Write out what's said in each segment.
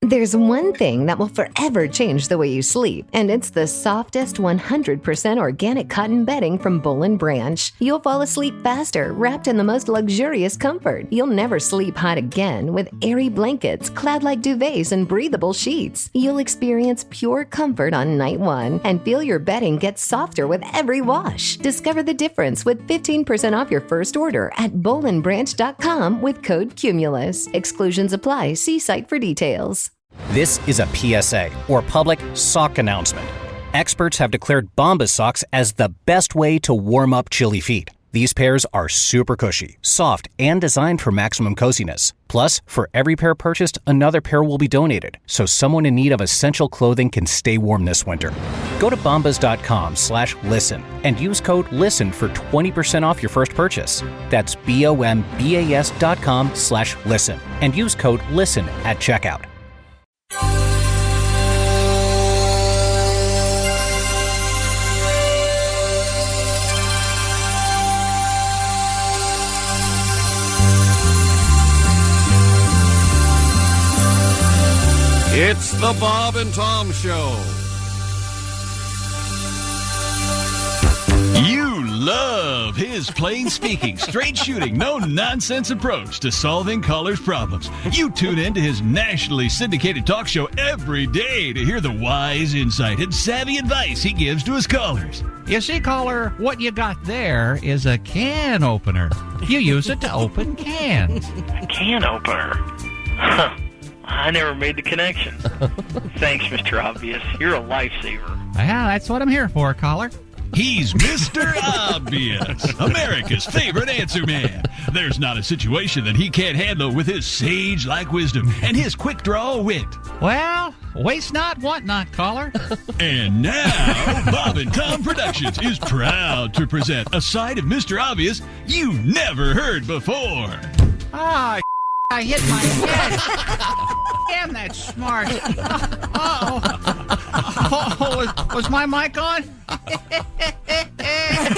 There's one thing that will forever change the way you sleep, and it's the softest 100% organic cotton bedding from Boll & Branch. You'll fall asleep faster, wrapped in the most luxurious comfort. You'll never sleep hot again with airy blankets, cloud-like duvets, and breathable sheets. You'll experience pure comfort on night one and feel your bedding get softer with every wash. Discover the difference with 15% off your first order at bollandbranch.com with code CUMULUS. Exclusions apply. See site for details. This is a PSA, or public sock announcement. Experts have declared Bombas socks as the best way to warm up chilly feet. These pairs are super cushy, soft, and designed for maximum coziness. Plus, for every pair purchased, another pair will be donated, so someone in need of essential clothing can stay warm this winter. Go to bombas.com/listen and use code LISTEN for 20% off your first purchase. That's bombas.com/listen and use code LISTEN at checkout. It's the Bob and Tom Show. You love his plain speaking, straight shooting, no nonsense approach to solving callers' problems. You tune in to his nationally syndicated talk show every day to hear the wise insight and savvy advice he gives to his callers. You see, caller, what you got there is a can opener. You use it to open cans. A can opener? Huh. I never made the connection. Thanks, Mr. Obvious. You're a lifesaver. Yeah, that's what I'm here for, caller. He's Mr. Obvious, America's favorite answer man. There's not a situation that he can't handle with his sage-like wisdom and his quick-draw wit. Well, waste not, want not, caller. And now, Bob and Tom Productions is proud to present a side of Mr. Obvious you've never heard before. Ah, I hit my head. Damn, that's smart. Was my mic on?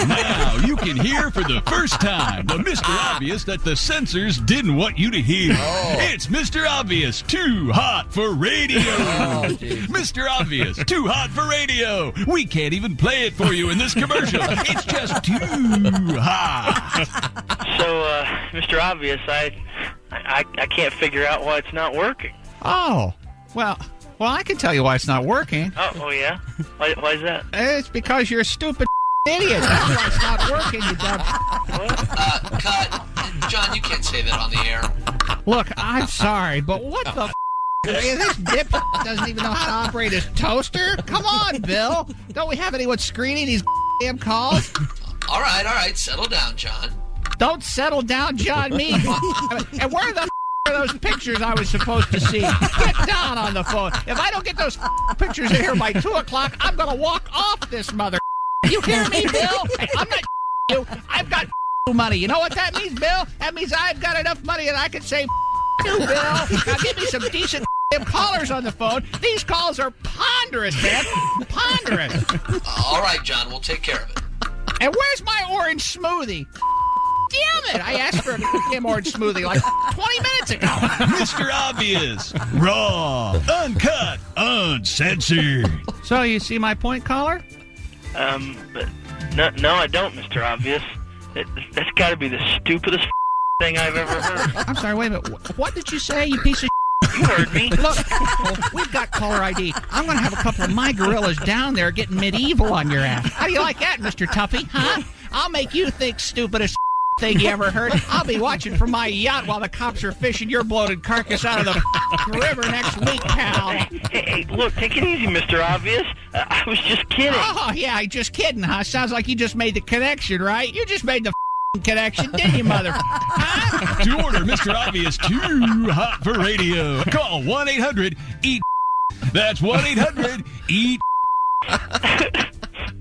Now you can hear for the first time the Mr. Obvious that the censors didn't want you to hear. It's Mr. Obvious, too hot for radio. Mr. Obvious, too hot for radio. We can't even play it for you in this commercial. It's just too hot. So, Mr. Obvious, I can't figure out why it's not working. Oh, well, I can tell you why it's not working. Oh yeah? Why is that? It's because you're a stupid idiot. That's why it's not working, you dumb... Cut. John, you can't say that on the air. Look, I'm sorry, but what the this dip doesn't even know how to operate his toaster? Come on, Bill. Don't we have anyone screening these damn calls? All right. Settle down, John. Don't settle down, John, me. And where the are those pictures I was supposed to see? Get down on the phone. If I don't get those pictures in here by 2 o'clock, I'm going to walk off this mother. You hear me, Bill? Hey, I'm not you. I've got money. You know what that means, Bill? That means I've got enough money that I can say you, Bill. Now give me some decent callers on the phone. These calls are ponderous, man. Ponderous. All right, John, we'll take care of it. And where's my orange smoothie? Damn it! I asked for a damn orange smoothie like 20 minutes ago. Mr. Obvious, raw, uncut, uncensored. So you see my point, caller? But no, I don't, Mr. Obvious. That's got to be the stupidest thing I've ever heard. I'm sorry, wait a minute. What did you say, you piece of You heard me. Look, we've got caller ID. I'm going to have a couple of my gorillas down there getting medieval on your ass. How do you like that, Mr. Tuffy? Huh? I'll make you think stupidest thing you ever heard. I'll be watching from my yacht while the cops are fishing your bloated carcass out of the river next week, pal. Hey, look, take it easy, Mr. Obvious. I was just kidding. Oh, yeah, just kidding, huh? Sounds like you just made the connection, right? You just made the connection, didn't you, mother? Huh? To order Mr. Obvious too hot for radio, call 1-800-EAT. That's 1-800-EAT.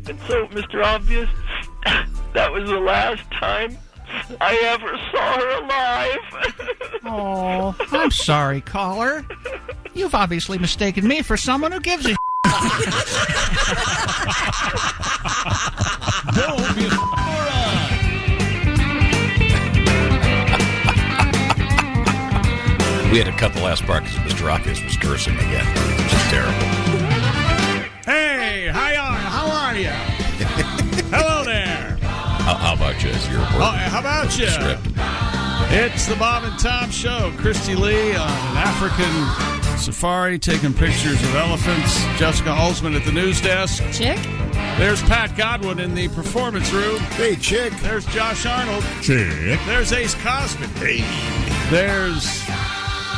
And so, Mr. Obvious, that was the last time I ever saw her alive. Oh, I'm sorry, caller. You've obviously mistaken me for someone who gives a Don't be a moron. We had to cut the last part because Mr. Mr. Obvious was cursing again, which is terrible. Hey, how are you? Hello there. How about you as your report? How about you? Script. It's the Bob and Tom Show. Christy Lee on an African safari taking pictures of elephants. Jessica Holzman at the news desk. Chick? There's Pat Godwin in the performance room. Hey, Chick. There's Josh Arnold. Chick. There's Ace Cosby. Hey. There's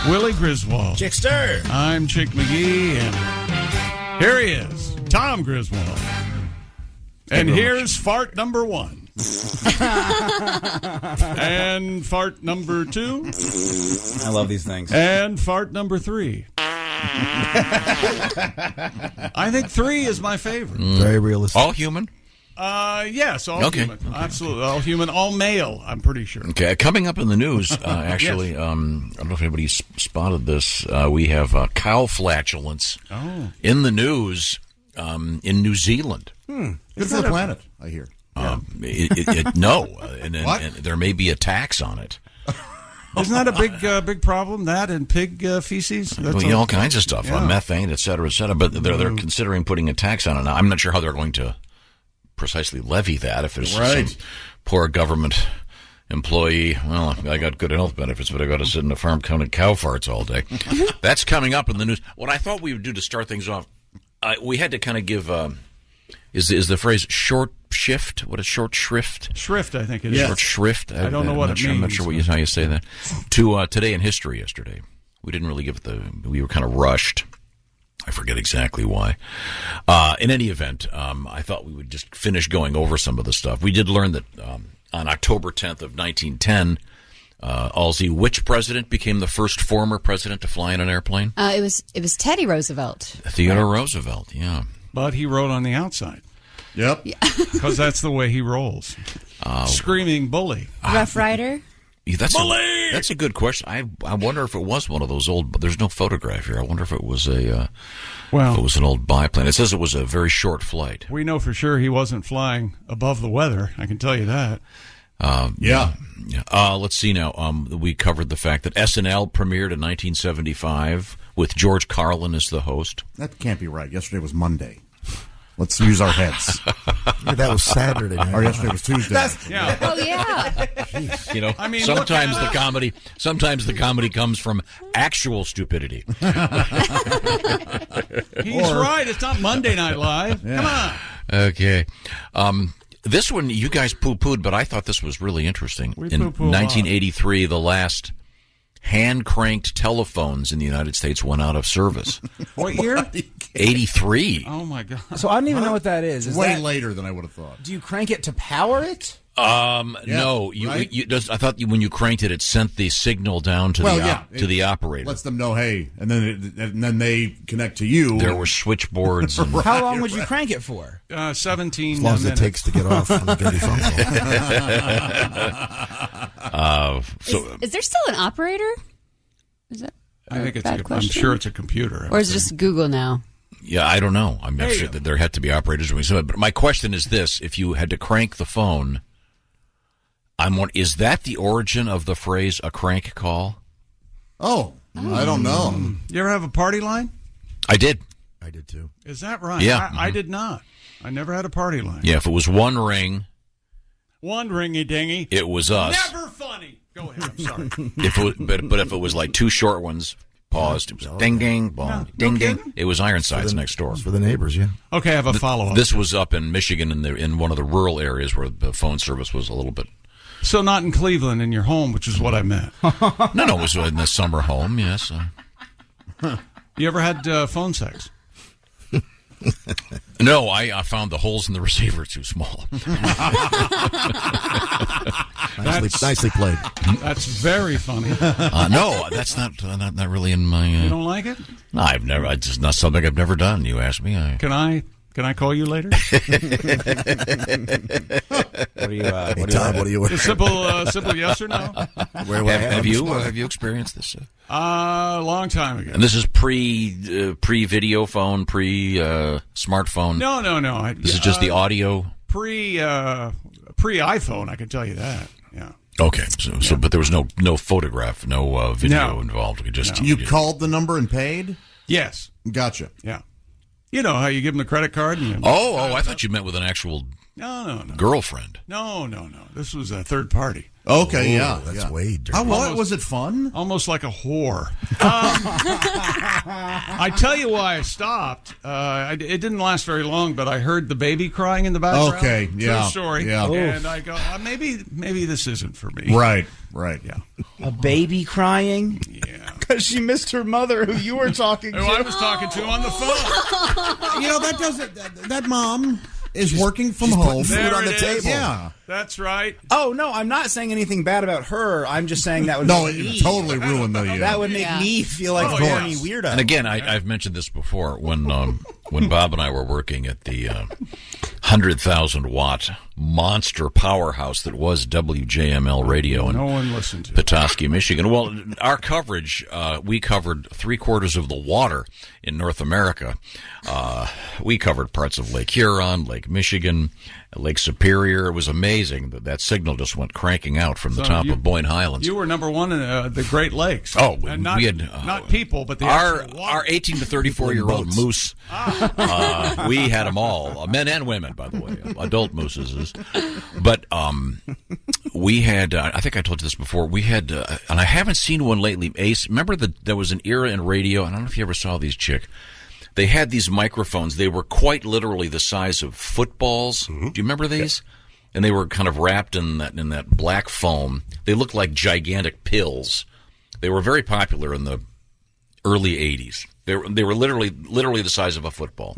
Willie Griswold. Chickster. I'm Chick McGee, and here he is, Tom Griswold. And here's fart number 1. And fart number 2. I love these things. And fart number 3. I think 3 is my favorite. Very realistic. All human? Yes, all human. Absolutely. All human, all male, I'm pretty sure. Okay, coming up in the news, actually, Yes. I don't know if anybody spotted this. We have cow flatulence in the news in New Zealand. Good for the planet, I hear. No, and there may be a tax on it. Isn't that a big problem? That and pig feces? That's All kinds of stuff, Yeah. methane, et cetera, et cetera. But they're considering putting a tax on it. Now, I'm not sure how they're going to precisely levy that. If there's some poor government employee, well, I got good health benefits, but I got to sit in a farm counting cow farts all day. That's coming up in the news. What I thought we would do to start things off, we had to kind of give. Is the phrase short shift? What is short shrift? Shrift, I think it is. Short shrift. I don't know what it means. I'm not sure how you say that. To Today in History yesterday. We didn't really give it we were kind of rushed. I forget exactly why. In any event, I thought we would just finish going over some of the stuff. We did learn that on October 10th of 1910, Halsey, which president became the first former president to fly in an airplane? It was Teddy Roosevelt. Theodore Roosevelt, yeah. But he wrote on the outside. Yep. Because that's the way he rolls. Screaming bully. Rough Rider? That's a good question. I wonder if it was one of those old. But there's no photograph here. I wonder if it was if it was an old biplane. It says it was a very short flight. We know for sure he wasn't flying above the weather. I can tell you that. Yeah. Let's see now. We covered the fact that SNL premiered in 1975 with George Carlin as the host. That can't be right. Yesterday was Monday. Let's use our heads. That was Saturday night. Or yesterday was Tuesday. Yeah. Oh, yeah. Jeez. You know, I mean, sometimes the comedy comes from actual stupidity. He's right. It's not Monday Night Live. Yeah. Come on. Okay. This one you guys poo-pooed, but I thought this was really interesting. In 1983, the last hand-cranked telephones in the United States went out of service. What year? 83. Oh, my God. So I don't even know what that is. Way later than I would have thought. Do you crank it to power it? No. Right? I thought when you cranked it, it sent the signal down to the operator. Lets them know, hey, and then they connect to you. There were switchboards. And How long would you crank it for? 17 As long as minutes. it takes to get off from the dirty phone call. Is there still an operator? Is that? I think bad I'm question? sure it's a computer. Or is it just Google now? Yeah, I don't know. I'm sure that there had to be operators doing something. But my question is this: if you had to crank the phone, is that the origin of the phrase "a crank call"? Oh, I don't know. You ever have a party line? I did. I did too. Is that right? Yeah. I did not. I never had a party line. Yeah, if it was one ring, One ringy-dingy. it was us. Never funny. Go ahead. I'm sorry. But if it was like two short ones, paused, it was ding ding, bong, ding ding. It was Ironsides next door. For the neighbors, yeah. Okay, I have a follow-up. This was up in Michigan in one of the rural areas where the phone service was a little bit. So not in Cleveland, in your home, which is what I meant. No, it was in the summer home. Yes. You ever had phone sex? No, I found the holes in the receiver too small. Nicely played. That's very funny. No, that's not really in my. You don't like it? No, it's just not something I've never done. You asked me. Can I call you later? What are you? A simple yes or no. Have you experienced this? Long time ago. And this is pre video phone, pre smartphone. No. This is just the audio. Pre iPhone. I can tell you that. Yeah. Okay, but there was no photograph, no video involved. You called the number and paid? Yes. Gotcha. Yeah. You know how you give them the credit card? And I thought you meant with an actual girlfriend. No. This was a third party. Okay, That's way dirty. Was it fun? Almost like a whore. I tell you why I stopped. It didn't last very long, but I heard the baby crying in the background. Okay, yeah. True story. Yeah. And I go, maybe this isn't for me. Right. Yeah. A baby crying? Yeah. Because she missed her mother, who you were talking to. Who I was talking to on the phone. That doesn't. That mom is working from home. Food on the table. Yeah. That's right. Oh, no, I'm not saying anything bad about her. I'm just saying that would No, make it me, totally ruined the... that would make me feel like a horny weirdo. And again, I've mentioned this before. When Bob and I were working at the 100,000-watt monster powerhouse that was WJML Radio in no one listened to Petoskey, Michigan. Well, our coverage, we covered 3/4 of the water in North America. We covered parts of Lake Huron, Lake Michigan, Lake Superior. It was amazing that signal just went cranking out from the top of Boyne Highlands. You were number one in the Great Lakes. Oh, and not, we had not people, but the our 18 to 34-year-old moose. We had them all, men and women, by the way, adult mooses. But we had, I think I told you this before, we had, and I haven't seen one lately, Ace, remember there was an era in radio, I don't know if you ever saw these, Chick. They had these microphones. They were quite literally the size of footballs. Mm-hmm. Do you remember these? Yeah. And they were kind of wrapped in that black foam. They looked like gigantic pills. They were very popular in the early 80s. They were literally the size of a football.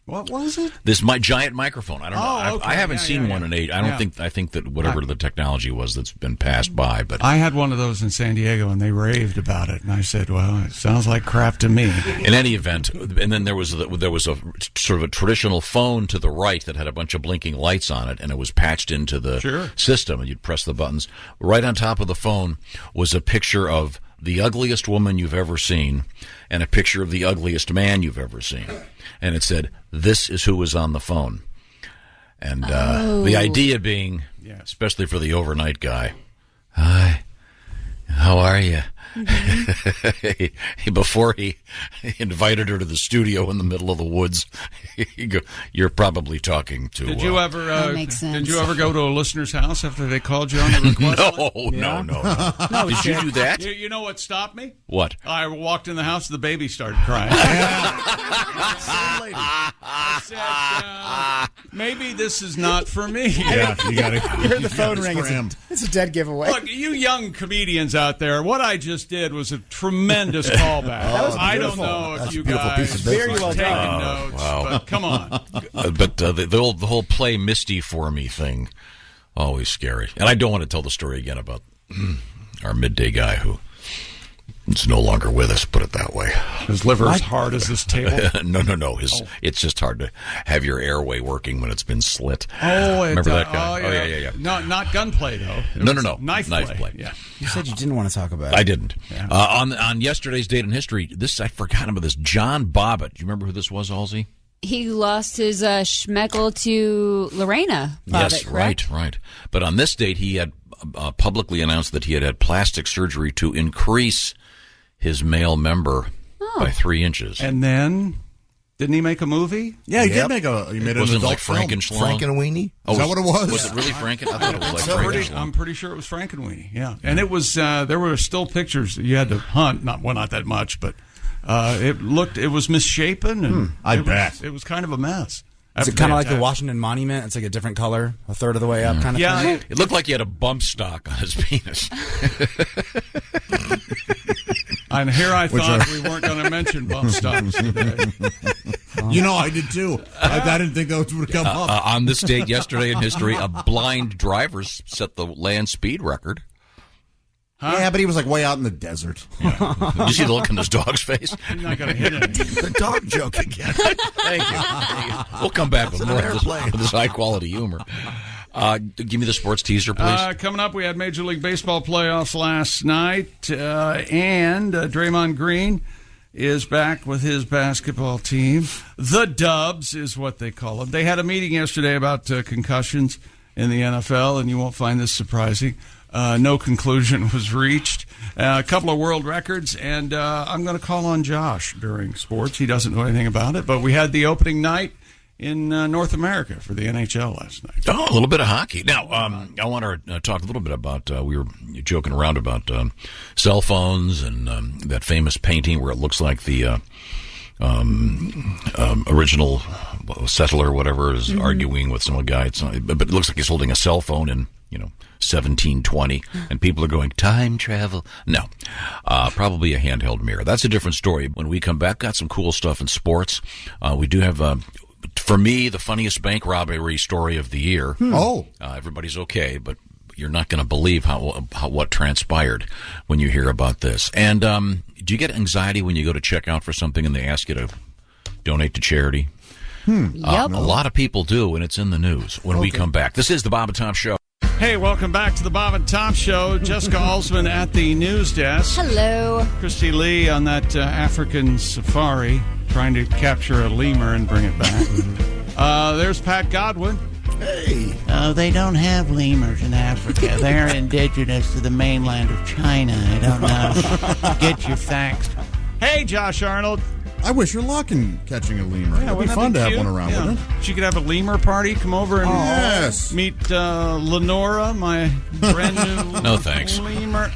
What was it? This giant microphone. I don't know. Okay. I haven't seen one in 8. I think that whatever the technology was that's been passed by. But I had one of those in San Diego, and they raved about it. And I said, "Well, it sounds like crap to me." In any event, and then there was a sort of a traditional phone to the right that had a bunch of blinking lights on it, and it was patched into the system, and you'd press the buttons. Right on top of the phone was a picture of the ugliest woman you've ever seen, and a picture of the ugliest man you've ever seen. And it said, "This is who was on the phone." And the idea being, especially for the overnight guy, "Hi, how are you?" Mm-hmm. Before he invited her to the studio in the middle of the woods, you're probably talking to... Did you ever that makes sense. Did you ever go to a listener's house after they called you on the request? No. Did you do that? You know what stopped me? What? I walked in the house, the baby started crying. I said, maybe this is not for me. Yeah, you got to... You heard the phone ring. It's a dead giveaway. Look, you young comedians out there, what I just did was a tremendous callback. I don't know if you guys very well taking done. notes, wow. but come on. But the whole play Misty for me thing, always scary. And I don't want to tell the story again about our midday guy who is no longer with us, put it that way. His liver as hard as this table? No. It's just hard to have your airway working when it's been slit. Remember that guy? Oh, yeah. No, not gunplay, though. No. Knife play. Yeah. You said you didn't want to talk about it. I didn't. Yeah. On yesterday's Date in History, I forgot about this. John Bobbitt. Do you remember who this was, Halsey? He lost his schmeckle to Lorena Bobbitt, yes, correct? right. But on this date, he had publicly announced that he had plastic surgery to increase his male member by 3 inches. And then, didn't he make a movie? Yeah, he did make a... He made an Wasn't adult like Frankenschlong? Frankenweenie? Is that what it was? Was it really Franken? I thought it was like Frankenschlong. I'm pretty sure it was Frankenweenie, yeah. And it was, there were still pictures that you had to hunt, not that much, but it was misshapen. And I bet. It was kind of a mess. Is it kind of like the Washington Monument? It's like a different color, a third of the way up kind of thing? It looked like he had a bump stock on his penis. And here I thought we weren't going to mention bump stocks today. I did too. I didn't think those would come up. On this date yesterday in history, a blind driver set the land speed record. Huh? Yeah, but he was like way out in the desert. Yeah. Did you see the look in his dog's face? He's not going to hit anything. The dog joke again. Thank you. We'll come back with more of this high-quality humor. Give me the sports teaser, please. Coming up, we had Major League Baseball playoffs last night, and Draymond Green is back with his basketball team. The Dubs is what they call them. They had a meeting yesterday about concussions in the NFL, and you won't find this surprising. no conclusion was reached. A couple of world records, and I'm going to call on Josh during sports. He doesn't know anything about it, but we had the opening night in North America for the NHL last night. Oh, a little bit of hockey. Now, I want to talk a little bit about, we were joking around about cell phones and that famous painting where it looks like the original settler, whatever, is arguing with some guy. But it looks like he's holding a cell phone in, 1720, and people are going, time travel. No, probably a handheld mirror. That's a different story. When we come back, got some cool stuff in sports. We do have... for me, the funniest bank robbery story of the year. Everybody's okay, but you're not going to believe what transpired when you hear about this. And do you get anxiety when you go to check out for something and they ask you to donate to charity? Yep. A lot of people do, and it's in the news when we come back. This is the Bob and Tom Show. Hey, welcome back to the Bob and Tom Show. Jessica Alsman at the news desk. Hello. Christy Lee on that African safari, trying to capture a lemur and bring it back. There's Pat Godwin. Hey. Oh, they don't have lemurs in Africa. They're indigenous to the mainland of China. I don't know. Get your facts. Hey, Josh Arnold. I wish her luck in catching a lemur. It'd be fun to have one around, wouldn't it? She could have a lemur party, come over and meet Lenora, my brand new No, thanks. lemur.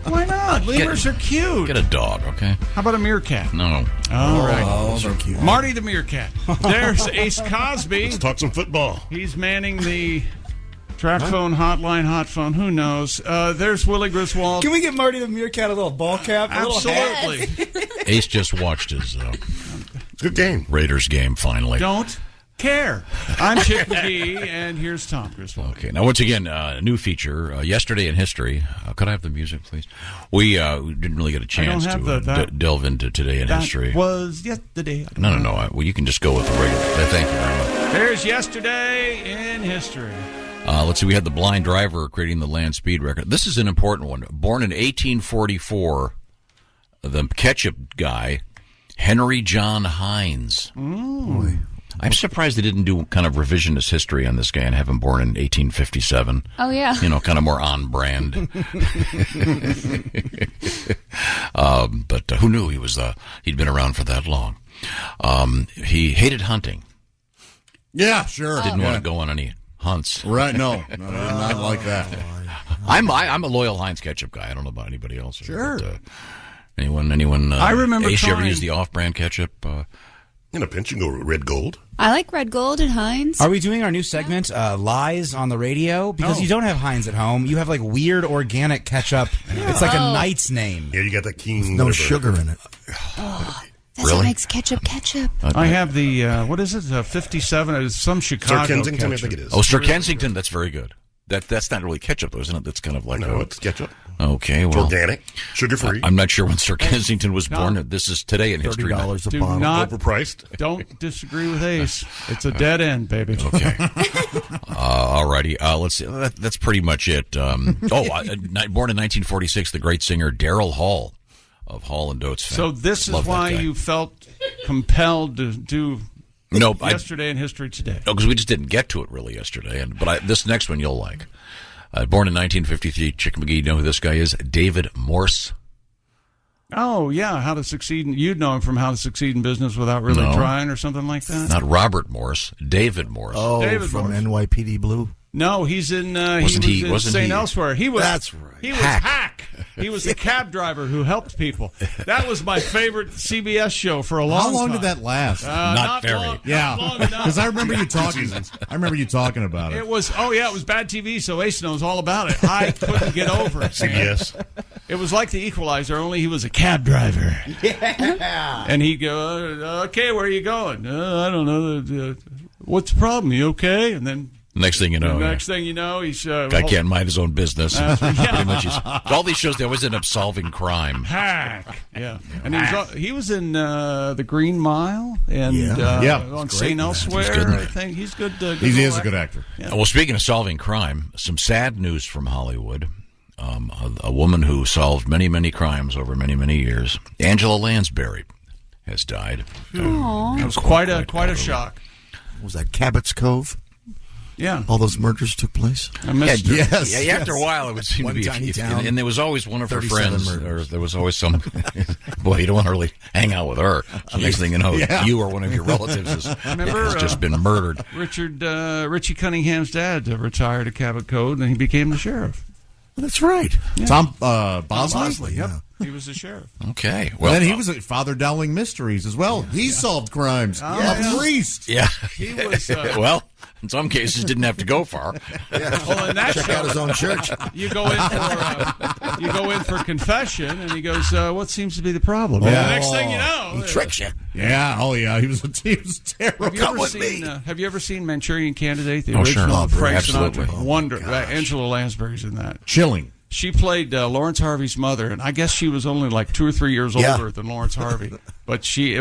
Why not? Lemurs are cute. Get a dog, okay? How about a meerkat? No. All right. Oh, they're cute. Marty the meerkat. There's Ace Cosby. Let's talk some football. He's manning the track phone, hotline, hot phone. Who knows? There's Willie Griswold. Can we get Marty the meerkat a little ball cap? Absolutely. Ace just watched his good game. Raiders game finally. Don't care. I'm Chip McGee, and here's Tom Griswold. Okay, now once again, a new feature, Yesterday in History. Could I have the music, please? We didn't really get a chance to delve into Today in History. Was yesterday. No. Well, you can just go with the regular. Thank you very much. There's Yesterday in History. Let's see, we had the blind driver creating the land speed record. This is an important one. Born in 1844, the ketchup guy, Henry John Heinz. I'm surprised they didn't do kind of revisionist history on this guy and have him born in 1857. Oh, yeah. Kind of more on brand. But who knew he'd been around for that long? He hated hunting. Yeah, sure. Didn't want to go on any hunts. Right, no, not like that. I'm a loyal Heinz ketchup guy. I don't know about anybody else. Sure. But, anyone? I remember Ace, you ever trying- use the off-brand ketchup? In a pinch, you can go Red Gold. I like Red Gold and Heinz. Are we doing our new segment, Lies on the Radio? Because you don't have Heinz at home. You have like weird organic ketchup. It's like a knight's name. Yeah, you got that King. No sugar in it. That's what makes ketchup. I have the, what is it, 57, it's some Chicago Sir Kensington, ketchup. I think it is. Oh, Sir Kensington, that's very good. That's not really ketchup, though, isn't it? That's kind of like it's ketchup. Okay, It's well, organic, sugar-free. I'm not sure when Sir Kensington was born. This is Today in History. $30 a Do bottle. not, Overpriced. don't disagree with Ace. It's a dead end, baby. Okay. All righty. Let's see. That's pretty much it. Born in 1946, the great singer Daryl Hall of Hall and Oates fame. So this is Love that why guy. you felt compelled to do Yesterday in History Today. No, because we just didn't get to it really yesterday. But this next one you'll like. Born in 1953, Chick McGee, you know who this guy is? David Morse. Oh, yeah, How to Succeed. You'd know him from How to Succeed in Business Without Really No. Trying or something like that. Not Robert Morse, David Morse. Oh, David from Morse. NYPD Blue. No, he's in. Wasn't he he- was in wasn't St. he- Elsewhere. He was. That's right. He was Hack. Hack. He was the cab driver who helped people. That was my favorite CBS show for a long time. How long did that last? Not very. long, Yeah, not long enough. because I remember you talking. I remember you talking about it. It was. Oh yeah, it was bad TV. So Ace knows all about it. I couldn't get over it. CBS. It was like The Equalizer, only he was a cab driver. Yeah. And he'd go, okay, where are you going? I don't know. What's the problem? You okay? And then Next thing you know, next thing you know, he's guy can't mind his own business. Yeah. Pretty much all these shows, they always end up solving crime. Hack. Yeah. And he was in The Green Mile and on St. Elsewhere. He's good in I that. think he's good. He is a good actor. Yeah. Well, speaking of solving crime, some sad news from Hollywood. A woman who solved many, many crimes over many, many years, Angela Lansbury, has died. It was quite a shock. Was that Cabot's Cove? Yeah. All those murders took place? I missed her. Yes. Yeah, after a while, it would seem to be. And there was always one of her friends, or there was always some. Boy, you don't want to really hang out with her. The next thing you know, you or one of your relatives has just been murdered. Richie Cunningham's dad retired at Cabot Code, and he became the sheriff. That's right. Yeah. Tom Bosley? Yep. He was the sheriff. Okay. Well, and then he was at Father Dowling Mysteries as well. He solved crimes. A priest. Yeah. He was. Well, in some cases, didn't have to go far. Well, in that Check out his own church. You go in for confession, and he goes, "What seems to be the problem?" Yeah. And the next thing you know, He tricks you. Yeah. Oh, yeah. He was terrible. Have you ever seen Manchurian Candidate? The Oh, original sure. Frank Absolutely. Sinatra. Wonder. Angela Lansbury's in that. Chilling. She played Lawrence Harvey's mother, and I guess she was only like 2 or 3 years older than Lawrence Harvey. But she's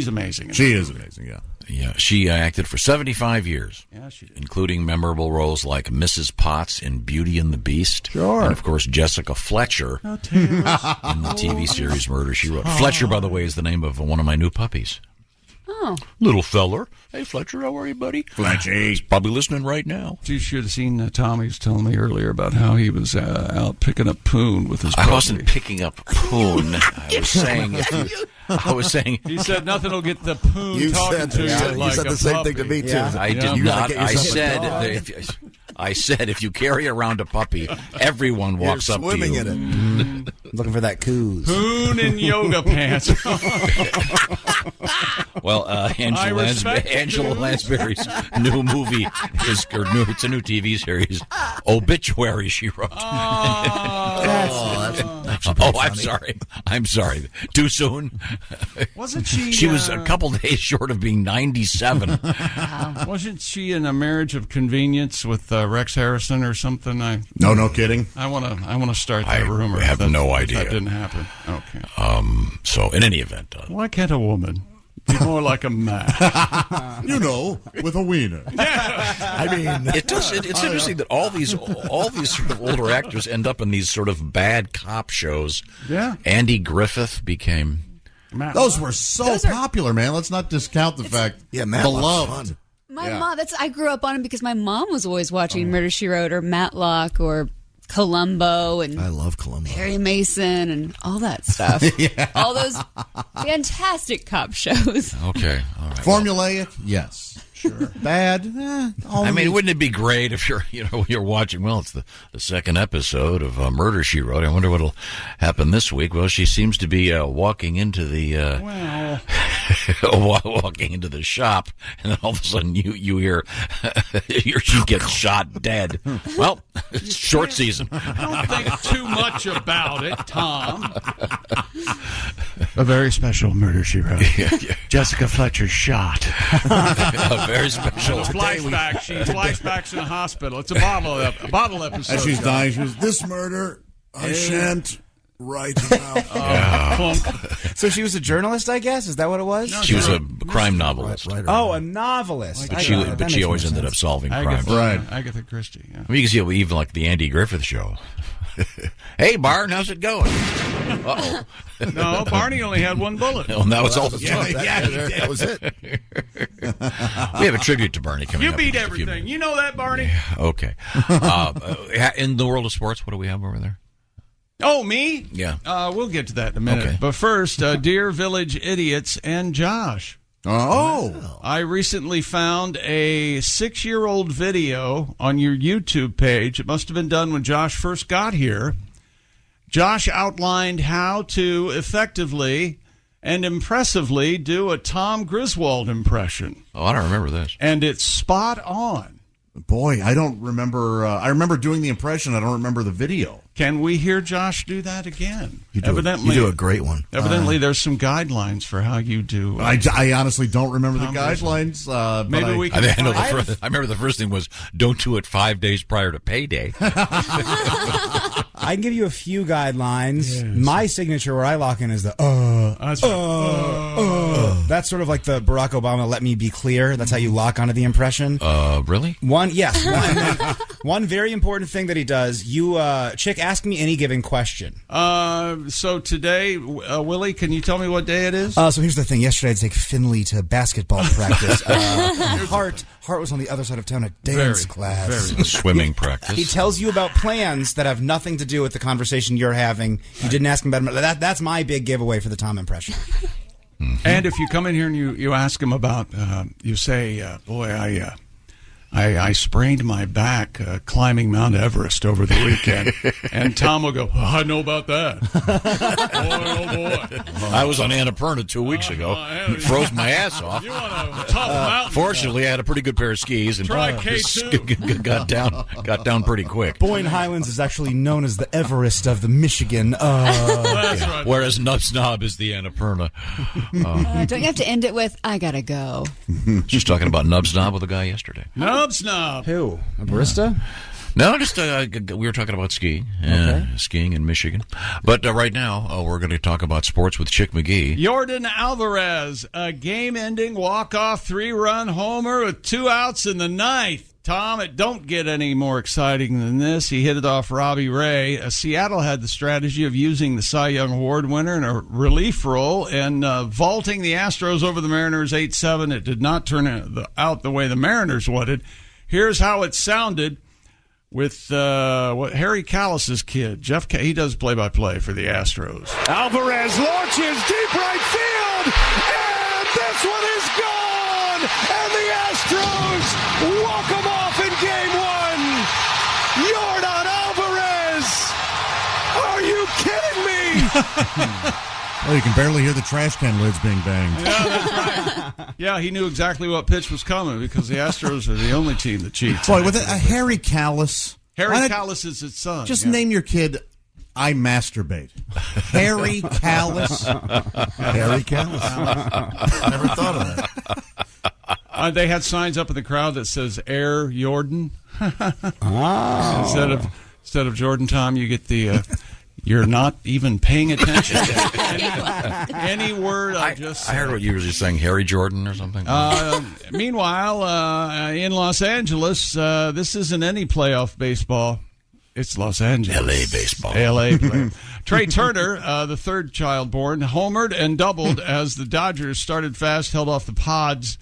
amazing. She is amazing, yeah. Yeah, she acted for 75 years. Yeah, she did. Including memorable roles like Mrs. Potts in Beauty and the Beast. Sure. And, of course, Jessica Fletcher in the TV series Murder, She Wrote. Fletcher, by the way, is the name of one of my new puppies. Oh. Little feller. Hey, Fletcher, how are you, buddy? Fletchy. He's probably listening right now. You should have seen Tommy was telling me earlier about how he was out picking up poon with his puppy. I wasn't picking up poon. I was saying he said nothing will get the poon talking to you like you said a the same puppy. thing to me, too. Yeah. I did You not. gotta get yourself I said if you carry around a puppy, everyone walks up to you. Swimming in it. Looking for that coos. Poon in yoga pants. Well, Angela Lansbury's new movie it's a new TV series, Obituary, She Wrote. I'm sorry. Too soon? Wasn't she? She was a couple days short of being 97. Wasn't she in a marriage of convenience with Rex Harrison or something? No kidding. I want to start that rumor. I have no idea. That didn't happen. Okay. So in any event, why can't a woman be more like a man? With a wiener. I mean, it's interesting that all these sort of older actors end up in these sort of bad cop shows. Yeah. Andy Griffith became. Those were so popular, man. Let's not discount the fact. Yeah, beloved. My mom. I grew up on it because my mom was always watching Murder, She Wrote or Matlock or Columbo, and I love Columbo. Perry Mason and all that stuff. All those fantastic cop shows. Okay, all right. Formulaic, yes, sure. Bad. I mean, wouldn't it be great if you're watching? Well, it's the second episode of Murder, She Wrote. I wonder what'll happen this week. Well, she seems to be walking into the walking into the shop, and then all of a sudden you hear she gets shot dead. Well, it's short season. Don't think too much about it, Tom. A very special Murder, She Wrote. Jessica Fletcher shot. A very special. Flashback. She flashbacks in a hospital. It's a bottle episode. As she's dying, she goes, "This murder, I shan't write about." So she was a journalist, I guess? Is that what it was? She was a crime novelist. Oh, a novelist. But she always ended up solving crimes. Agatha Christie. Yeah. I mean, you can see even like the Andy Griffith Show. Hey, Barn, how's it going? Uh-oh. No, Barney only had one bullet. And that was all the time. That was it. We have a tribute to Barney coming up. You beat everything. You know that, Barney? Okay. In the world of sports, what do we have over there? Oh, me? Yeah. We'll get to that in a minute. Okay. But first, Dear Village Idiots and Josh. Oh. I recently found a 6-year-old video on your YouTube page. It must have been done when Josh first got here. Josh outlined how to effectively and impressively do a Tom Griswold impression. Oh, I don't remember this. And it's spot on. Boy, I don't remember. I remember doing the impression. I don't remember the video. Can we hear Josh do that again? You do a great one. Evidently, there's some guidelines for how you do. I honestly don't remember the guidelines. Maybe we can. I remember the first thing was don't do it 5 days prior to payday. I can give you a few guidelines. Yes. My signature where I lock in is the That's sort of like the Barack Obama "let me be clear." That's how you lock onto the impression. Really? One very important thing that he does. Chick, ask me any given question. So today, Willie, can you tell me what day it is? So here's the thing. Yesterday, I'd take Finley to basketball practice. Hart was on the other side of town at dance class. Swimming practice. He tells you about plans that have nothing to do with the conversation you're having. You didn't ask him about it. That's my big giveaway for the Tom impression. And if you come in here and you ask him about, you say, boy, I sprained my back climbing Mount Everest over the weekend. And Tom will go, I know about that. Boy. I was on Annapurna 2 weeks ago. Froze my ass off. You want a tough mountain? Fortunately, I had a pretty good pair of skis and Try K2. got down pretty quick. Boyne Highlands is actually known as the Everest of the Michigan. That's right. Whereas Nubs Knob is the Annapurna. Don't you have to end it with, I gotta go? Just talking about Nubs Knob with a guy yesterday. Nubs Knob. Who? A barista? No, just we were talking about skiing. Skiing in Michigan. But right now, we're going to talk about sports with Chick McGee. Yordan Alvarez, a game-ending walk-off 3-run homer with 2 outs in the 9th. Tom, it don't get any more exciting than this. He hit it off Robbie Ray. Seattle had the strategy of using the Cy Young Award winner in a relief role and vaulting the Astros over the Mariners 8-7. It did not turn out the way the Mariners wanted. Here's how it sounded with Harry Callis's kid. He does play-by-play for the Astros. Alvarez launches deep right field, and this one is gone, and the Astros walk him off in Game 1. Yordan Alvarez, are you kidding me? Well, you can barely hear the trash can lids being banged. Yeah, that's right. Yeah, he knew exactly what pitch was coming because the Astros are the only team that cheats. Boy, with a Harry Callis. Harry Callis is his son. Just name your kid I Masturbate. Harry Callis. Harry Callis. Never thought of that. They had signs up in the crowd that says Air Yordan. Instead of Jordan Tom, you get the... You're not even paying attention to any word I just said. I heard what you were just saying, Harry Jordan or something. Meanwhile, in Los Angeles, this isn't any playoff baseball. It's Los Angeles. L.A. baseball. L.A. player. Trey Turner, the third child born, homered and doubled as the Dodgers started fast, held off the Pods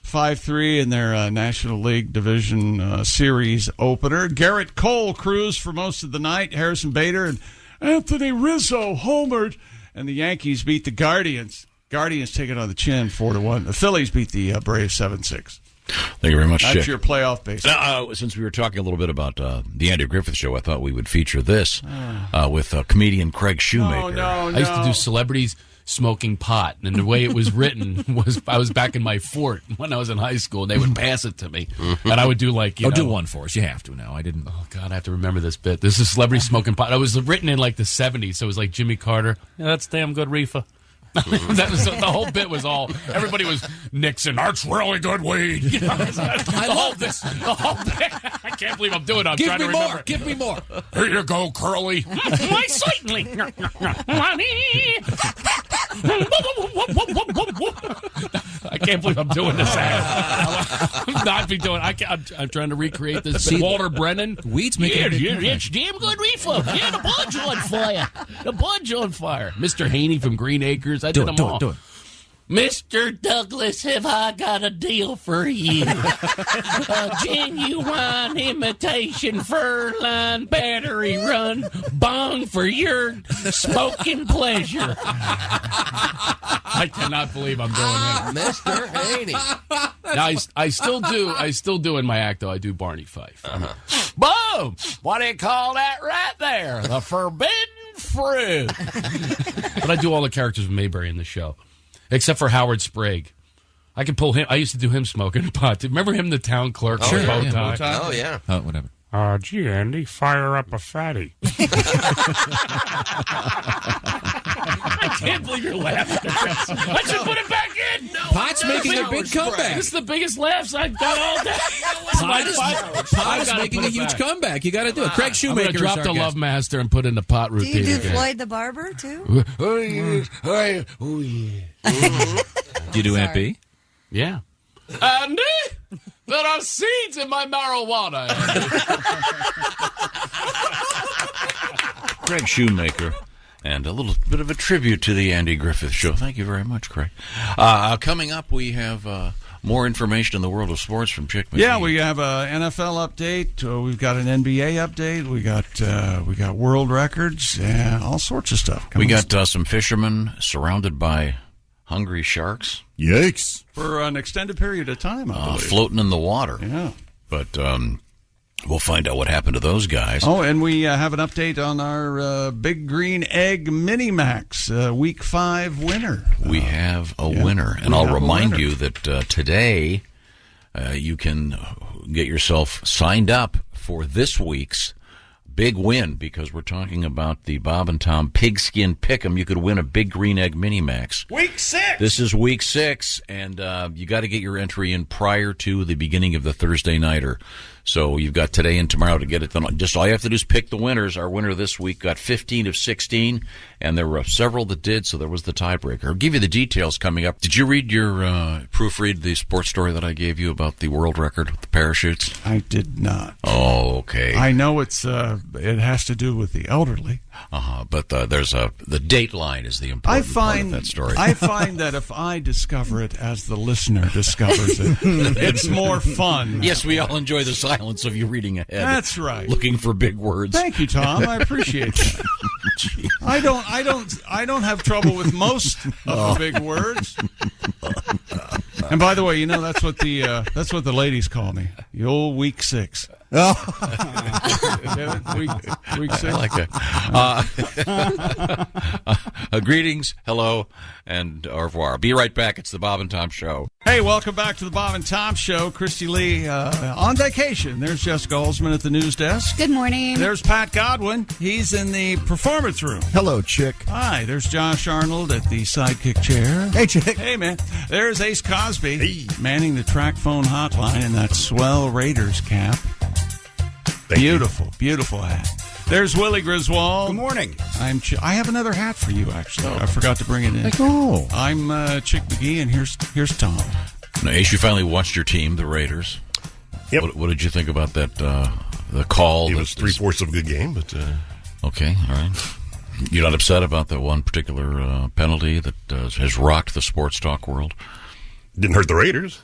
5-3 in their National League Division Series opener. Garrett Cole cruised for most of the night. Harrison Bader and Anthony Rizzo homered, and the Yankees beat the Guardians. Guardians take it on the chin 4-1. The Phillies beat the Braves 7-6. Thank you very much, That's Chick. your playoff baseball. Since we were talking a little bit about the Andy Griffith Show, I thought we would feature this with comedian Craig Shoemaker. No. I used to do celebrities smoking pot, and the way it was written was I was back in my fort when I was in high school, and they would pass it to me, and I would do like, you know, do one for us. You have to now. I didn't. Oh God, I have to remember this bit. This is celebrity smoking pot. It was written in like the 70s, so it was like Jimmy Carter. Yeah, that's damn good reefer. That was the whole bit was all. Everybody was Nixon. That's really good weed. You know, I love this. The whole bit. I can't believe I'm doing it. I'm trying to remember. Give me more. Here you go, Curly. Why, certainly. I can't believe I'm doing this. I'm not be doing. I'm trying to recreate this. See, Walter Brennan. Weed's making it's damn good reefer. Yeah, the bud's on fire. The bud's on fire. Mr. Haney from Green Acres. I did them all. Do it. Mr. Douglas, have I got a deal for you? A genuine imitation fur-line battery run bong for your smoking pleasure. I cannot believe I'm doing it. Mr. Haney. Now, I still do in my act, though. I do Barney Fife. Boom! What do you call that right there? The forbidden fruit. But I do all the characters of Mayberry in the show. Except for Howard Sprague. I can pull him. I used to do him smoking pot. Remember him, the town clerk? Sure. Bow Yeah. tie? Oh, yeah. Whatever. Gee, Andy, fire up a fatty. I can't believe you're laughing at this. I should put it back in. No, Pot's making a big comeback. This is the biggest laughs I've got all day. Pot is making a huge comeback. You got to do it. Craig Shoemaker. I'm going to drop the Love Master and put in the pot Do routine you do again. Floyd the Barber, too? Oh, yeah. Oh, yeah. Do you do Aunt B? Yeah. Andy, there are seeds in my marijuana. Craig Shoemaker, and a little bit of a tribute to the Andy Griffith Show. Thank you very much, Craig. Coming up, we have more information in the world of sports from Chick McGee. Yeah, we have an NFL update. We've got an NBA update. We got world records and all sorts of stuff. We got some fishermen surrounded by hungry sharks. Yikes! For an extended period of time, I believe. Floating in the water. Yeah. But we'll find out what happened to those guys. Oh, and we have an update on our Big Green Egg Mini-Max Week 5 winner. We have a winner. And I'll remind you that today you can get yourself signed up for this week's big win, because we're talking about the Bob and Tom Pigskin Pick'em. You could win a Big Green Egg Mini-Max. Week 6! This is week 6, and you got to get your entry in prior to the beginning of the Thursday Nighter. So you've got today and tomorrow to get it done. Just all you have to do is pick the winners. Our winner this week got 15 of 16, and there were several that did, so there was the tiebreaker. I'll give you the details coming up. Did you read proofread the sports story that I gave you about the world record with the parachutes? I did not. Oh, okay. I know it has to do with the elderly. But there's the date line is the important part of that story. I find that if I discover it as the listener discovers it, it's more fun. Yes, we all enjoy the silence of you reading ahead. That's right. Looking for big words. Thank you, Tom. I appreciate that. I don't have trouble with most of the big words. And by the way, that's what the ladies call me. The old week 6. Oh. Week 6. I like that. Greetings, hello, and au revoir. Be right back. It's the Bob and Tom Show. Hey, welcome back to the Bob and Tom Show. Christy Lee on vacation. There's Jessica Holzman at the news desk. Good morning. There's Pat Godwin. He's in the performance room. Hello, Chick. Hi, there's Josh Arnold at the sidekick chair. Hey, Chick. Hey, man. There's Ace Cosby manning the track phone hotline in that swell Raiders cap. Beautiful hat. There's Willie Griswold. Good morning. I have another hat for you, actually. I forgot to bring it in. Oh. I'm Chick McGee, and here's Tom. Now, Ace, you finally watched your team, the Raiders. Yep. What did you think about that? The call. It was 3/4 of a good game, but okay, all right. You're not upset about that one particular penalty that has rocked the sports talk world? Didn't hurt the Raiders.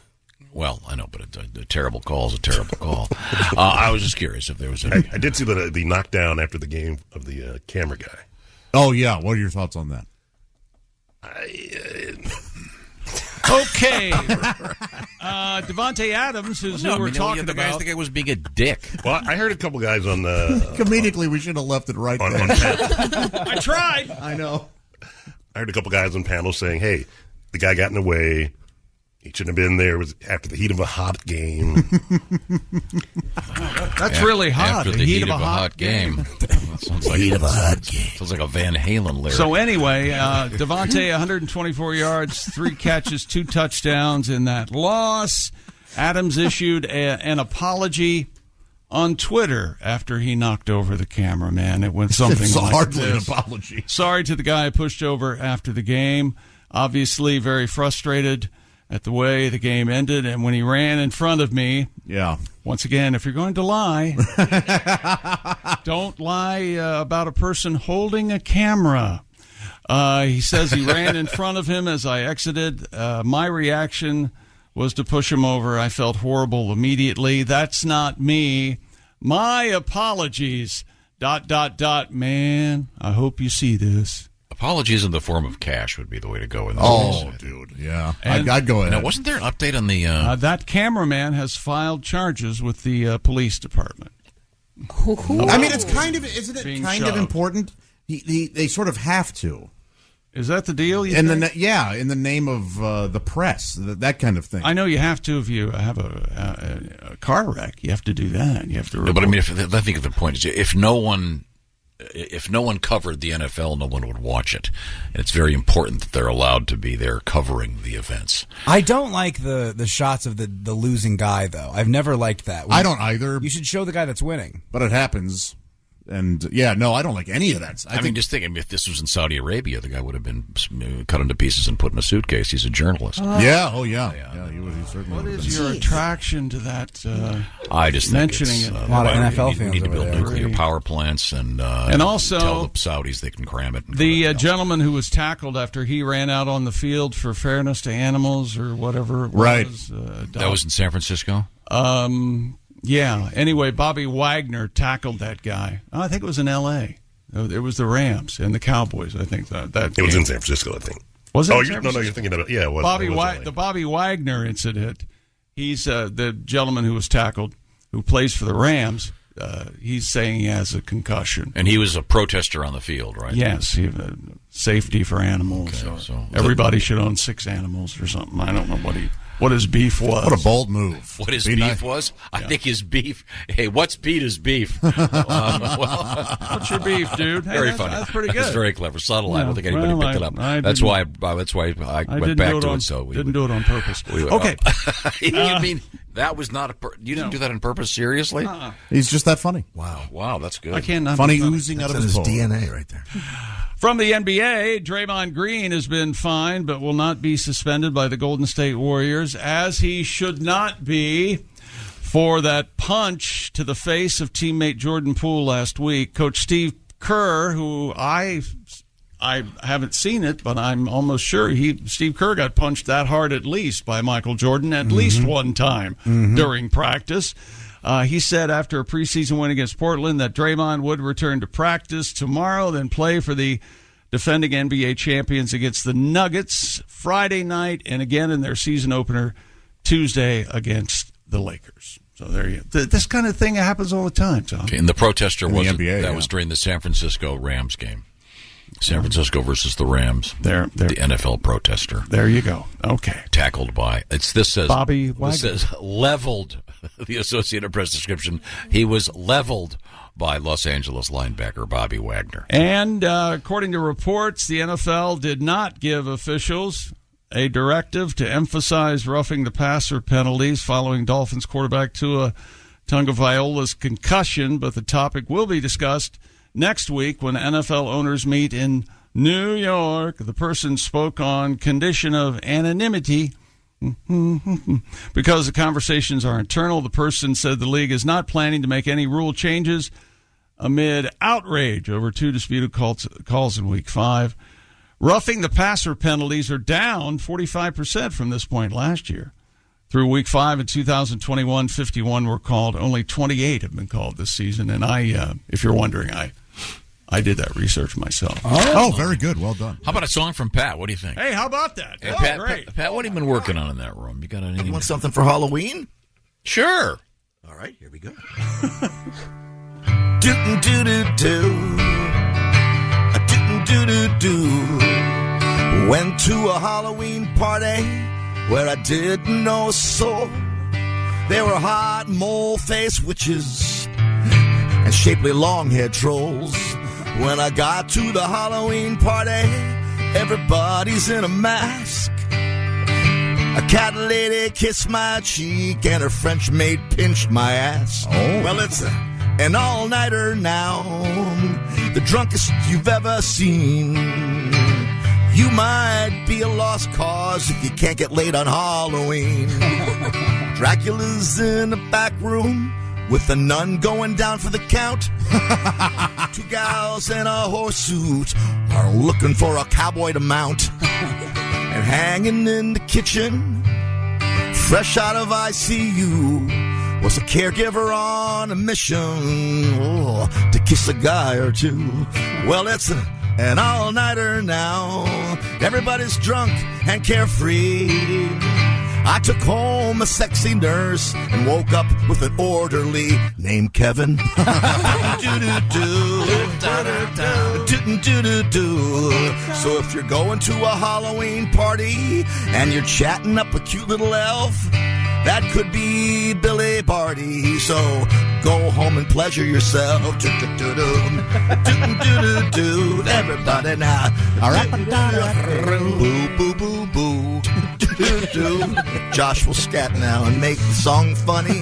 Well, I know, but a terrible call is a terrible call. I was just curious if there was any. I did see the knockdown after the game of the camera guy. Oh, yeah. What are your thoughts on that? Okay. Devontae Adams, who we're talking the about. guys think I was being a dick. Well, I heard a couple guys on the... Comedically, we should have left it right there. I tried. I know. I heard a couple guys on panels saying, hey, the guy got in the way. He shouldn't have been there. It was after the heat of a hot game. That's really hot. After the heat of a hot game. Sounds like Heat of a hot game. Sounds like a Van Halen lyric. So anyway, Devontae, 124 yards, 3 catches, 2 touchdowns in that loss. Adams issued an apology on Twitter after he knocked over the cameraman. It went something It's like hardly this. an apology. Sorry to the guy I pushed over after the game. Obviously very frustrated at the way the game ended, and when he ran in front of me. Yeah. Once again, if you're going to lie, don't lie about a person holding a camera. He says he ran in front of him as I exited. My reaction was to push him over. I felt horrible immediately. That's not me. My apologies. ... Man, I hope you see this. Apologies in the form of cash would be the way to go in this Oh, case. dude, yeah. And- I'd go ahead. Now, wasn't there an update on the... that cameraman has filed charges with the police department. I mean, it's kind of, isn't it Being kind of shoved. important? They sort of have to. Is that the deal? You In think? in the name of the press, that kind of thing. I know you have to if you have a car wreck. You have to do that. You have to. No, but I mean, I think the point is, if no one covered the NFL, no one would watch it. And it's very important that they're allowed to be there covering the events. I don't like the shots of the losing guy, though. I've never liked that. I don't either. You should show the guy that's winning. But it happens. And yeah, no, I don't like any of that. I mean, just thinking if this was in Saudi Arabia, the guy would have been cut into pieces and put in a suitcase. He's a journalist. Yeah, he certainly. What is your attraction to that? I just think mentioning it's, it. A lot of NFL we need to build nuclear power plants and also tell the Saudis they can cram it. The gentleman who was tackled after he ran out on the field for fairness to animals or whatever it was. That was in San Francisco? Yeah. Anyway, Bobby Wagner tackled that guy. I think it was in L.A. It was the Rams and the Cowboys. I think that it was in San Francisco. I think. Was it? Oh, no, you're thinking of it. Yeah, it was. The Bobby Wagner incident. He's the gentleman who was tackled, who plays for the Rams. He's saying he has a concussion, and he was a protester on the field, right? Yes, safety for animals. Okay, so everybody should own 6 animals or something. I don't know what his beef was. What a bold move. What his beef was? I think his beef. Hey, what's Peter's beef? What's your beef, dude? Hey, very funny. That's pretty good. That's very clever. Subtle. I don't think anybody picked it up. That's why I went back to it. So didn't do it on purpose. Okay. You mean that was not you didn't do that on purpose? Seriously? He's just that funny. Wow, that's good. I can't. Funny oozing out of his DNA right there. From the NBA, Draymond Green has been fined but will not be suspended by the Golden State Warriors, as he should not be, for that punch to the face of teammate Jordan Poole last week. Coach Steve Kerr, who I haven't seen it, but I'm almost sure Steve Kerr got punched that hard at least by Michael Jordan at least one time during practice. He said after a preseason win against Portland that Draymond would return to practice tomorrow, then play for the defending NBA champions against the Nuggets Friday night, and again in their season opener Tuesday against the Lakers. So there you go. This kind of thing happens all the time, Tom. Okay, and the protester was NBA, was during the San Francisco Rams game. San Francisco versus the Rams. The NFL protester. There you go. Okay. Tackled by this says Bobby Wagner. This says leveled. The Associated Press description. He was leveled by Los Angeles linebacker Bobby Wagner. And according to reports, the NFL did not give officials a directive to emphasize roughing the passer penalties following Dolphins quarterback Tua Tagovailoa's concussion, but the topic will be discussed next week when NFL owners meet in New York. The person spoke on condition of anonymity because the conversations are internal. The person said the league is not planning to make any rule changes amid outrage over 2 disputed calls in Week 5. Roughing the passer penalties are down 45% from this point last year. Through Week 5 in 2021, 51 were called. Only 28 have been called this season. And if you're wondering, I did that research myself. Oh, very good. Well done. How about a song from Pat? What do you think? Hey, how about that? Hey, Pat, great. Pat, what have you been working on in that room? You got anything? You want something for Halloween? Sure. All right, here we go. Do-do-do-do. Do-do-do-do. Went to a Halloween party where I didn't know a soul. There were hot mole-faced witches and shapely long-haired trolls. When I got to the Halloween party, everybody's in a mask. A cat lady kissed my cheek and her French maid pinched my ass. Oh. Well, it's an all-nighter now, the drunkest you've ever seen. You might be a lost cause if you can't get laid on Halloween. Dracula's in the back room with a nun going down for the count. 2 gals in a horse suit are looking for a cowboy to mount. And hanging in the kitchen, fresh out of ICU, was a caregiver on a mission to kiss a guy or two. Well, it's an all-nighter now. Everybody's drunk and carefree. I took home a sexy nurse and woke up with an orderly named Kevin. So if you're going to a Halloween party and you're chatting up a cute little elf, that could be Billy Barty. So go home and pleasure yourself. Everybody now. All right. Boo, boo, boo, boo. Josh will scat now and make the song funny.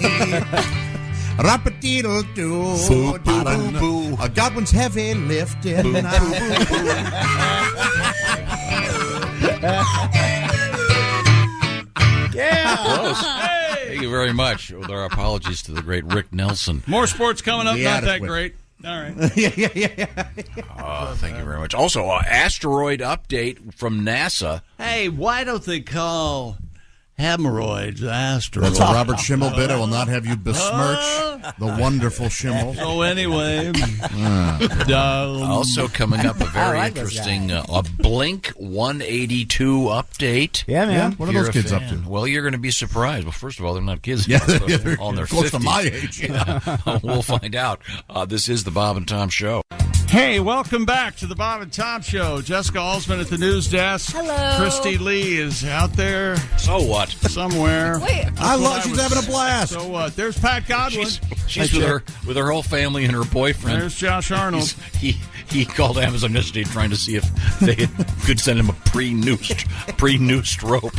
Boo-ba-da-boo. Godwin's heavy lifting. Yeah. Close. Thank you very much. With our apologies to the great Rick Nelson. More sports coming up. Not that great. All right. Thank you very much. Also, asteroid update from NASA. Hey, why don't they call hemorrhoids asteroids? That's a Robert Schimmel bit. I will not have you besmirch the wonderful Schimmel. So anyway. Also coming up, a very interesting a Blink 182 update. Yeah, man. What are those kids up to? Well, you're going to be surprised. Well, first of all, they're not kids. Yeah, They're they're on their close 50s. to my age. Yeah. We'll find out. This is the Bob and Tom Show. Hey, welcome back to the Bob and Tom Show. Jessica Alsman at the news desk. Hello. Christy Lee is out there. So what? Somewhere. Wait. She's having a blast. So what? There's Pat Godwin. She's with her whole family and her boyfriend. There's Josh Arnold. He called Amazon yesterday trying to see if they could send him a pre-noosed rope.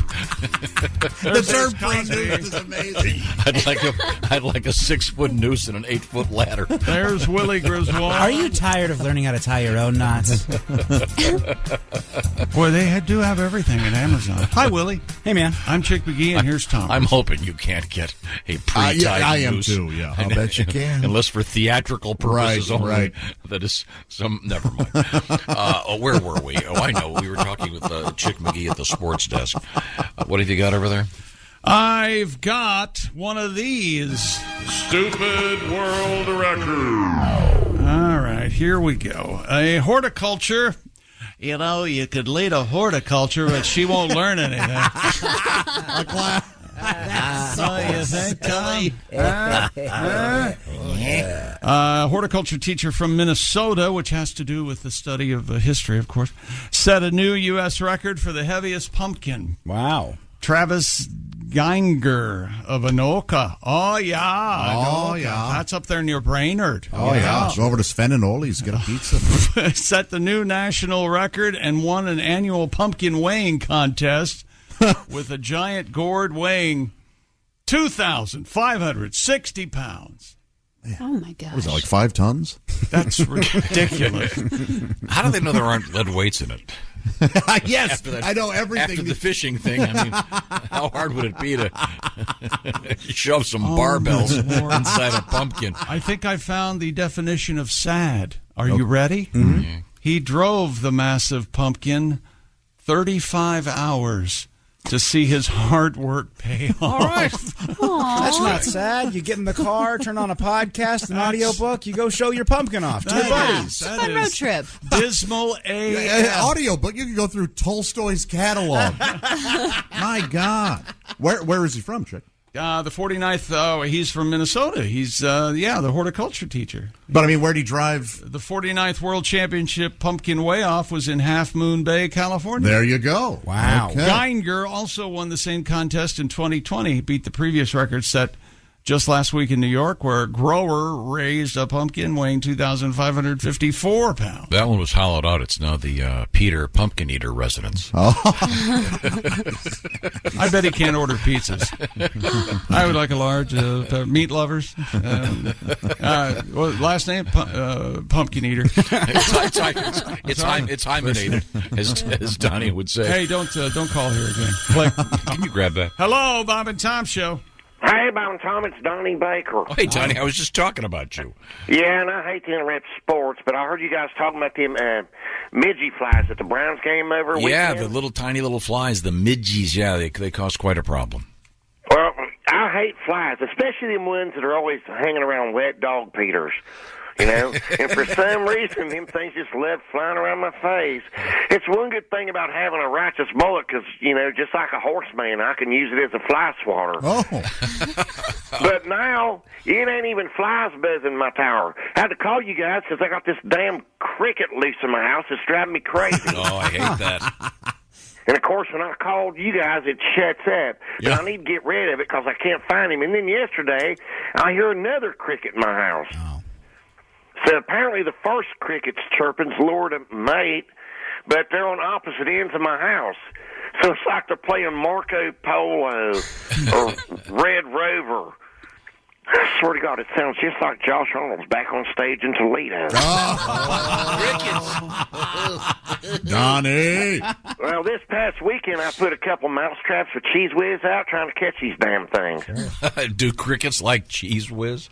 The term pre-noosed is amazing. I'd like a 6-foot noose and an 8-foot ladder. There's Willie Griswold. Are you tired of learning how to tie your own knots? Boy, they do have everything at Amazon. Hi, Willie. Hey, man. I'm Chick McGee, and here's Tom. I'm hoping you can't get a pre-tied I am noose. too, yeah. I'll bet you can. Unless for theatrical purposes only. Right. That is never mind. Where were we? Oh, I know. We were talking with Chick McGee at the sports desk. What have you got over there? I've got one of these. Stupid world record. All right, here we go. A horticulture. You know, you could lead a horticulture, but she won't learn anything. A class. You think, Tom? Horticulture teacher from Minnesota, which has to do with the study of history, of course, set a new U.S. record for the heaviest pumpkin. Wow. Travis Geinger of Anoka. Oh, yeah. That's up there near Brainerd. Oh, yeah. Go over to Sven and Ole's, get a pizza. Set the new national record and won an annual pumpkin weighing contest with a giant gourd weighing 2,560 pounds. Oh, my gosh. What is that, like 5 tons? That's ridiculous. How do they know there aren't lead weights in it? Yes, I know everything. After the fishing thing, I mean, how hard would it be to shove some barbells inside a pumpkin? I think I found the definition of sad. Are you ready? Mm-hmm. He drove the massive pumpkin 35 hours to see his hard work pay off. All right. That's not sad. You get in the car, turn on a podcast, an audiobook, you go show your pumpkin off to your buddies. Fun road trip. Dismal audiobook. You can go through Tolstoy's catalog. My God. Where is he from, Chick? The 49th, he's from Minnesota. He's, the horticulture teacher. But, I mean, where'd he drive? The 49th World Championship Pumpkin Weigh-Off was in Half Moon Bay, California. There you go. Wow. Okay. Geinger also won the same contest in 2020. He beat the previous record set just last week in New York, where a grower raised a pumpkin weighing 2,554 pounds. That one was hollowed out. It's now the Peter Pumpkin Eater residence. Oh. I bet he can't order pizzas. I would like a large meat lovers. Last name Pumpkin Eater. It's hymenated, as Donnie would say. Hey, don't call here again. Click. Can you grab that? Hello, Bob and Tom Show. Hey, Bob and Tom, it's Donnie Baker. Oh, hey, Donnie, I was just talking about you. Yeah, and I hate to interrupt sports, but I heard you guys talking about them midgie flies at the Browns game over Yeah, weekend. the little tiny little flies, the midgies, yeah, they cause quite a problem. Well, I hate flies, especially them ones that are always hanging around wet dog peaters. You know, and for some reason, them things just love flying around my face. It's one good thing about having a righteous mullet, because, you know, just like a horseman, I can use it as a fly swatter. Oh. But now, it ain't even flies buzzing my tower. I had to call you guys because I got this damn cricket loose in my house. It's driving me crazy. Oh, I hate that. And, of course, when I called you guys, it shuts up. Yeah. And I need to get rid of it because I can't find him. And then yesterday, I hear another cricket in my house. Oh. So apparently the first cricket's chirping's lured a mate, but they're on opposite ends of my house. So it's like they're playing Marco Polo or Red Rover. I swear to God, it sounds just like Josh Arnold's back on stage in Toledo. Donnie. Well, this past weekend, I put a couple mouse traps with Cheese Whiz out trying to catch these damn things. Do crickets like Cheese Whiz?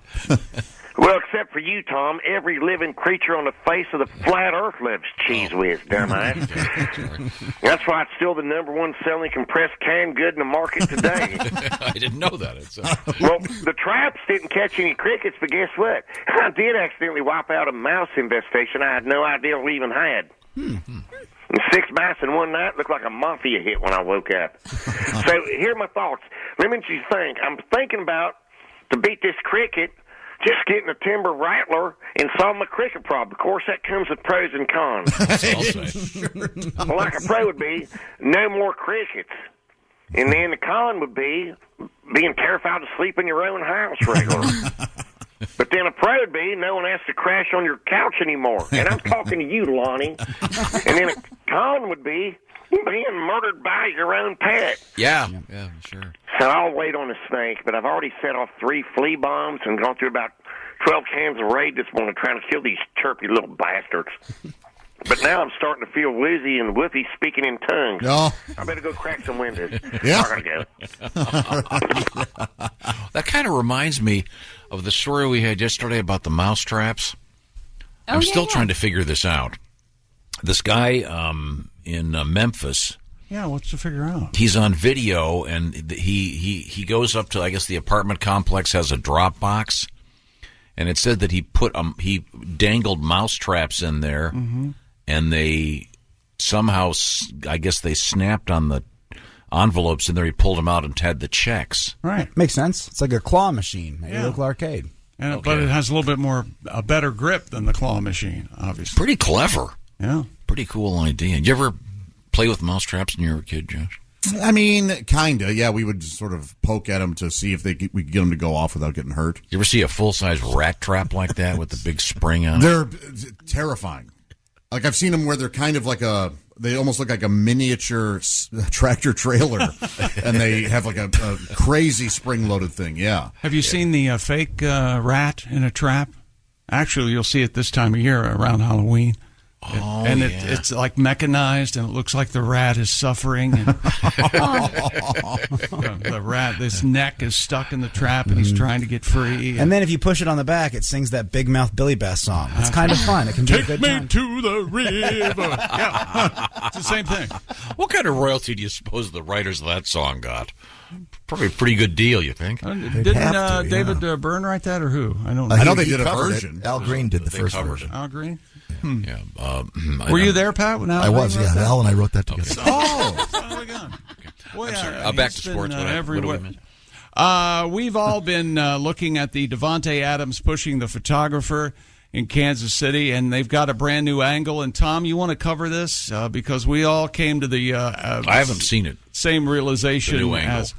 Well, except for you, Tom. Every living creature on the face of the flat earth loves Cheese Whiz, dumbass. That's why it's still the #1 selling compressed canned good in the market today. I didn't know that. Well, the traps didn't catch any crickets, but guess what? I did accidentally wipe out a mouse infestation I had no idea we even had. And 6 mice in one night looked like a mafia hit when I woke up. So here are my thoughts. Let me just think. I'm thinking about, to beat this cricket, just getting a timber rattler and solving my cricket problem. Of course, that comes with pros and cons. Well, like a pro would be, no more crickets. And then the con would be being terrified to sleep in your own house regularly. But then a pro would be no one has to crash on your couch anymore. And I'm talking to you, Lonnie. And then a con would be being murdered by your own pet. Yeah, sure. So I'll wait on the snake, but I've already set off 3 flea bombs and gone through about 12 cans of Raid this morning trying to kill these chirpy little bastards. But now I'm starting to feel woozy and woofy speaking in tongues. No. I better go crack some windows. Yeah. I gotta go. That kind of reminds me of the story we had yesterday about the mouse traps. I'm still trying to figure this out. This guy in Memphis. Yeah, what's to figure out? He's on video, and he goes up to, I guess, the apartment complex has a drop box, and it said that he dangled mouse traps in there, and they somehow, I guess, they snapped on the envelopes in there. He pulled them out and had the checks. Right, makes sense. It's like a claw machine at your local arcade, but it has a little bit a better grip than the claw machine. Obviously, pretty clever. Yeah, pretty cool idea. Did you ever play with mouse traps when you were a kid, Josh? I mean, kind of. Yeah, we would sort of poke at them to see if we could get them to go off without getting hurt. You ever see a full-size rat trap like that with the big spring on it? They're terrifying. Like, I've seen them where they're kind of like they almost look like a miniature tractor trailer, and they have like a crazy spring-loaded thing, yeah. Have you seen the fake rat in a trap? Actually, you'll see it this time of year around Halloween. And it's like mechanized, and it looks like the rat is suffering. And the rat, this neck is stuck in the trap, and he's trying to get free. And then if you push it on the back, it sings that Big Mouth Billy Bass song. It's kind of fun. It can be a good time. Take me to the river. Yeah, it's the same thing. What kind of royalty do you suppose the writers of that song got? Probably a pretty good deal, you think? Didn't David Byrne write that, or who? I don't know. I know they did a version. Al Green did the first version. Al Green? Yeah. Were you there, Pat? When I was, yeah. Al and I wrote that together. Oh, son of a gun. Boy, back to sports. What do we miss? We've all been looking at the Davante Adams pushing the photographer in Kansas City, and they've got a brand new angle. And Tom, you want to cover this because we all came to the I haven't seen it. Same realization the new angle. as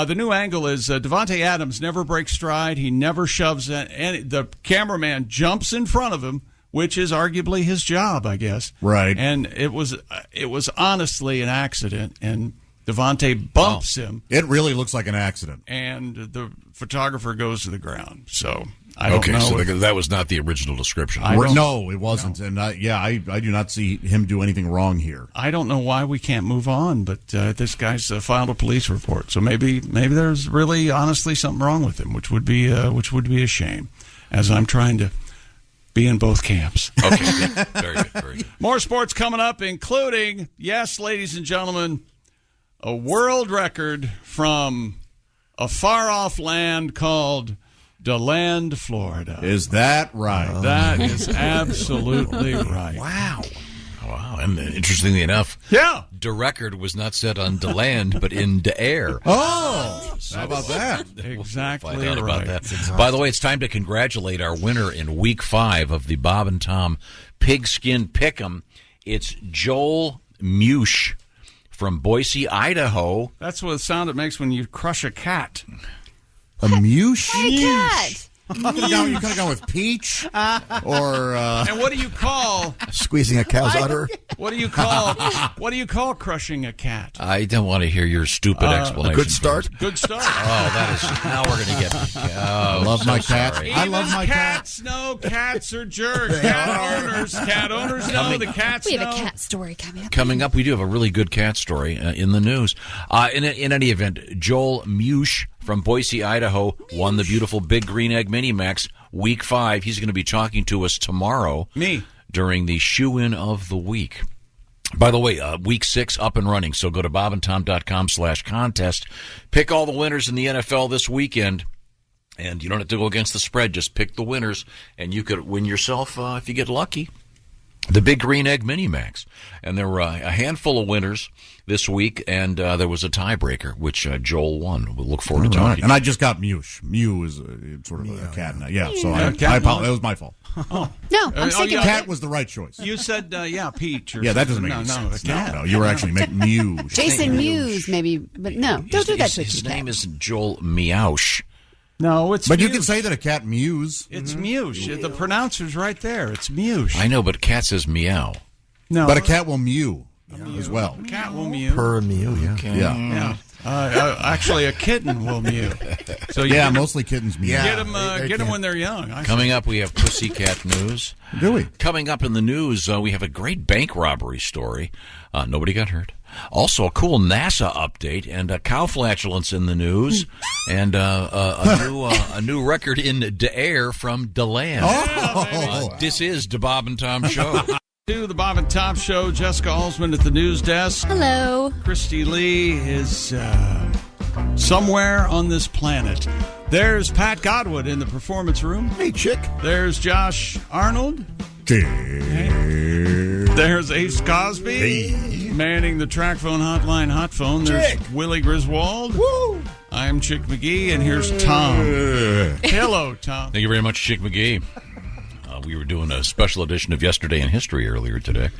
the new angle is Davante Adams never breaks stride. He never shoves any. The cameraman jumps in front of him, which is arguably his job, I guess. Right. And it was honestly an accident, and Davante bumps him. It really looks like an accident. And the photographer goes to the ground. So I don't know. So that was not the original description. No, it wasn't. No. And I do not see him do anything wrong here. I don't know why we can't move on, but this guy's filed a police report. So maybe there's really honestly something wrong with him, which would be a shame, as I'm trying to be in both camps. Okay, good. Very good, very good. More sports coming up, including, yes, ladies and gentlemen, a world record from a far-off land called DeLand, Florida. Is that right? That is absolutely right. Wow. And interestingly enough, the record was not set on DeLand, but in the air. Oh, how about that? Exactly we'll find out right. about that. By the way, it's time to congratulate our winner in Week 5 of the Bob and Tom Pigskin Pick'em. It's Joel Mush from Boise, Idaho. That's what the sound it makes when you crush a cat. A mush? Hey, cat. You could have gone with peach, or And what do you call Squeezing a cow's udder. What do you call crushing a cat? I don't want to hear your stupid explanation. A good start. Good start. Oh, that is. Now we're going to get. I love my cat. sorry. I love my cat. Cats know cats are jerks. Cat owners know the cats. We have know. a cat story coming up. Coming up, we do have a really good cat story in the news. In any event, Joel Mush from Boise, Idaho, won the beautiful Big Green Egg Mini Max Week 5. He's going to be talking to us tomorrow. Me. During the shoe-in of the week. By the way, Week 6 up and running, so go to bobandtom.com/contest. Pick all the winners in the NFL this weekend, and you don't have to go against the spread. Just pick the winners, and you could win yourself, if you get lucky, the Big Green Egg Mini Max. And there were a handful of winners this week, and there was a tiebreaker, which Joel won. We'll look forward to talking to you. And I just got Mush. Mew is sort of a cat. Yeah, so I apologize. That was my fault. No, I'm sick of cat was the right choice. You said, peach. Or that doesn't make any sense. No, you were actually making Mew. Jason Mewes, maybe, but no, don't do that to His name is Joel Meowsh. No, it's But Mush. you can say that a cat mews. It's Mush. The pronouncer's right there. It's Mush. I know, but cat says meow. No, But a cat will mew as well. A cat will mew. Per mew, yeah. Okay. Yeah. Actually, a kitten will mew. So mostly kittens mew. Get them when they're young. Coming up, we have Pussycat News. Do we? Coming up in the news, we have a great bank robbery story. Nobody got hurt. Also, a cool NASA update and cow flatulence in the news, and a new record in the air from DeLand. This is the Bob and Tom Show. To the Bob and Tom Show, Jessica Alsman at the news desk. Hello. Christy Lee is somewhere on this planet. There's Pat Godwin in the performance room. Hey, chick. There's Josh Arnold. There's Ace Cosby manning the track phone hotline hot phone. There's Willie Griswold. Woo! I'm Chick McGee, and here's Tom. Hello, Tom. Thank you very much, Chick McGee. We were doing a special edition of Yesterday in History earlier today,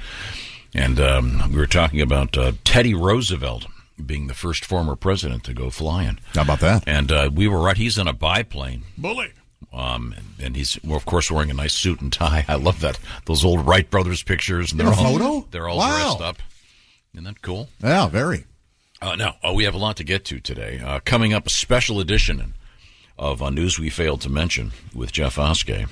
and we were talking about Teddy Roosevelt being the first former president to go flying. How about that? And we were right. He's in a biplane. Bully. And he's, of course, wearing a nice suit and tie. I love that. Those old Wright brothers pictures. And they're all dressed up. Isn't that cool? Yeah, very. We have a lot to get to today. Coming up, a special edition of News We Failed to Mention with Jeff Oskey.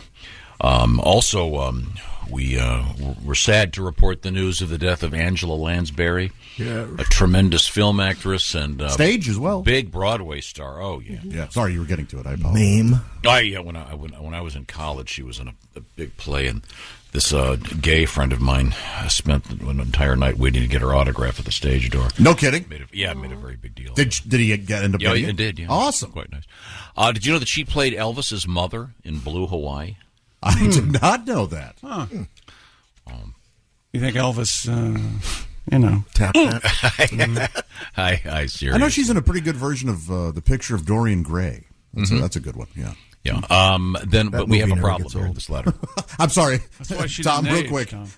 We're sad to report the news of the death of Angela Lansbury, a tremendous film actress and stage as well, big Broadway star. Oh yeah, yeah. Sorry, you were getting to it. I apologize. Meme. Oh yeah. When I was in college, she was in a big play, and this gay friend of mine spent an entire night waiting to get her autograph at the stage door. No kidding. Made a very big deal. Did he end up getting it? He did. Yeah. Awesome. Quite nice. Did you know that she played Elvis's mother in Blue Hawaii? I did not know that. Huh. You think Elvis, tap that? I seriously. I know she's in a pretty good version of The Picture of Dorian Gray. That's a good one. Yeah. Yeah. But we have a problem here with this letter. I'm sorry, That's why she Tom. didn't Real age, quick. Tom.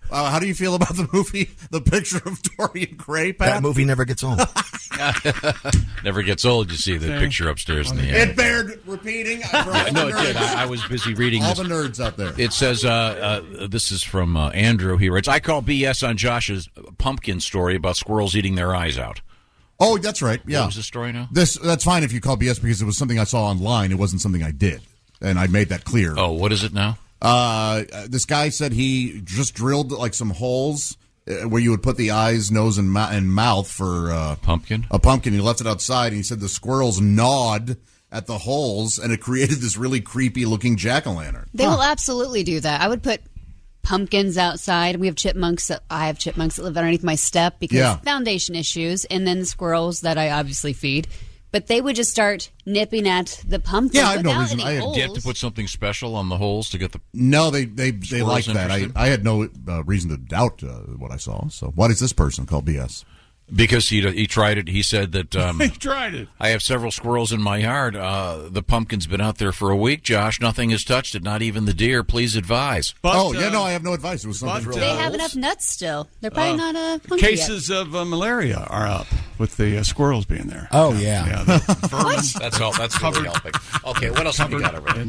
How do you feel about the movie The Picture of Dorian Gray, Pat? That movie never gets old. Never gets old. You see the picture upstairs in the end. It bared repeating. It did. I was busy reading all this. the nerds out there. It says, this is from Andrew. He writes, I call BS on Josh's pumpkin story about squirrels eating their eyes out. Oh, that's right. Yeah. What was the story now? That's fine if you call BS because it was something I saw online. It wasn't something I did. And I made that clear. Oh, what is it now? This guy said he just drilled like some holes where you would put the eyes, nose, and mouth for pumpkin. A pumpkin. He left it outside, and he said the squirrels gnawed at the holes, and it created this really creepy-looking jack-o'-lantern. They will absolutely do that. I would put pumpkins outside. We have chipmunks. I have chipmunks that live underneath my step because foundation issues, and then the squirrels that I obviously feed. But they would just start nipping at the pumpkin. Yeah, I have no reason. Do you have to put something special on the holes to get the? No, they like that. I had no reason to doubt what I saw. So why does this person call BS? Because he tried it. He said that he tried it. I have several squirrels in my yard. The pumpkin's been out there for a week, Josh. Nothing has touched it, not even the deer. Please advise. But, I have no advice. It was something They have enough nuts still. They're probably not hungry cases of malaria are up with the squirrels being there. Oh, yeah. That's all. That's really helping. Okay, what else have we got over there?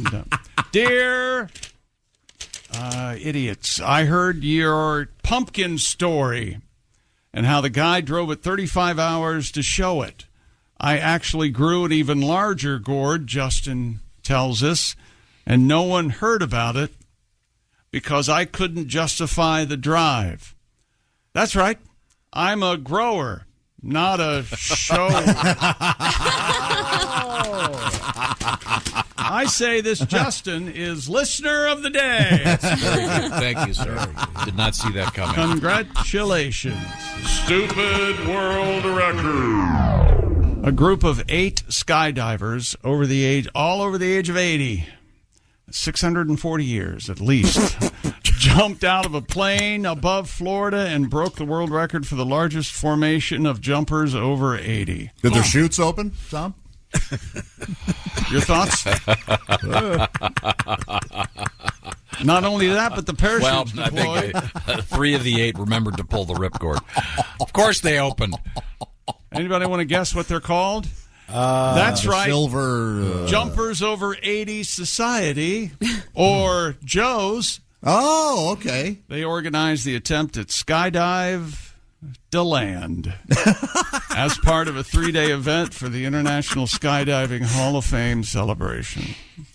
Dear idiots, I heard your pumpkin story and how the guy drove it 35 hours to show it. I actually grew an even larger gourd, Justin tells us, and no one heard about it because I couldn't justify the drive. That's right. I'm a grower, not a show. I say this Justin is listener of the day. That's very good. Thank you, sir. Did not see that coming. Congratulations. Stupid world record. A group of 8 skydivers all over the age of 80, 640 years at least, jumped out of a plane above Florida and broke the world record for the largest formation of jumpers over 80. Did their chutes open, Tom? Your thoughts? Not only that, but the parachutes I think 3 of the 8 remembered to pull the ripcord. Of course they opened. Anybody want to guess what they're called? That's right. Silver Jumpers Over 80 Society, or Joe's. Oh, okay. They organized the attempt at Skydive DeLand as part of a 3-day event for the International Skydiving Hall of Fame celebration.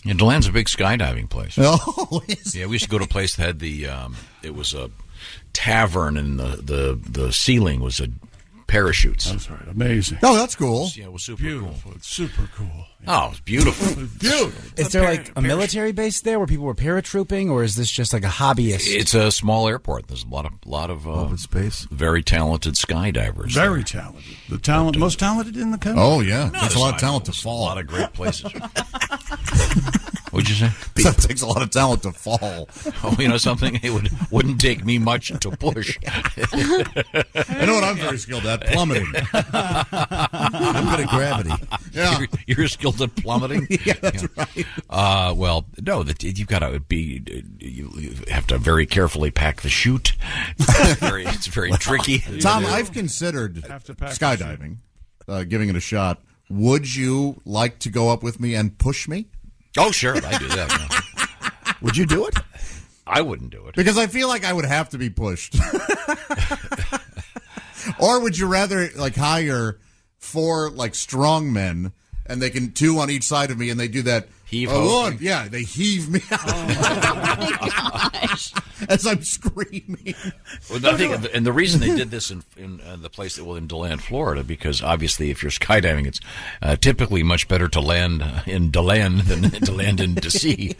Yeah, DeLand's a big skydiving place. Oh, yeah, we used to go to a place that had the it was a tavern, and the ceiling was a parachutes. That's right. Amazing. Oh, that's cool. Yeah, it was super beautiful. cool. It's super cool. Oh, it's beautiful. Beautiful. Is there like a military base there where people were paratrooping, or is this just like a hobbyist? It's a small airport. There's a lot of open space. Very talented skydivers. Very talented. The most talented in the country. Oh yeah, No, takes a lot of talent to fall. A lot of great places. What'd you say? It takes a lot of talent to fall. Oh, you know something? It wouldn't take me much to push. I know what I'm very skilled at: plummeting. I'm good at gravity. Yeah, you're skilled at plummeting. Yeah, that's right. Well, no, you've got to be. You have to very carefully pack the chute. It's very tricky. Tom, I've considered skydiving, giving it a shot. Would you like to go up with me and push me? Oh, sure, I do that. No. Would you do it? I wouldn't do it. Because I feel like I would have to be pushed. Or would you rather hire 4 strong men, and they can 2 on each side of me, and they do that heave one, yeah, they heave me out. Oh my gosh. As I'm screaming. Well, I think, and the reason they did this in the place in DeLand, Florida, because obviously if you're skydiving, it's typically much better to land in DeLand than to land in DC.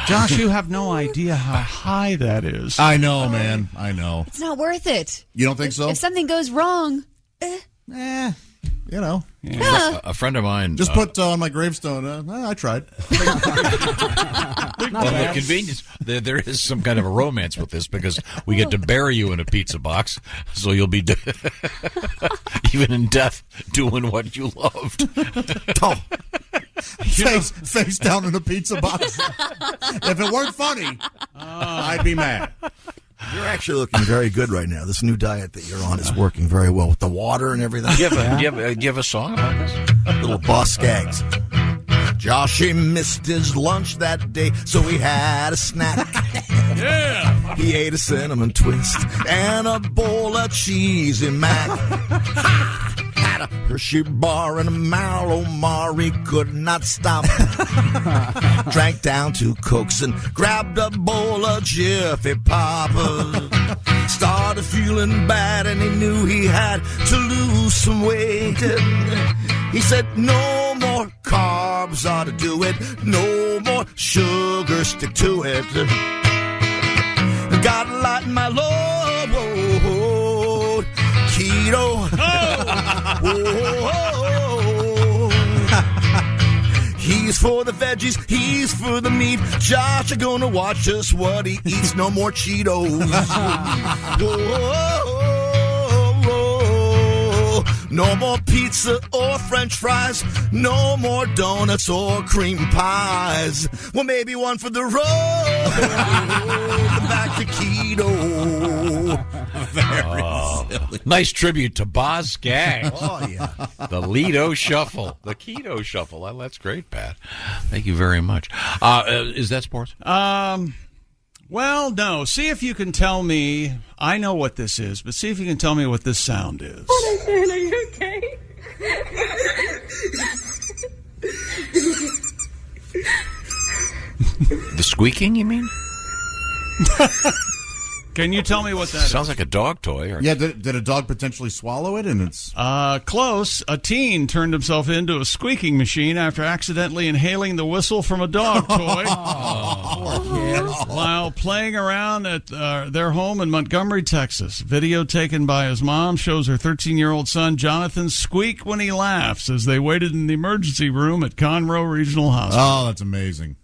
Josh, you have no idea how high that is. I know, man. I know. It's not worth it. You don't think so? If something goes wrong, you know. Yeah. A friend of mine just put on my gravestone. I tried. Well, the convenience, there is some kind of a romance with this because we get to bury you in a pizza box, so you'll be even in death doing what you loved. Oh. Face down in a pizza box. If it weren't funny, I'd be mad. You're actually looking very good right now. This new diet that you're on is working very well with the water and everything. Do you have a song about this? Little Boss Skaggs. Joshy missed his lunch that day, so he had a snack. Yeah. He ate a cinnamon twist and a bowl of cheesy mac. Had a Hershey bar and a Mallow Mar, he could not stop. Drank down 2 Cokes and grabbed a bowl of Jiffy Poppers. Started feeling bad and he knew he had to lose some weight. He said, no more carbs ought to do it. No more sugar, stick to it. Gotta lighten my load. Keto. Oh. He's for the veggies, he's for the meat. Josh, are gonna watch just what he eats. No more Cheetos. No more pizza or French fries. No more donuts or cream pies. Well, maybe one for the road. Back to keto. Very nice tribute to Boz Skaggs. Oh, yeah. The Lido Shuffle. The Keto Shuffle. Well, that's great, Pat. Thank you very much. Is that sports? Well, no. See if you can tell me. I know what this is, but see if you can tell me what this sound is. Are you okay? The squeaking, you mean? Can you tell me what that Sounds like a dog toy. Yeah, did a dog potentially swallow it? And it's close. A teen turned himself into a squeaking machine after accidentally inhaling the whistle from a dog toy while playing around at their home in Montgomery, Texas. Video taken by his mom shows her 13-year-old son Jonathan squeak when he laughs as they waited in the emergency room at Conroe Regional Hospital. Oh, that's amazing.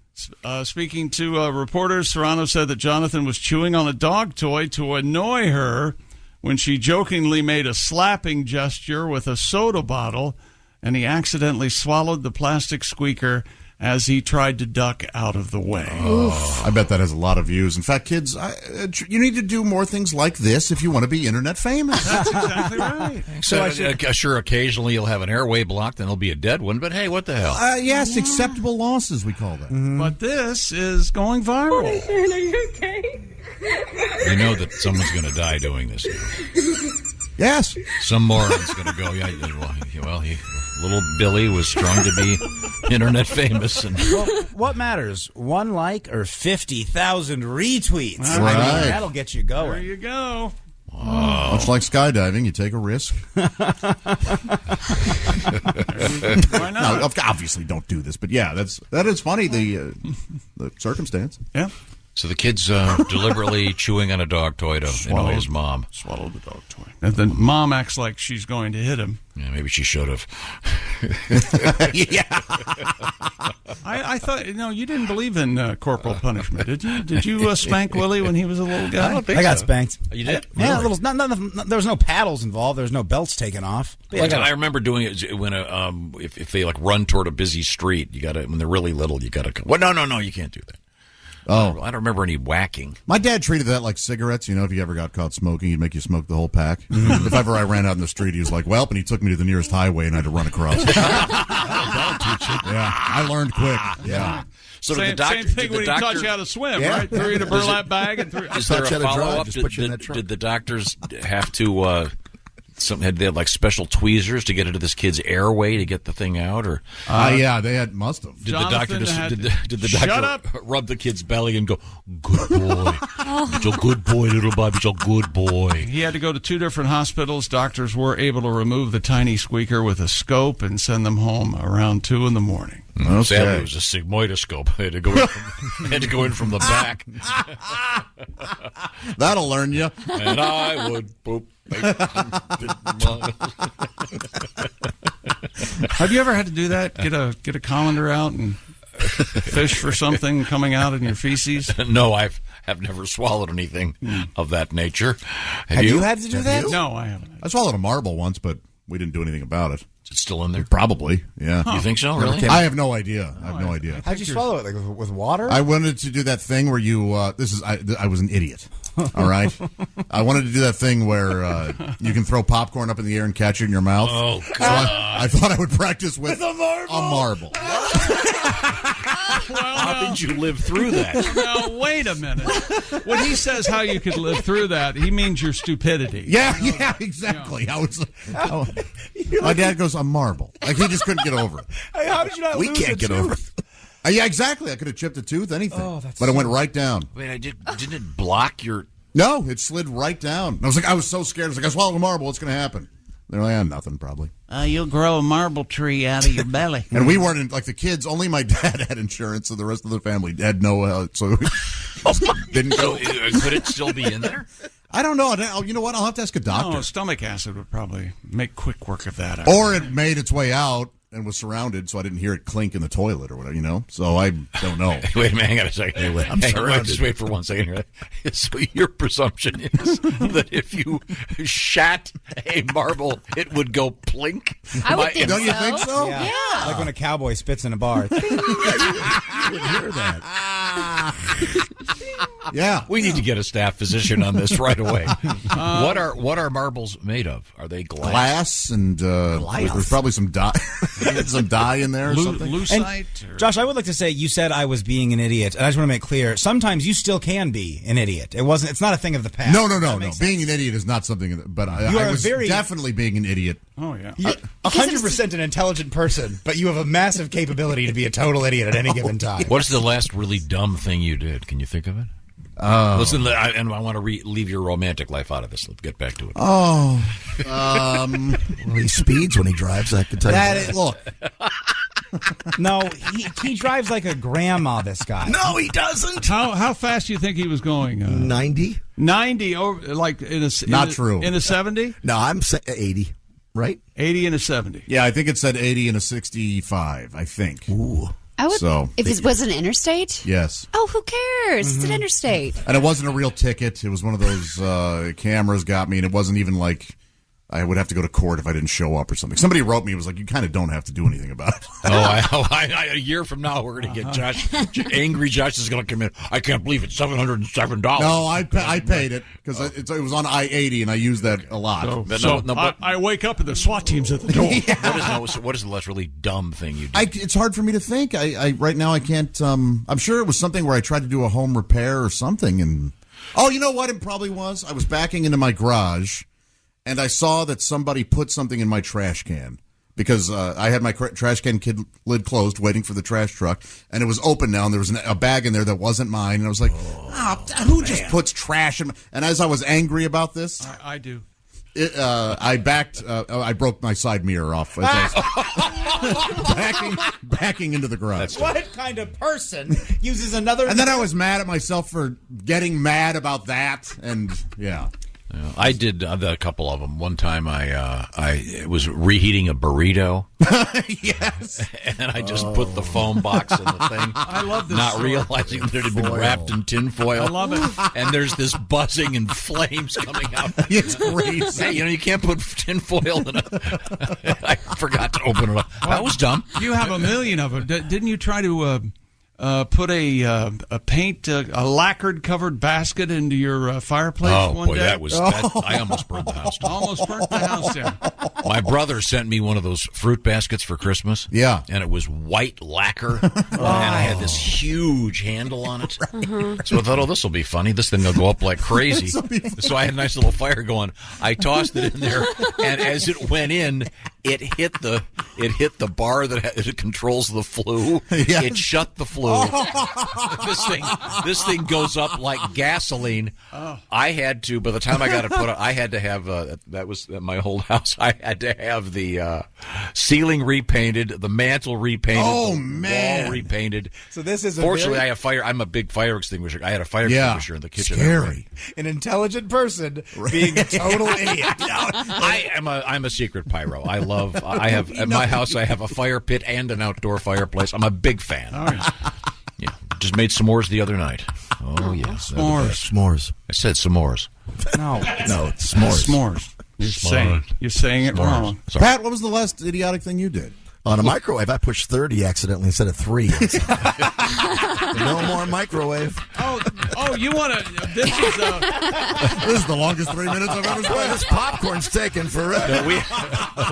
Speaking to reporters, Serrano said that Jonathan was chewing on a dog toy to annoy her when she jokingly made a slapping gesture with a soda bottle, and he accidentally swallowed the plastic squeaker as he tried to duck out of the way. Oh, I bet that has a lot of views. In fact, kids, you need to do more things like this if you want to be internet famous. That's exactly right. So sure, occasionally you'll have an airway blocked and there'll be a dead one, but hey, what the hell? Yes, acceptable losses, we call that. Mm-hmm. But this is going viral. Are you okay? You know that someone's going to die doing this now. Yes. Some moron's going to go, well, little Billy was strong to be internet famous. And what matters, 1 like or 50,000 retweets? That's right. I mean, that'll get you going. There you go. Wow. Much like skydiving, you take a risk. Why not? No, obviously don't do this, but yeah, that is funny, the circumstance. Yeah. So the kid's deliberately chewing on a dog toy to annoy his mom. Swallowed the dog toy. And then mom acts like she's going to hit him. Yeah, maybe she should have. Yeah. I thought, you didn't believe in corporal punishment, did you? Did you spank Willie when he was a little guy? I don't think I got spanked. You did? Yeah, there was no paddles involved. There was no belts taken off. I remember doing it when if they run toward a busy street, you got to, when they're really little, you got to. Well, no, you can't do that. Oh, I don't remember any whacking. My dad treated that like cigarettes. If you ever got caught smoking, he'd make you smoke the whole pack. If ever I ran out in the street, he was like, "Well," and he took me to the nearest highway, and I had to run across. That'll teach you. Yeah, I learned quick. Yeah. So same thing when he taught you how to swim, right? Threw you in a burlap bag and threw. Is there a follow-up? Did the doctors have to? They had special tweezers to get into this kid's airway to get the thing out, or yeah, they must have. Did the doctor rub the kid's belly and go, "Good boy, you're a good boy, little Bobby, you're a good boy"? He had to go to 2 different hospitals. Doctors were able to remove the tiny squeaker with a scope and send them home around 2 a.m. Okay. Sadly, it was a sigmoidoscope. They had to go in from the back. That'll learn you. And I would poop. Have you ever had to do that? Get a colander out and fish for something coming out in your feces? No, I've never swallowed anything of that nature. Have you had to do that? No, I haven't. I swallowed a marble once, but we didn't do anything about it. Is it still in there? Probably, yeah. You think so? Really? I have no idea. I have no idea. How'd you swallow it? With water? I wanted to do that thing where you. I was an idiot. All right. I wanted to do that thing where you can throw popcorn up in the air and catch it in your mouth. Oh God! So I thought I would practice with a marble. How did you live through that? Now wait a minute. When he says how you could live through that, he means your stupidity. Yeah, exactly. My dad goes, a marble. Like he just couldn't get over it. Hey, how did you not? We can't get over it. Yeah, exactly. I could have chipped a tooth, anything. But it went right down. Wait, didn't it block your? No, it slid right down. I was so scared. I was like, I swallowed a marble. What's going to happen? They're like, nothing, probably. You'll grow a marble tree out of your belly. And we weren't the kids. Only my dad had insurance, so the rest of the family had no. So didn't go. Could it still be in there? I don't know. You know what? I'll have to ask a doctor. No, stomach acid would probably make quick work of that. Or it made its way out. and was surrounded, so I didn't hear it clink in the toilet or whatever, So I don't know. Wait a minute, hang on a second. Anyway, I'm hang on, surrounded. just wait for 1 second here. So your presumption is that if you shat a marble, it would go plink? I would think Don't you think so? Yeah. Like when a cowboy spits in a bar. You would hear that. Yeah. We need to get a staff physician on this right away. What are marbles made of? Are they Glass and there's probably some dye, some dye in there or something. Lucite? And, Josh, I would like to say you said I was being an idiot, and I just want to make clear. Sometimes you still can be an idiot. It's not a thing of the past. No. Being an idiot is not something. But I was definitely being an idiot. Oh yeah, You're 100% an intelligent person, but you have a massive capability to be a total idiot at any given time. What's the last really dumb thing you did? Can you think of it? Listen, and I want to leave your romantic life out of this. Let's get back to it. Oh, well, he speeds when he drives. I can tell you that. Look. No, he drives like a grandma, this guy. No, he doesn't. How fast do you think he was going? 90. 90 over, like true. In a 70? No, I'm 80. Right? 80 and a 70. Yeah, I think it said 80 and a 65. I think. Ooh. I would, So- if it was an interstate? Yes. Oh, who cares? It's an interstate. And it wasn't a real ticket. It was one of those cameras got me, and it wasn't even like I would have to go to court if I didn't show up or something. Somebody wrote me, was like, you kind of don't have to do anything about it. A year from now, we're going to get Josh. Angry Josh is going to come in. I can't believe it's $707. No, I paid it because it was on I-80, and I used that a lot. I wake up and the SWAT team's at the door. What is the last really dumb thing you did? It's hard for me to think. I right now I can't. I'm sure it was something where I tried to do a home repair or something, and you know what? It probably was. I was backing into my garage, and I saw that somebody put something in my trash can because I had my trash can lid closed, waiting for the trash truck, and it was open now, and there was a bag in there that wasn't mine, and I was like, who just puts trash in? And as I was angry about this, I do. I backed. I broke my side mirror off as I was backing into the garage. What kind of person uses another? And then I was mad at myself for getting mad about that, and yeah. I did a couple of them. One time I was reheating a burrito. Yes. And I just put the foam box in the thing. I love this Not story. realizing that it had been wrapped in tinfoil. I love it. And there's this buzzing and flames coming out. It's crazy. Hey, you can't put tinfoil in a... I forgot to open it up. That was dumb. You have a million of them. Didn't you try to put a lacquered covered basket into your fireplace one day? I almost burned the house down. Almost burnt the house down. My brother sent me one of those fruit baskets for Christmas. Yeah. And it was white lacquer. And I had this huge handle on it. So I thought, this will be funny. This thing will go up like crazy. So I had a nice little fire going. I tossed it in there, and as it went in, it hit the bar that controls the flue. Yeah. It shut the flue. This thing goes up like gasoline. I had to, by the time I got it put on, I had to have that was at my old house. I had to have the ceiling repainted, the mantle repainted, Oh, the man. wall repainted. So this is Fortunately, I have fire. I'm a big fire extinguisher. I had a fire extinguisher in the kitchen. Scary. an intelligent person being a total idiot. I'm a secret pyro. I have at my house. I have a fire pit and an outdoor fireplace. I'm a big fan. All right. Yeah, just made s'mores the other night. Oh yes, S'mores. I said s'mores. No, it's s'mores. S'mores. You're saying it wrong. Sorry. Pat, what was the last idiotic thing you did? On a microwave, I pushed 30 accidentally instead of 3. No more microwave. You want to? This is the longest 3 minutes I've ever spent. This popcorn's taking forever. No,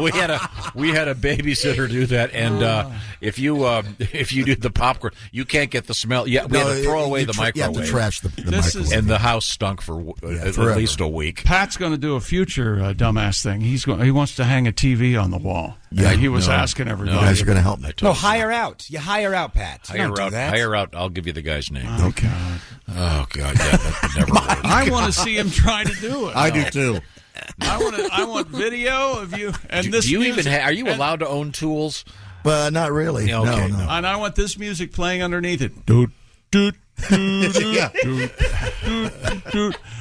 we had a babysitter do that, and if you do the popcorn, you can't get the smell. Yeah, we had to throw away the microwave. You have to trash the microwave. And the house stunk for at least a week. Pat's going to do a future dumbass thing. He wants to hang a TV on the wall. Yeah, he was asking everybody. You guys are going to help me. No, hire out. You hire out, Pat. Hire out. I'll give you the guy's name. Okay. Oh God, yeah, that would never work. I want to see him try to do it. I do too. I want video of you. And do you even? Are you allowed to own tools? Not really. Yeah, okay. No. And I want this music playing underneath it. Doot doot Yeah.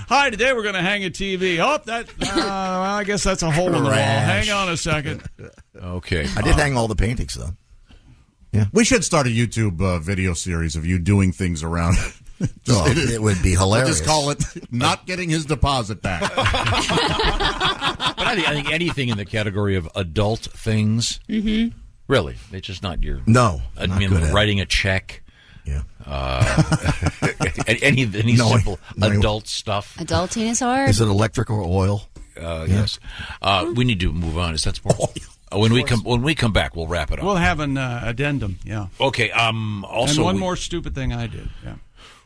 Hi, today we're going to hang a TV. Oh, I guess that's a hole in the wall. Hang on a second. Okay. I did hang all the paintings, though. Yeah. We should start a YouTube video series of you doing things around. It would be hilarious. We'll just call it not getting his deposit back. But I think anything in the category of adult things, really, it's just not your. No. I not mean, good at writing a check. Yeah. Any simple adult stuff. Adulting is hard. Is it electric or oil? Yes. We need to move on. Is that sport? When we come back, we'll wrap it up. We'll have an addendum. Yeah. Okay. Also, and one more stupid thing I did. Yeah.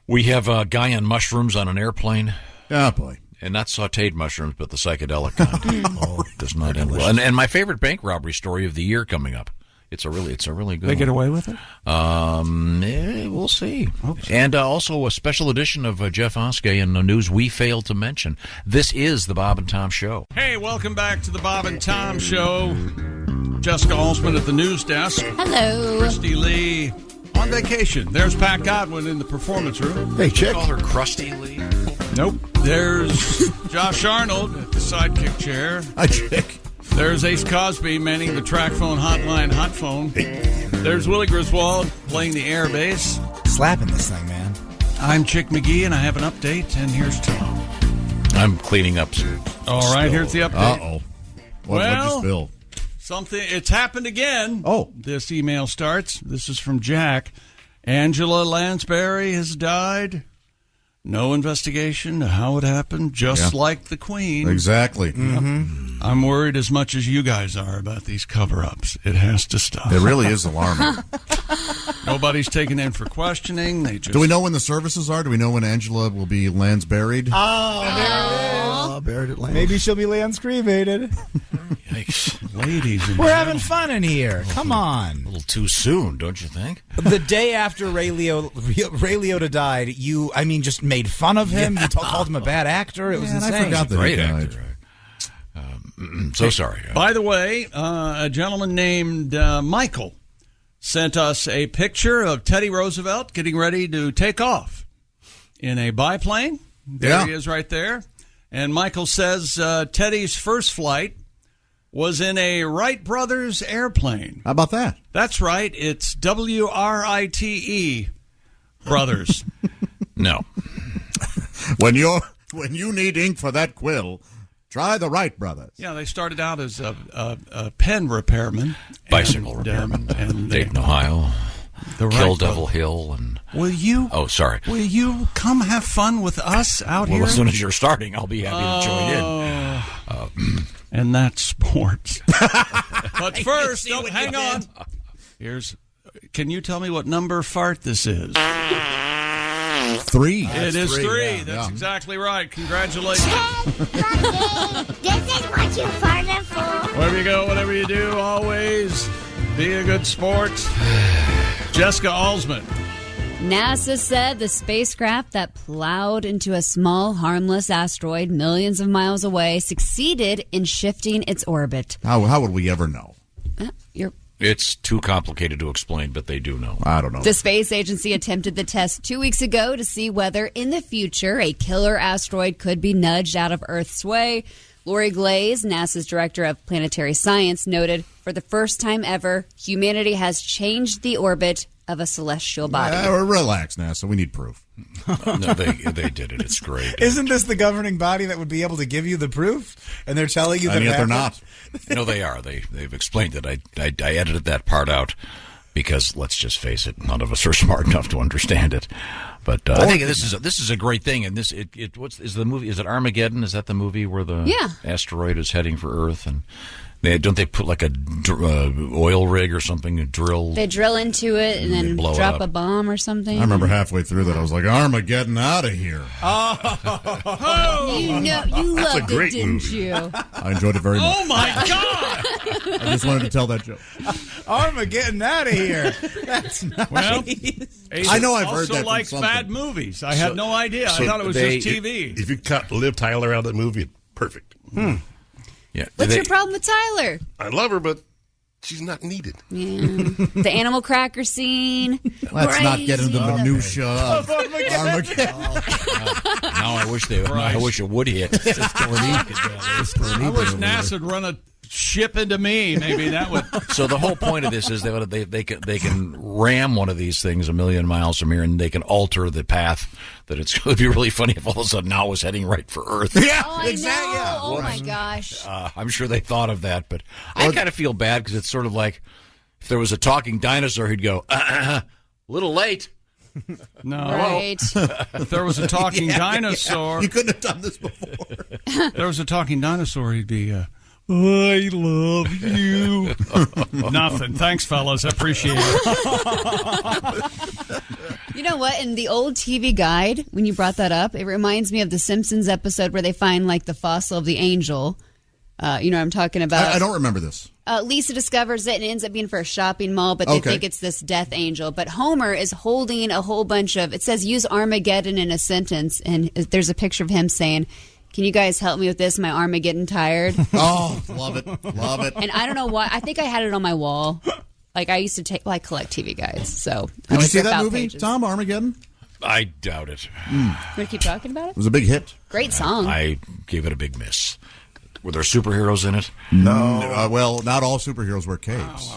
We have a guy on mushrooms on an airplane. Oh boy. And not sautéed mushrooms, but the psychedelic kind. Does not end well. And my favorite bank robbery story of the year coming up. It's a really good. They get away with it? We'll see. And also a special edition of Jeff Oskey and the news we failed to mention. This is the Bob and Tom Show. Hey, welcome back to the Bob and Tom Show. Jessica Alsman at the news desk. Hello. Christy Lee on vacation. There's Pat Godwin in the performance room. Hey, chick. Call her Krusty Lee. Nope. There's Josh Arnold at the sidekick chair. Hi, chick. There's Ace Cosby manning the track phone hotline hot phone. There's Willie Griswold playing the air bass. Slapping this thing, man. I'm Chick McGee, and I have an update, and here's Tom. I'm cleaning up. All right, here's the update. Uh-oh. What'd you spill? It's happened again. Oh. This email starts. This is from Jack. Angela Lansbury has died. No investigation to how it happened, just like the Queen. Exactly. Mm-hmm. I'm worried as much as you guys are about these cover-ups. It has to stop. It really is alarming. Nobody's taken in for questioning. They just... Do we know when the services are? Do we know when Angela will be Lansburied? Oh, there it is. Buried at Lance. Maybe she'll be Lance cremated. Yikes. Ladies and We're having fun in here. Come on. A little too soon, don't you think? The day after Ray Liotta died, you just made fun of him. You called him a bad actor. It was insane. I forgot that he died. Actor. So sorry. By the way, a gentleman named Michael sent us a picture of Teddy Roosevelt getting ready to take off in a biplane. There he is right there. And Michael says Teddy's first flight was in a Wright Brothers airplane. How about that? That's right. It's WRITE Brothers. No. When you need ink for that quill, try the Wright Brothers. Yeah, they started out as a pen repairman. Bicycle repairman. And Dayton, Ohio. The Kill Wright Devil Hill. And will you? Oh, sorry. Will you come have fun with us out here? Well, as soon as you're starting, I'll be happy to join in. And that's sports. But first, hang on. Can you tell me what number fart this is? 3. It is 3. Yeah, That's exactly right. Congratulations. This is what you farted for. Wherever you go, whatever you do, always be a good sport. Jessica Alsman. NASA said the spacecraft that plowed into a small, harmless asteroid millions of miles away succeeded in shifting its orbit. How would we ever know? It's too complicated to explain, but they do know. I don't know. The space agency attempted the test 2 weeks ago to see whether in the future a killer asteroid could be nudged out of Earth's way. Lori Glaze, NASA's director of planetary science, noted, for the first time ever, humanity has changed the orbit of a celestial body. Relax, NASA. We need proof. No, they did it. It's great. Isn't this the governing body that would be able to give you the proof? And they're telling you that yet they're not. No, they are. They've explained it. I edited that part out because, let's just face it, none of us are smart enough to understand it. But I think this is a great thing. And is the movie? Is it Armageddon? Is that the movie where the asteroid is heading for Earth and? Don't they put like a oil rig or something and drill? They drill into it and then drop a bomb or something. I remember halfway through that I was like, Armageddon, out of here. Oh, you loved it, didn't you? I enjoyed it very much. Oh my God! I just wanted to tell that joke. Armageddon, out of here. That's nice. Well, I know I've heard that also from likes something. bad movies. I had no idea. I thought it was just TV. If you cut Liv Tyler out of that movie, perfect. Yeah. What's your problem with Tyler? I love her, but She's not needed. Yeah. The animal cracker scene. Let's not get into the minutia of Armageddon. Now I wish it would hit. I wish NASA would run a ship into me. Maybe that would. So the whole point of this is they can ram one of these things a million miles from here, and they can alter the path. That it's going to be really funny if all of a sudden now it's heading right for Earth. Yeah, exactly. Yeah. Oh my gosh. I'm sure they thought of that, but I kind of feel bad because it's sort of like if there was a talking dinosaur, he'd go, a little late. No. Right. If there was a talking dinosaur. You couldn't have done this before. If there was a talking dinosaur, he'd be, I love you. Nothing. Thanks, fellas. I appreciate it. You know what? In the old TV guide, when you brought that up, it reminds me of the Simpsons episode where they find like the fossil of the angel. You know what I'm talking about? I don't remember this. Lisa discovers it and it ends up being for a shopping mall, but they think it's this death angel. But Homer is holding a whole bunch of, it says use Armageddon in a sentence, and there's a picture of him saying, can you guys help me with this? My Armageddon tired. Oh, love it. Love it. And I don't know why. I think I had it on my wall. Like, I used to collect TV guides. So did you see that movie, Tom, Armageddon? I doubt it. Want to keep talking about it? It was a big hit. Great song. I gave it a big miss. Were there superheroes in it? No. Well, not all superheroes wear capes.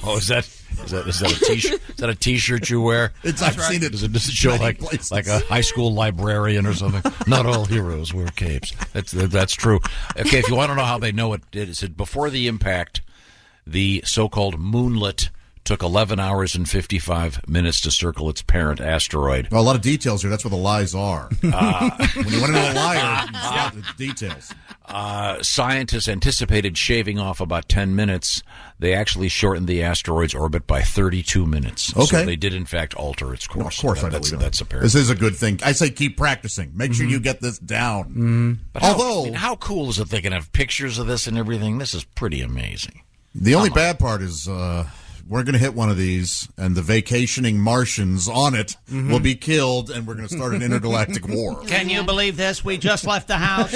Oh, is that a t-shirt? Is that a t-shirt you wear? I've seen it. Does it show like a high school librarian or something? Not all heroes wear capes. That's true. Okay, if you want to know how they know it said before the impact, the so-called moonlet took 11 hours and 55 minutes to circle its parent asteroid. Well, a lot of details here. That's where the lies are. When you want to know a liar, it's details. Scientists anticipated shaving off about 10 minutes. They actually shortened the asteroid's orbit by 32 minutes. Okay. So they did, in fact, alter its course. Well, of course, that's apparent. This is a good thing. I say keep practicing. Make sure you get this down. But how cool is it they can have pictures of this and everything? This is pretty amazing. The only bad part is we're going to hit one of these, and the vacationing Martians on it will be killed, and we're going to start an intergalactic war. Can you believe this? We just left the house.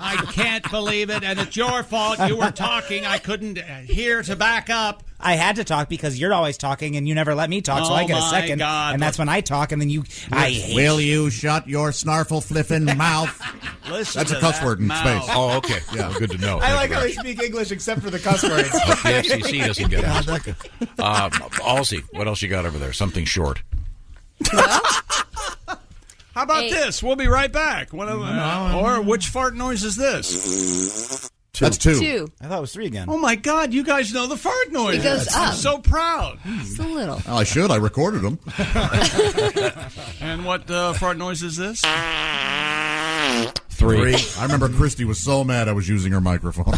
I can't believe it, and it's your fault. You were talking. I couldn't hear to back up. I had to talk because you're always talking and you never let me talk, so I get a second. God. And that's when I talk, and then you... Will you shut your snarfle fliffin' mouth? That's a cuss word in space. Oh, okay. Yeah, good to know. I like how they speak English except for the cuss words. The FCC doesn't get it. Halsey, what else you got over there? Something short. How about this? We'll be right back. Or which fart noise is this? That's two. I thought it was three again. Oh, my God. You guys know the fart noise. It goes up. I'm so proud. Just a little. Well, I should. I recorded them. And what fart noise is this? Three. I remember Christy was so mad I was using her microphone.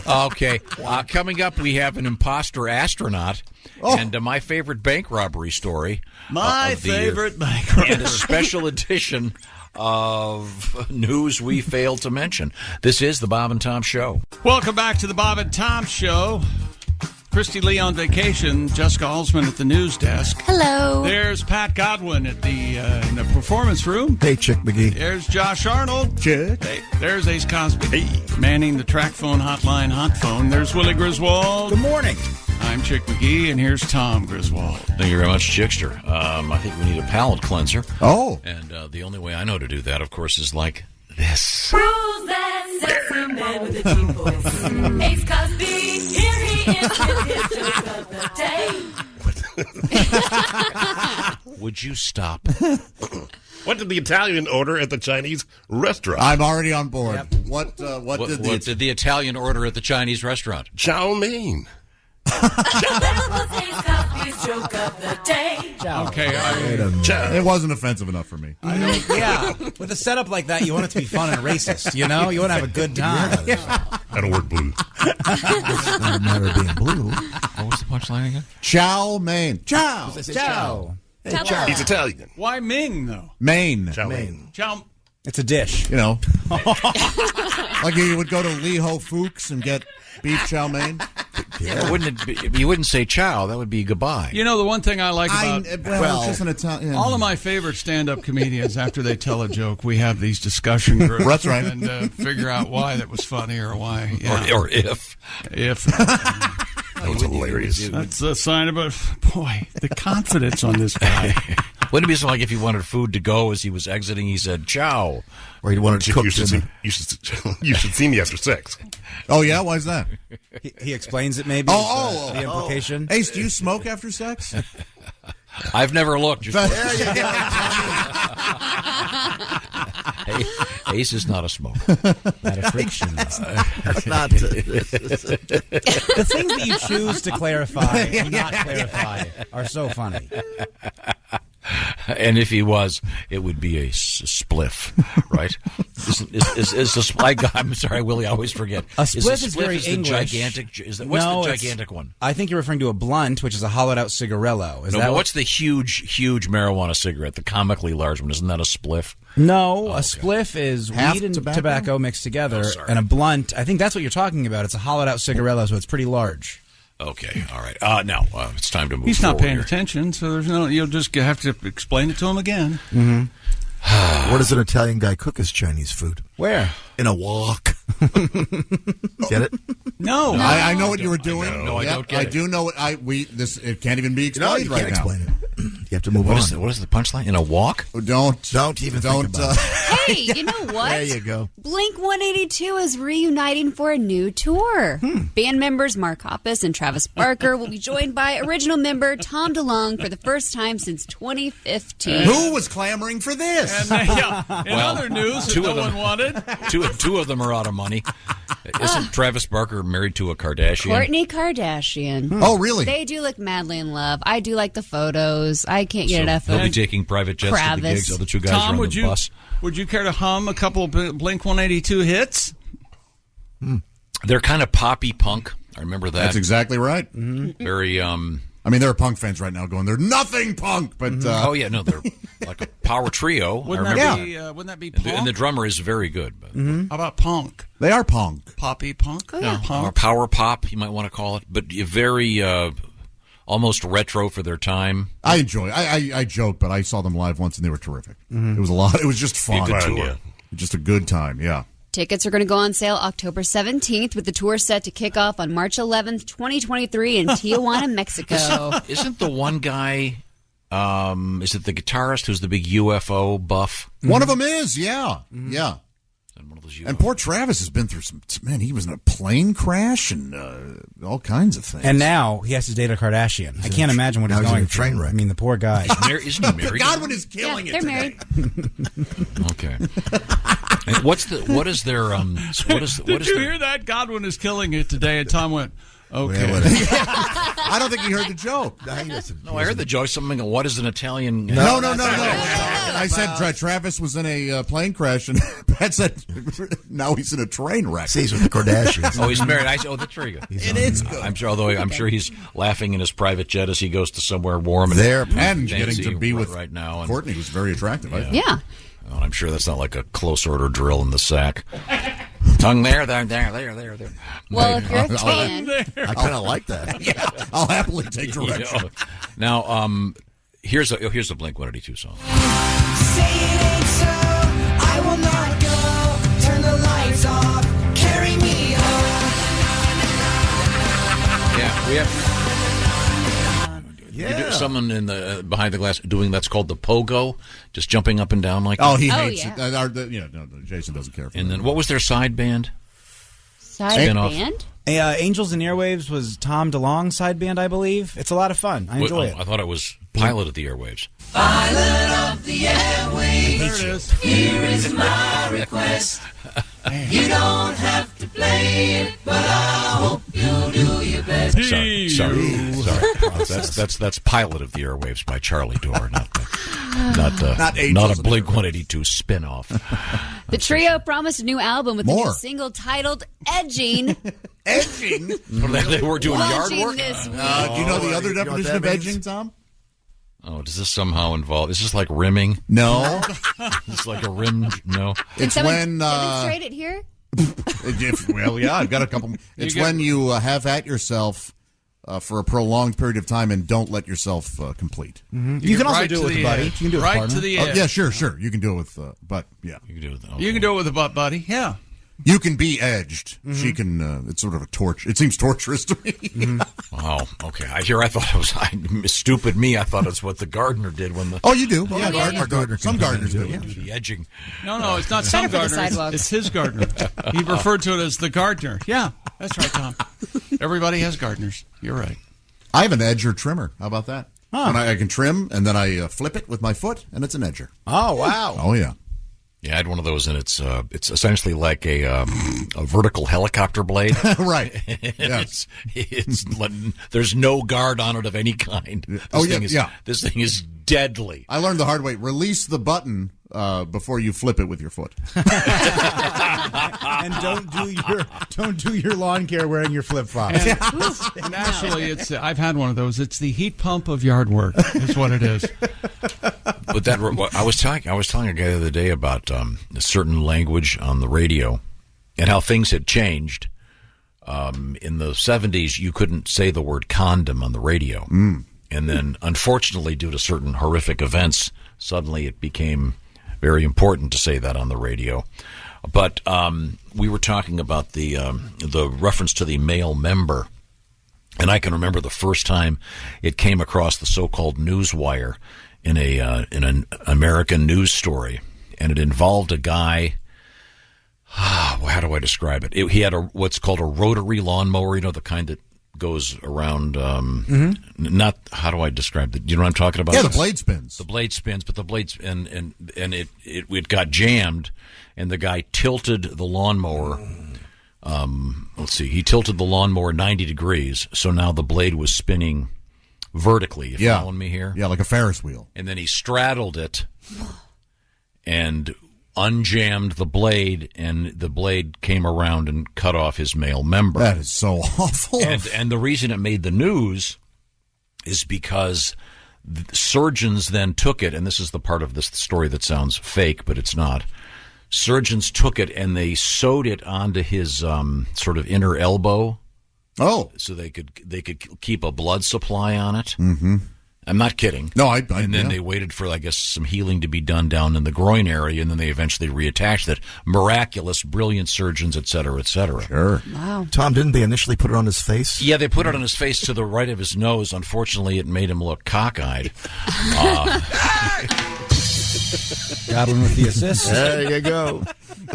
Okay. Coming up, we have an imposter astronaut and my favorite bank robbery story. My favorite bank robbery. And a special edition of news we failed to mention. This is the Bob and Tom Show. Welcome back to the Bob and Tom Show. Christy Lee on vacation, Jessica Alsman at the news desk. Hello. There's Pat Godwin at the in the performance room. Hey, Chick McGee. There's Josh Arnold. Chick. Hey, there's Ace Cosby. Manning the track phone hotline hot phone. There's Willie Griswold. Good morning. I'm Chick McGee, and here's Tom Griswold. Thank you very much, Chickster. I think we need a palate cleanser. Oh. And the only way I know to do that, of course, is like this. Who's that sexy man with the deep voice? Ace Cosby, here he is with his joke of the day. Would you stop? What did the Italian order at the Chinese restaurant? I'm already on board. Yep. What did the Italian order at the Chinese restaurant? Chow mein. That was Ace Cosby's joke of the day. Okay. It wasn't offensive enough for me. Yeah. With a setup like that, you want it to be fun and racist, you know? You want to have a good time. That'll work blue. Never being blue. What was the punchline again? Chow mein. Chow. Chow. Hey, chow. He's Italian. Why Ming, though? Maine. Chow mein. Chow. It's a dish. You know. Like you would go to Lee Ho Fuchs and get beef chow mein. You wouldn't say ciao. That would be goodbye. You know, the one thing I like about it's just an Italian. all of my favorite stand-up comedians, after they tell a joke, we have these discussion groups. That's right. And figure out why that was funny or why. Yeah. Or if. That was hilarious. That's a sign of boy, the confidence on this guy. Wouldn't it be something like if he wanted food to go as he was exiting, he said ciao? Or he wanted to cook you should see me after sex. Oh, yeah? Why is that? He explains it maybe. The implication. Ace, do you smoke after sex? I've never looked. Ace is not a smoker. Not a friction. That's not. The things that you choose to clarify and not clarify are so funny. And if he was, it would be a spliff, right? I'm sorry, Willie, I always forget. A spliff is very the English. Gigantic. What's the gigantic one? I think you're referring to a blunt, which is a hollowed-out cigarello. What's the huge marijuana cigarette? The comically large one. Isn't that a spliff? No, a spliff is Half weed and tobacco? tobacco mixed together, and a blunt. I think that's what you're talking about. It's a hollowed-out cigarello, so it's pretty large. Okay, all right. Now it's time to move. He's not paying here. attention, so there's no. You'll just have to explain it to him again. Mm-hmm. Where does an Italian guy cook his Chinese food? Where? In a wok. Get it? No. I know what you were doing. I don't get it. I do know what it can't even be explained you right can't now. explain it. You have to move on. What is the punchline? In a walk? Don't even think about it. Hey, you know what? There you go. Blink-182 is reuniting for a new tour. Band members Mark Hoppus and Travis Barker will be joined by original member Tom DeLonge for the first time since 2015. Who was clamoring for this? And, in other news that no one wanted. Two of them are out of money. Isn't Travis Barker married to a Kardashian? Kourtney Kardashian. Oh, really? They do look madly in love. I do like the photos. I can't get enough of They'll be taking private jets to the gigs. The two guys Tom, are on the bus. Would you care to hum a couple of Blink-182 hits? They're kind of poppy punk. I remember that. That's exactly right. Mm-hmm. Very. I mean, there are punk fans right now going, "They're nothing punk," but oh yeah, no, they're like a power trio. Wouldn't that be punk? And the drummer is very good. But. How about punk? They are punk. Poppy punk? Oh, yeah. Or power pop, you might want to call it. But very almost retro for their time. I enjoy. I joke, but I saw them live once and they were terrific. It was a lot. It was just fun. Good tour. Yeah. Just a good time. Yeah. Tickets are going to go on sale October 17th, with the tour set to kick off on March 11th, 2023 in Tijuana, Mexico. Isn't the one guy, is it the guitarist who's the big UFO buff? One of them is, yeah. Yeah. And poor Travis has been through some, man, he was in a plane crash and all kinds of things. And now he has to date a Kardashian. I can't imagine what he's going through. Train wreck. I mean, the poor guy. Isn't he married? Godwin is killing it they're today. married. Okay. And what is their Did you hear that? Godwin is killing it today, and Tom went, okay. I don't think he heard the joke. No, I heard the joke. Something. What is an Italian? No. I said Travis was in a plane crash, and Pat said now he's in a train wreck. See, he's with the Kardashians. Oh, he's married. That's very good. It is good. I'm sure. Although I'm sure he's laughing in his private jet as he goes to somewhere warm. And getting to be with right now. Kourtney, who's very attractive. Yeah. Oh, I'm sure that's not like a close order drill in the sack. Tongue there. Well, if you're a fan, I kind of like that. Yeah, I'll happily take direction. Now, here's a Blink-182 song. Say it ain't so, I will not go. Turn the lights off, carry me home. Yeah, we have. Someone in the behind the glass doing that's called the pogo, just jumping up and down like. Oh, that. he hates it. No, Jason doesn't care for And that. then what was their side band? band? Angels and Airwaves was Tom DeLonge's side band, I believe. It's a lot of fun. I enjoy it. I thought it was Pilot of the Airwaves. Pilot of the airwaves, There it is. here is my request. You don't have to play it, but I hope you do your best. Sorry. That's Pilot of the Airwaves by Charlie Dorr, not a Blink-182 spinoff. The trio promised a new album with a More. new single titled Edging. Edging? They were doing yard Launching work. this week. Do you know the other you know what definition of that means? edging, Tom? Oh, does this somehow involve? Is this like rimming? No. It's like a rim. No. Can It's someone when demonstrate it here? I've got a couple. It's when you have at yourself for a prolonged period of time and don't let yourself complete. Mm-hmm. You can also do it with a buddy. You can do it with a partner. To the edge. Yeah, sure. You can do it with, but yeah. You can do it. You can do it with a butt buddy. Yeah. You can be edged. Mm-hmm. She can. It's sort of a torch. It seems torturous to me. Oh, okay. I thought it was stupid me. I thought it's what the gardener did when the. Oh, you do? Yeah, Gardener. Some gardeners do. The edging. No, it's not some gardener. It's his gardener. He referred to it as the gardener. Yeah, that's right, Tom. Everybody has gardeners. You're right. I have an edger trimmer. How about that? And I can trim, and then I flip it with my foot, and it's an edger. Oh, wow. Oh, yeah. Yeah, I had one of those, and it's essentially like a vertical helicopter blade. Right. Yes. It's there's no guard on it of any kind. This thing is deadly. I learned the hard way. Release the button before you flip it with your foot. And don't do your lawn care wearing your flip flops. And actually, I've had one of those. It's the heat pump of yard work. Is what it is. But I was telling a guy the other day about a certain language on the radio and how things had changed. In the 70s, you couldn't say the word condom on the radio. Mm. And then, unfortunately, due to certain horrific events, suddenly it became very important to say that on the radio. But we were talking about the reference to the male member. And I can remember the first time it came across the so-called newswire in an American news story, and it involved a guy. How do I describe it? He had what's called a rotary lawnmower, the kind that goes around. Not how do I describe it? You know what I'm talking about? Yeah, the blade spins. The blade spins, but the blades and it got jammed, and the guy tilted the lawnmower. Let's see, he tilted the lawnmower 90 degrees, so now the blade was spinning vertically. You following me here? Yeah, like a Ferris wheel. And then he straddled it and unjammed the blade, and the blade came around and cut off his male member. That is so awful. And the reason it made the news is because the surgeons then took it, and this is the part of this story that sounds fake, but it's not. Surgeons took it and they sewed it onto his sort of inner elbow. Oh, so they could keep a blood supply on it. Mm-hmm. I'm not kidding. No, and then they waited for, I guess, some healing to be done down in the groin area, and then they eventually reattached it. Miraculous, brilliant surgeons, et cetera, et cetera. Sure. Wow. Tom, didn't they initially put it on his face? Yeah, they put it on his face to the right of his nose. Unfortunately, it made him look cockeyed. Got one with the assist. There you go.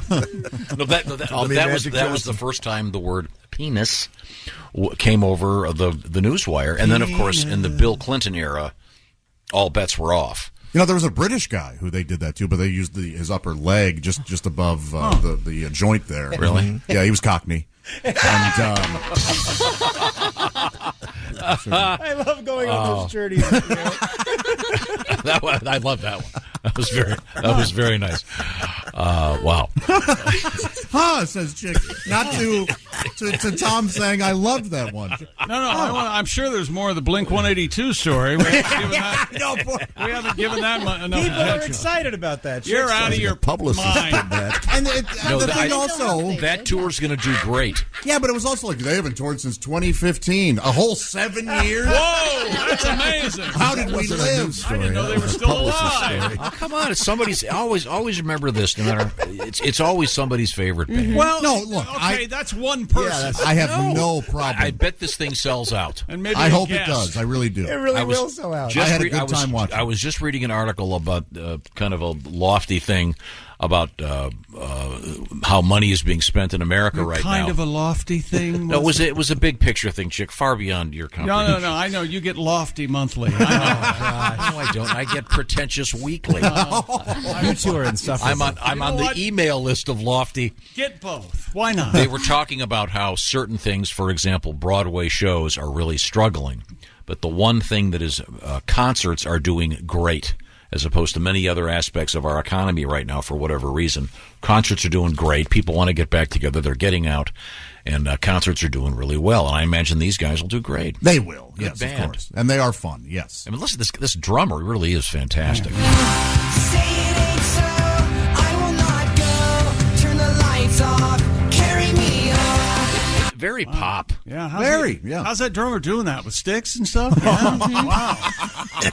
That was the first time the word penis came over the newswire, and then of course in the Bill Clinton era, all bets were off. There was a British guy who they did that to, but they used his upper leg just above the joint there. Really? Yeah, he was Cockney. And, I love going on those journeys. I love that one. That was very nice. Wow. Says Chick. Not to Tom saying I loved that one. No. I'm sure there's more of the Blink 182 story. We haven't given that enough People attention. are excited about that. You're out of your publicist mind. did that. And the thing also, that tour's going to do great. Yeah, but it was also like they haven't toured since 2015, a whole 7 years. Whoa, that's amazing! How did we live? I didn't know they were still alive. Oh, come on, it's somebody's. Always remember this. No matter, it's always somebody's favorite band. Well, no, look, that's one person. I have no problem. I bet this thing sells out. And maybe I hope it does. I really do. It really will sell out. I had a good time watching. I was just reading an article about kind of a lofty thing about how money is being spent in America right now. Kind of a lofty thing? No, it was a big picture thing, Chick, far beyond your comprehension. No, I know. You get lofty monthly. I know. No, I don't. I get pretentious weekly. You two are insufferable. I'm on the email list of lofty. Get both. Why not? They were talking about how certain things, for example, Broadway shows are really struggling. But the one thing that is concerts are doing great, as opposed to many other aspects of our economy right now for whatever reason. Concerts are doing great. People want to get back together. They're getting out. And concerts are doing really well. And I imagine these guys will do great. They will. Good yes, band. of course. And they are fun, yes. I mean, listen, this drummer really is fantastic. Say it ain't so, I will not go. Turn the lights off, very pop. Yeah, how's that drummer doing that with sticks and stuff? Yeah. Wow,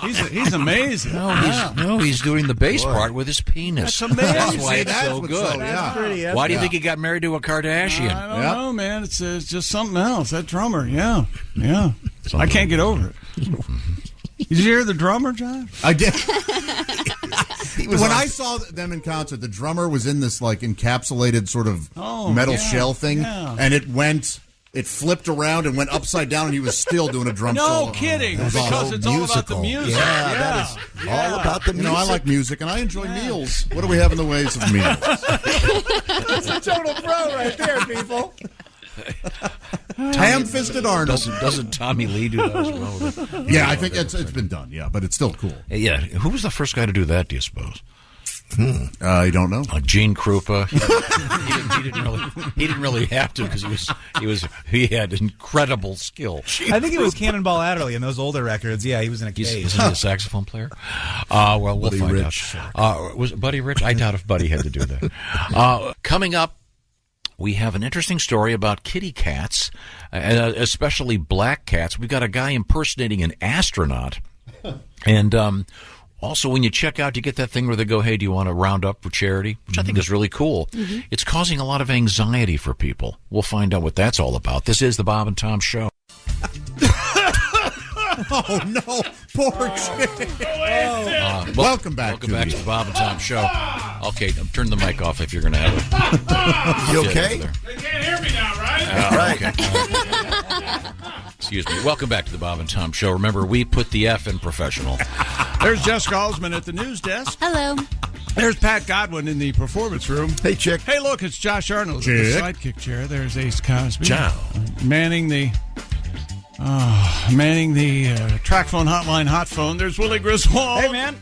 he's amazing. No, he's doing the bass part with his penis. That's amazing. That's why it's so what's good. so- yeah. Why do you think he got married to a Kardashian? I don't know, man. It's just something else. That drummer, yeah. I can't get over it. Did you hear the drummer, John? I did. When I saw them in concert, the drummer was in this like encapsulated sort of metal shell thing, and it flipped around and went upside down, and he was still doing a drum solo. No kidding, It was because it's all about the music. That is all about the music. I like music, and I enjoy meals. What do we have in the ways of meals? That's a total pro right there, people. Ham-fisted Arnold. Doesn't Tommy Lee do that as well? Yeah, I think it's been done. Yeah, but it's still cool. Yeah, who was the first guy to do that? Do you suppose? I don't know. Gene Krupa. He didn't really have to because he had incredible skill. I think it was Cannonball Adderley in those older records. Yeah, he was in a cage. Isn't he a saxophone player? Well, we'll Buddy find Rich. out. Was it Buddy Rich? I doubt if Buddy had to do that. Coming up, we have an interesting story about kitty cats, especially black cats. We've got a guy impersonating an astronaut. And also, when you check out, you get that thing where they go, hey, do you want to round up for charity? Which I think is really cool. Mm-hmm. It's causing a lot of anxiety for people. We'll find out what that's all about. This is the Bob and Tom Show. Oh, no. Poor kid. Welcome back to the Bob and Tom Show. Okay, turn the mic off if you're going to have it. You okay? They can't hear me now, right? Okay. Excuse me. Welcome back to the Bob and Tom Show. Remember, we put the F in professional. There's Jessica Alsman at the news desk. Hello. There's Pat Godwin in the performance room. Hey, Chick. Hey, look, it's Josh Arnold Chick. in the sidekick chair. There's Ace Cosby. Ciao. Manning the track phone hotline hot phone. There's Willie Griswold. Hey, man.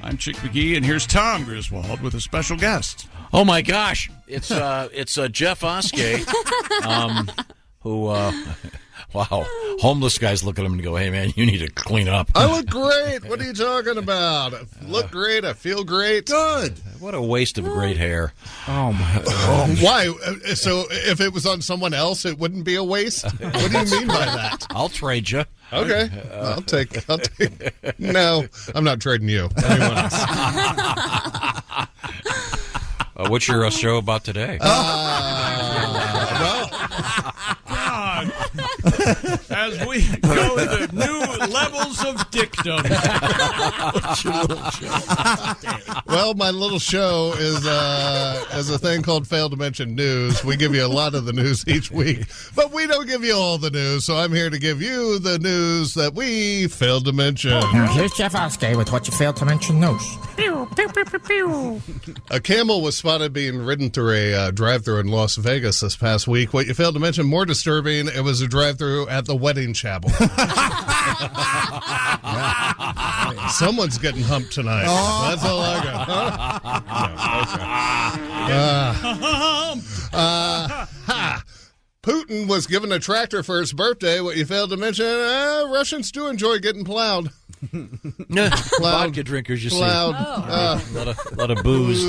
I'm Chick McGee, and here's Tom Griswold with a special guest. Oh my gosh, it's Jeff Oskey, who wow, homeless guys look at him and go, "Hey man, you need to clean up." I look great. What are you talking about? I look great. I feel great. Good. What a waste of great hair. Oh my! Why? So if it was on someone else, it wouldn't be a waste. What do you mean by that? I'll trade you. Okay, I'll take. No, I'm not trading you. Anyone else? What's your show about today? God. As we go to new levels of dickdom. Well, my little show is a thing called Failed to Mention News. We give you a lot of the news each week, but we don't give you all the news, so I'm here to give you the news that we failed to mention. Here's Jeff Oskey with what you failed to mention news. A camel was spotted being ridden through a drive-thru in Las Vegas this past week. What you failed to mention, more disturbing, it was a drive-thru at the wedding chapel. Someone's getting humped tonight. That's all I got. Putin was given a tractor for his birthday. What you failed to mention, Russians do enjoy getting plowed. Vodka drinkers, you plowed. See. A lot of booze.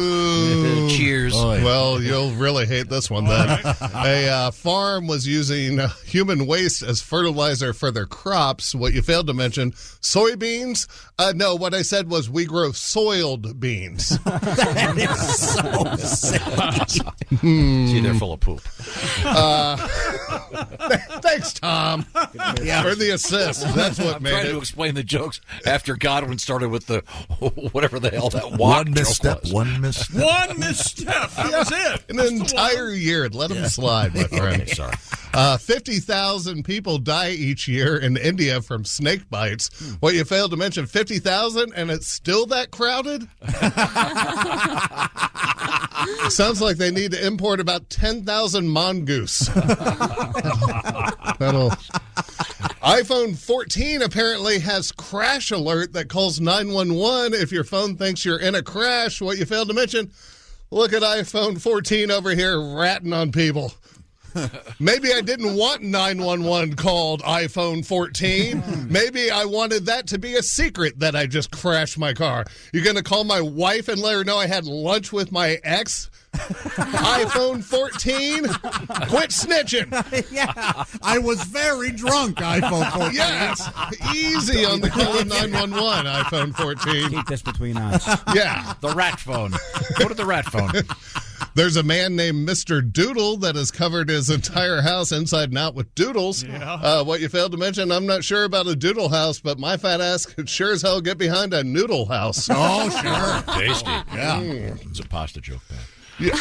Cheers. Well, you'll really hate this one then. A farm was using human waste as fertilizer for their crops. What you failed to mention, soybeans? No, what I said was we grow soiled beans. That is so silly. See, they're full of poop. Thanks, Tom, for the assist. That's what made it. I'm trying to explain the jokes after Godwin started with the whatever the hell that one misstep. One misstep. One misstep. That was it. An entire year. Let him slide, my friend. Okay, sorry. 50,000 people die each year in India from snake bites. What you failed to mention, 50,000, and it's still that crowded? Sounds like they need to import about 10,000 mongoose. iPhone 14 apparently has crash alert that calls 911 if your phone thinks you're in a crash. What you failed to mention, look at iPhone 14 over here ratting on people. Maybe I didn't want 911 called iPhone 14. Maybe I wanted that to be a secret that I just crashed my car. You're going to call my wife and let her know I had lunch with my ex iPhone 14, quit snitching. Yeah, I was very drunk, iPhone 14. Yes, easy on the calling 911, iPhone 14. Keep this between us. Yeah. The rat phone. Go to the rat phone. There's a man named Mr. Doodle that has covered his entire house inside and out with doodles. Yeah. What you failed to mention, I'm not sure about a doodle house, but my fat ass could sure as hell get behind a noodle house. Oh, sure. Tasty. Yeah. It's a pasta joke, Pat. Yeah.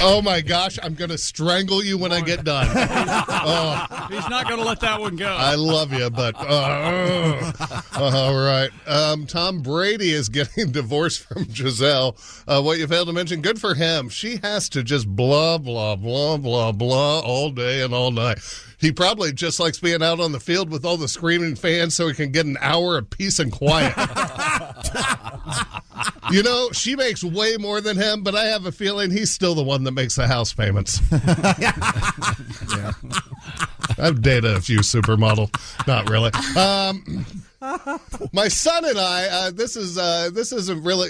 Oh my gosh, I'm going to strangle you when I get done. Oh, He's not going to let that one go. I love you, but all right. Tom Brady is getting divorced from Giselle. What you failed to mention, good for him. She has to just blah, blah, blah, blah, blah all day and all night. He probably just likes being out on the field with all the screaming fans so he can get an hour of peace and quiet. You know, she makes way more than him, but I have a feeling he's still the one that makes the house payments. Yeah. I've dated a few supermodels. Not really. My son and I, this isn't really,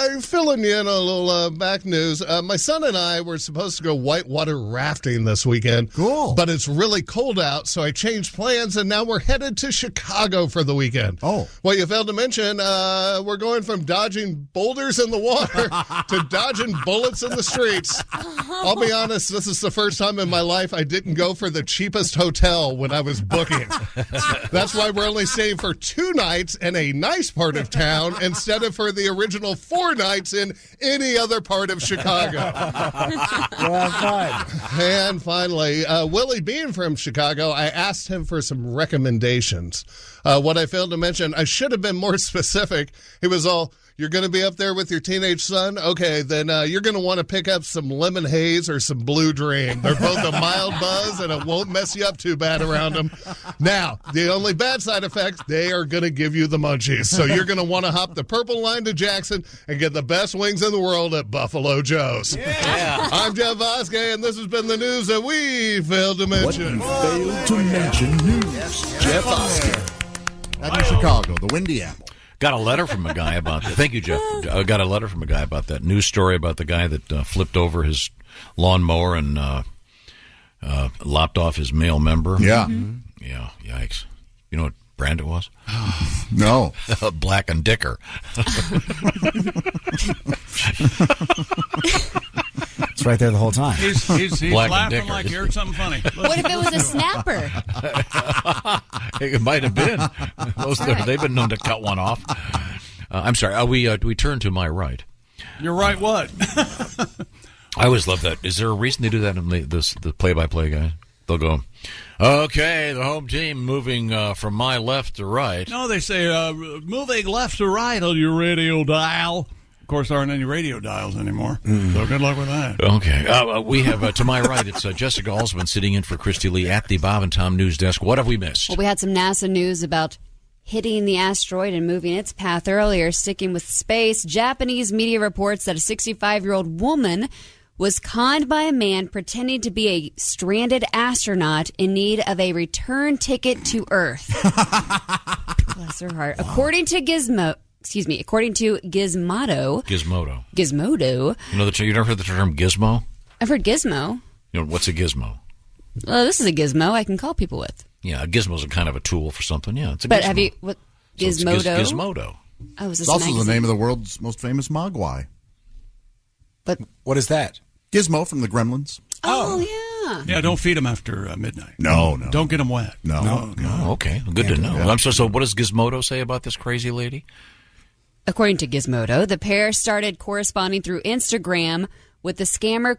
I'm filling you in on a little back news. My son and I were supposed to go whitewater rafting this weekend. Cool. But it's really cold out, so I changed plans, and now we're headed to Chicago for the weekend. Oh. Well, you failed to mention, we're going from dodging boulders in the water to dodging bullets in the streets. I'll be honest, this is the first time in my life I didn't go for the cheapest hotel when I was booking. That's why we're only staying for 2 nights in a nice part of town instead of for the original 4 nights in any other part of Chicago. Well, fun. And finally, Willie Bean from Chicago, I asked him for some recommendations. What I failed to mention, I should have been more specific. He was all, you're going to be up there with your teenage son? Okay, then you're going to want to pick up some Lemon Haze or some Blue Dream. They're both a mild buzz, and it won't mess you up too bad around them. Now, the only bad side effect, they are going to give you the munchies. So you're going to want to hop the Purple Line to Jackson and get the best wings in the world at Buffalo Joe's. Yeah. I'm Jeff Voske, and this has been the news that we failed to mention. Failed to mention news. Jeff Voske. Out in Chicago, the Windy Apple. Got a letter from a guy about that. Thank you, Jeff. I got a letter from a guy about that news story about the guy that flipped over his lawnmower and lopped off his male member. Yeah. Mm-hmm. Yeah, yikes. You know what brand it was? No. Black and Dicker. It's right there the whole time. He's Black and laughing Dicker. like he heard something funny. What if it was a snapper? It might have been. They've been known to cut one off. I'm sorry. We turn to my right. You're right. What? I always love that. Is there a reason they do that in the play-by-play guy? They'll go, okay, the home team moving from my left to right. No, they say moving left to right on your radio dial. Of course, there aren't any radio dials anymore, so good luck with that. Okay. We have, to my right, it's Jessica Alsman sitting in for Christy Lee at the Bob and Tom News Desk. What have we missed? Well, we had some NASA news about hitting the asteroid and moving its path earlier. Sticking with space, Japanese media reports that a 65-year-old woman was conned by a man pretending to be a stranded astronaut in need of a return ticket to Earth. Bless her heart. According to Gizmodo. Gizmodo. You know you never heard the term gizmo? I've heard gizmo. You know, what's a gizmo? This is a gizmo I can call people with. Yeah, a gizmo's a kind of a tool for something. Yeah, it's a but gizmo. Have you what So Gizmodo? it's Gizmodo. Oh, is this It's also magazine? the name of the world's most famous mogwai. But what is that? Gizmo from the Gremlins. Oh yeah. Yeah, don't feed them after midnight. No. Don't get them wet. No. Oh, okay, good to know. Yeah. I'm so what does Gizmodo say about this crazy lady? According to Gizmodo, the pair started corresponding through Instagram with the scammer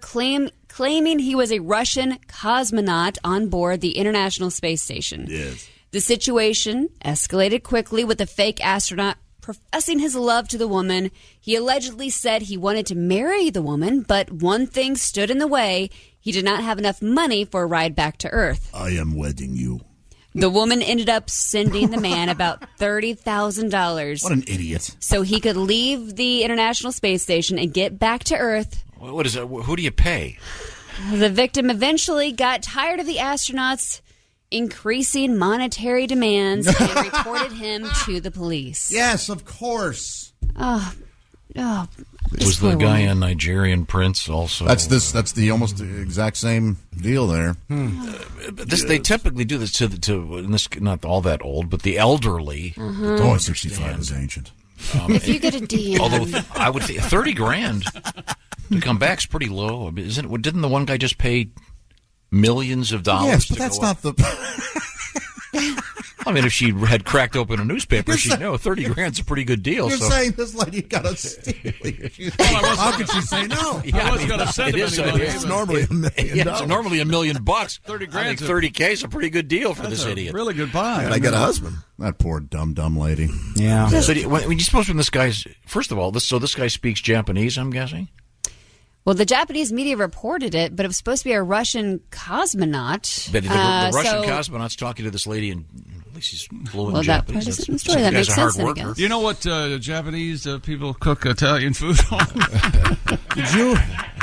claiming he was a Russian cosmonaut on board the International Space Station. Yes. The situation escalated quickly with the fake astronaut professing his love to the woman. He allegedly said he wanted to marry the woman, but one thing stood in the way. He did not have enough money for a ride back to Earth. I am wedding you. The woman ended up sending the man about $30,000. What an idiot. So he could leave the International Space Station and get back to Earth. What is it? Who do you pay? The victim eventually got tired of the astronauts' increasing monetary demands and reported him to the police. Yes, of course. Oh, Oh, Was the guy in Nigerian Prince also? That's the almost exact same deal there. They typically do this to and this not all that old, but the elderly. Oh, 65 is ancient. If you get a DM. Although I would think $30,000 to come back's pretty low. I mean, didn't the one guy just pay millions of dollars? Yes, but that's not the. I mean, if she had cracked open a newspaper, she'd know $30,000's a pretty good deal. You're so. saying this lady got a steal. How could she say no? I wasn't going to send him anybody. It's normally $1 million. Yeah, it's normally $1 million. $30,000. I think $30K is a pretty good deal for That's this a idiot. really good buy. And I got a husband. That poor dumb lady. Yeah. So when you suppose when this guy's first of all, this guy speaks Japanese, I'm guessing. Well, the Japanese media reported it, but it was supposed to be a Russian cosmonaut. But the Russian cosmonaut's talking to this lady, and at least he's fluent Well, that part Japanese. is in the story. That makes sense then, I guess. You know what Japanese people cook Italian food on? Did you?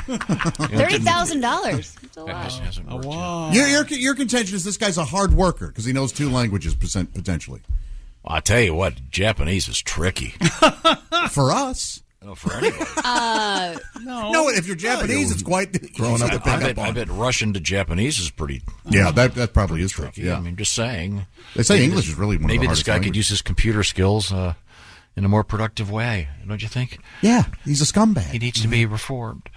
$30,000. That's a lot. Wow. Your contention is this guy's a hard worker because he knows 2 languages potentially. Well, I tell you what, Japanese is tricky for us. No, for anybody. No, if you're Japanese, it's quite growing up to pick up on. I bet Russian to Japanese is pretty. Yeah, that probably is tricky. Yeah, I mean, just saying. They say English is really one of the maybe hardest this guy could languages. use his computer skills in a more productive way. Don't you think? Yeah, he's a scumbag. He needs to be reformed.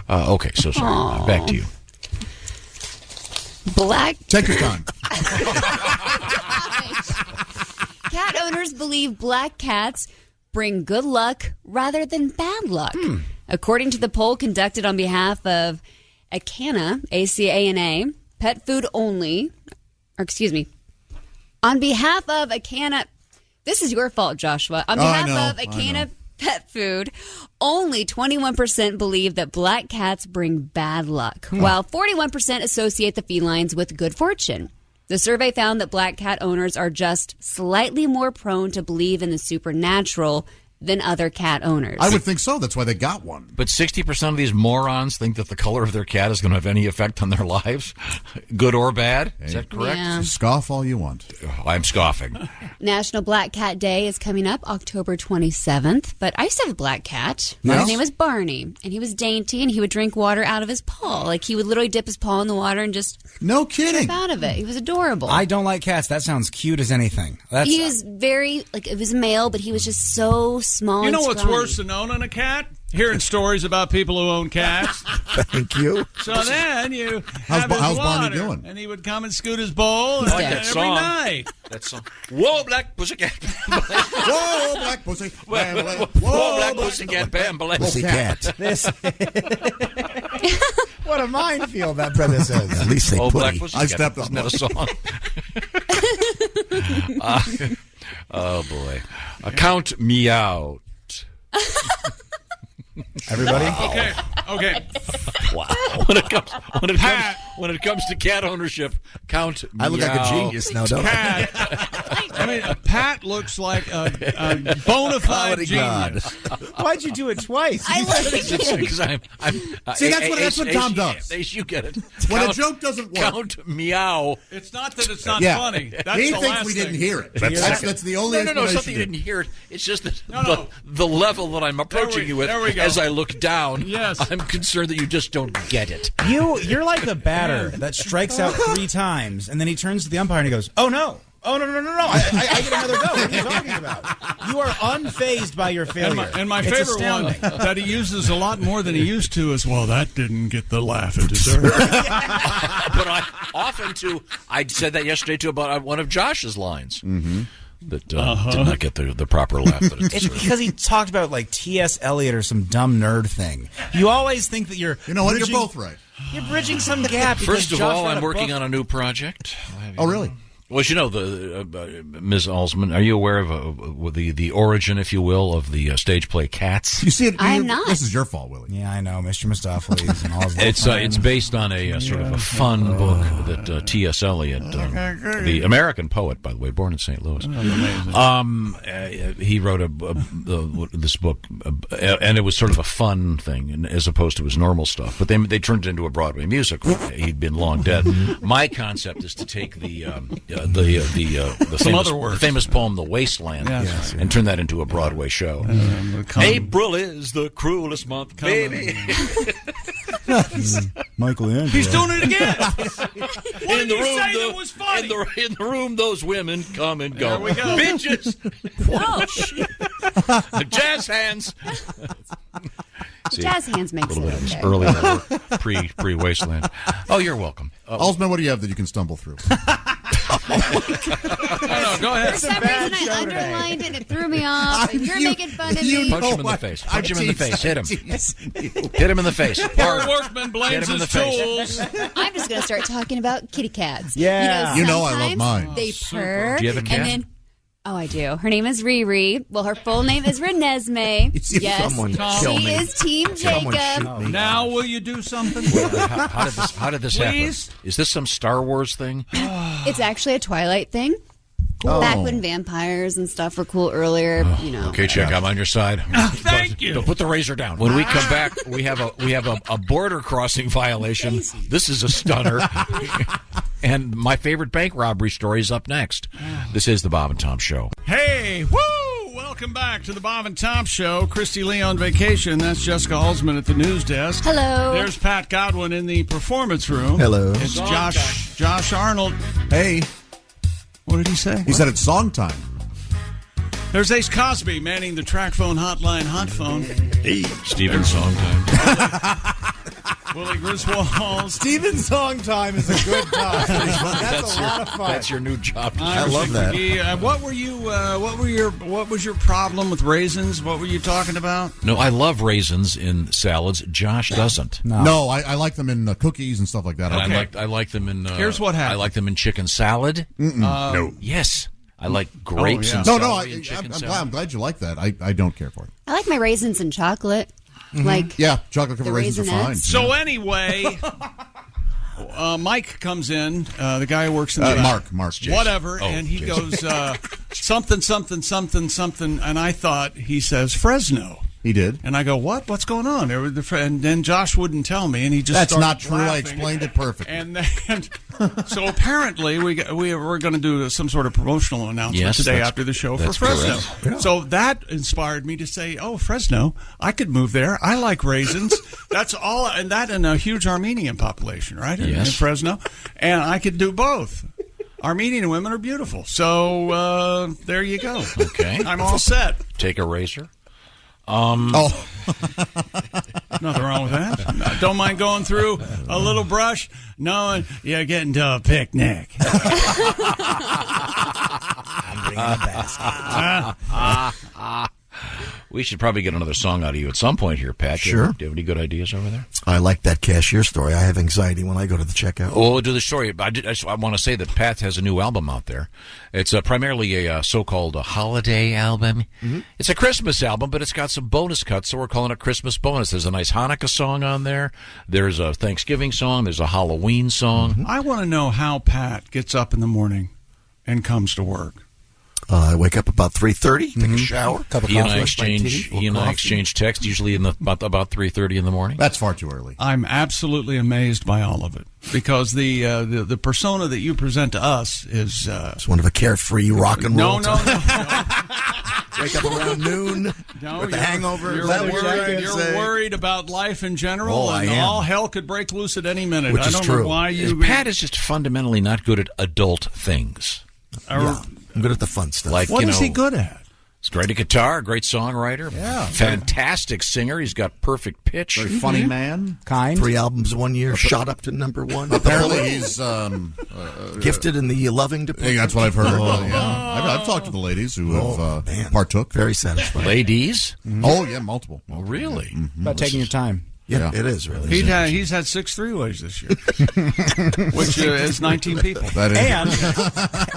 Okay, so sorry. Back to you. Take your time. Cat owners believe black cats bring good luck rather than bad luck. According to the poll conducted on behalf of Acana, A-C-A-N-A, pet food only, on behalf of Acana, this is your fault, Joshua. On behalf of Acana Pet Food, only 21% believe that black cats bring bad luck, while 41% associate the felines with good fortune. The survey found that black cat owners are just slightly more prone to believe in the supernatural than other cat owners. I would think so. That's why they got one. But 60% of these morons think that the color of their cat is going to have any effect on their lives, good or bad. Is that correct? Yeah. Scoff all you want. I'm scoffing. National Black Cat Day is coming up October 27th, but I used to have a black cat. Yes? His name was Barney, and he was dainty, and he would drink water out of his paw. Like, he would literally dip his paw in the water and just no kidding drip out of it. He was adorable. I don't like cats. That sounds cute as anything. He was very, it was a male, but he was just so small You know and what's scrawny. worse than owning a cat? Hearing stories about people who own cats. Thank you. So then you How's have his Barney water, doing? and he would come and scoot his bowl and every night. That song. Whoa, black pussycat. Whoa, black pussy. Whoa, black pussycat, bambalette. Pussycat. What a minefield that premise is. At least they Oh, put black it. pussycat. I stepped Isn't on that a song? Oh boy. Count me out. Everybody? Okay. Wow. When it comes to cat ownership, count me I look like a out. genius now, don't I? Pat looks like a bona fide genius. Why'd you do it twice? I like it. Because I'm See, that's what Tom does. Ace, you get it. When a joke doesn't work. Count meow. It's not that it's not Yeah. funny. That's He the thinks last we didn't thing. hear it. That's the only No, explanation. something you didn't hear it. It's just that No. the level that I'm approaching you with there we go. as I look down. Yes. I'm concerned that you just don't get it. You're like the batter that strikes out 3 times, and then he turns to the umpire and he goes, "Oh no! Oh no! I get another go. What are you talking about? You are unfazed by your failure." And my It's favorite astounding. one that he uses a lot more than he used to is, well, that didn't get the laugh it deserved. But I often I said that yesterday too about one of Josh's lines. Mm-hmm. That did not get the proper laugh that it It's deserved. because he talked about like T.S. Eliot or some dumb nerd thing. You always think that you're. You know what? bridging- You're both right. You're bridging some gap. First of all, I'm working on a new project. Oh, really? Well, you know, Ms. Alsman, are you aware of the origin, if you will, of the stage play Cats? You see it? I'm not. This is your fault, Willie. Yeah, I know, Mr. Mistopheles and all his little It's friends. based on a sort of a fun book that T.S. Eliot, the American poet, by the way, born in St. Louis, he wrote this book, and it was sort of a fun thing, and as opposed to his normal stuff. But they turned it into a Broadway musical. He'd been long dead. My concept is to take the the famous poem "The Wasteland" and turn that into a Broadway show. April is the cruelest month, baby. Michelangelo. He's doing it again. In the room, those women come and go. There we go. Bitches. Jazz hands. Jazz hands makes a little it bit okay. early pre Wasteland. Oh, you're welcome. Alsman, what do you have that you can stumble through? Go ahead. For some reason, I underlined it. It threw me off. You're making fun of me. Punch him in the face. Punch him in the face. Hit him. Hit him in the face. Poor workman blames his tools. I'm just going to start talking about kitty cats. Yeah. You know I love sometimes mine. They purr. Do you have a cat? And then, I do. Her name is Riri. Well, her full name is Renesmee. Yes. She is Team Jacob. Now will you do something? How did this happen? Is this some Star Wars thing? It's actually a Twilight thing. Oh. Back when vampires and stuff were cool earlier, Okay, Chuck, I'm on your side. Thank you. Don't put the razor down. When we come back, we have a border crossing violation. This is a stunner. And my favorite bank robbery story is up next. This is the Bob and Tom Show. Hey, woo! Welcome back to the Bob and Tom Show. Christy Lee on vacation. That's Jessica Halsman at the news desk. Hello. There's Pat Godwin in the performance room. Hello. It's Josh Arnold. Hey. What did he say? He said it's song time. There's Ace Cosby manning the track phone hotline hot phone. Hey, Steven Song Time. Willie Griswold. Steven Song Time is a good time. That's a lot of fun. That's your new job. I love that. McGee. What was your problem with raisins? What were you talking about? No, I love raisins in salads. Josh doesn't. No, I like them in cookies and stuff like that. And I like them in. Here's what happened. I like them in chicken salad. No. Yes. I like grapes and No, celery in chicken salad. I'm glad you like that. I don't care for it. I like my raisins in chocolate. Like Yeah, chocolate covered raisins are fine. So anyway, Mike comes in, the guy who works in the Mark, whatever, and he goes something, and I thought he says Fresno. He did. And I go, what? What's going on? And then Josh wouldn't tell me, and he just That's started not true. laughing. I explained it perfectly. And then, so apparently we're going to do some sort of promotional announcement today after the show for Fresno. Yeah. So that inspired me to say, oh, Fresno, I could move there. I like raisins. That's all, and that in a huge Armenian population, right? In Fresno. And I could do both. Armenian women are beautiful. So there you go. Okay. I'm all set. Take a razor. Nothing wrong with that. No, don't mind going through a little brush, knowing you're getting to a picnic. I'm bringing a basket. We should probably get another song out of you at some point here, Pat. Sure. Do you have any good ideas over there? I like that cashier story. I have anxiety when I go to the checkout. Oh, we'll do the story. I want to say that Pat has a new album out there. It's primarily a so-called holiday album. Mm-hmm. It's a Christmas album, but it's got some bonus cuts, so we're calling it Christmas Bonus. There's a nice Hanukkah song on there. There's a Thanksgiving song. There's a Halloween song. Mm-hmm. I want to know how Pat gets up in the morning and comes to work. I wake up about 3:30, take a shower, cup of He and coffee, I exchange text usually in about 3:30 in the morning. That's far too early. I'm absolutely amazed by all of it because the persona that you present to us is it's one of a carefree rock and roll. No. Wake up around noon with the hangover. You're worried about life in general, and all hell could break loose at any minute. Which I is don't true. know why you. Pat is just fundamentally not good at adult things. Yeah, I'm good at the fun stuff. Like, what is he good at? He's great at guitar, great songwriter, fantastic singer. He's got perfect pitch. Very funny man. Kind. 3 albums 1 year, shot up to number 1. Apparently he's gifted in the loving department. That's what I've heard. I've talked to the ladies who have partook. Very satisfying. Ladies? Mm-hmm. Oh, yeah, multiple. Oh, really? Mm-hmm. About taking your time. Yeah, it is really. He's had 6 3-ways this year, which is 19 people. That is.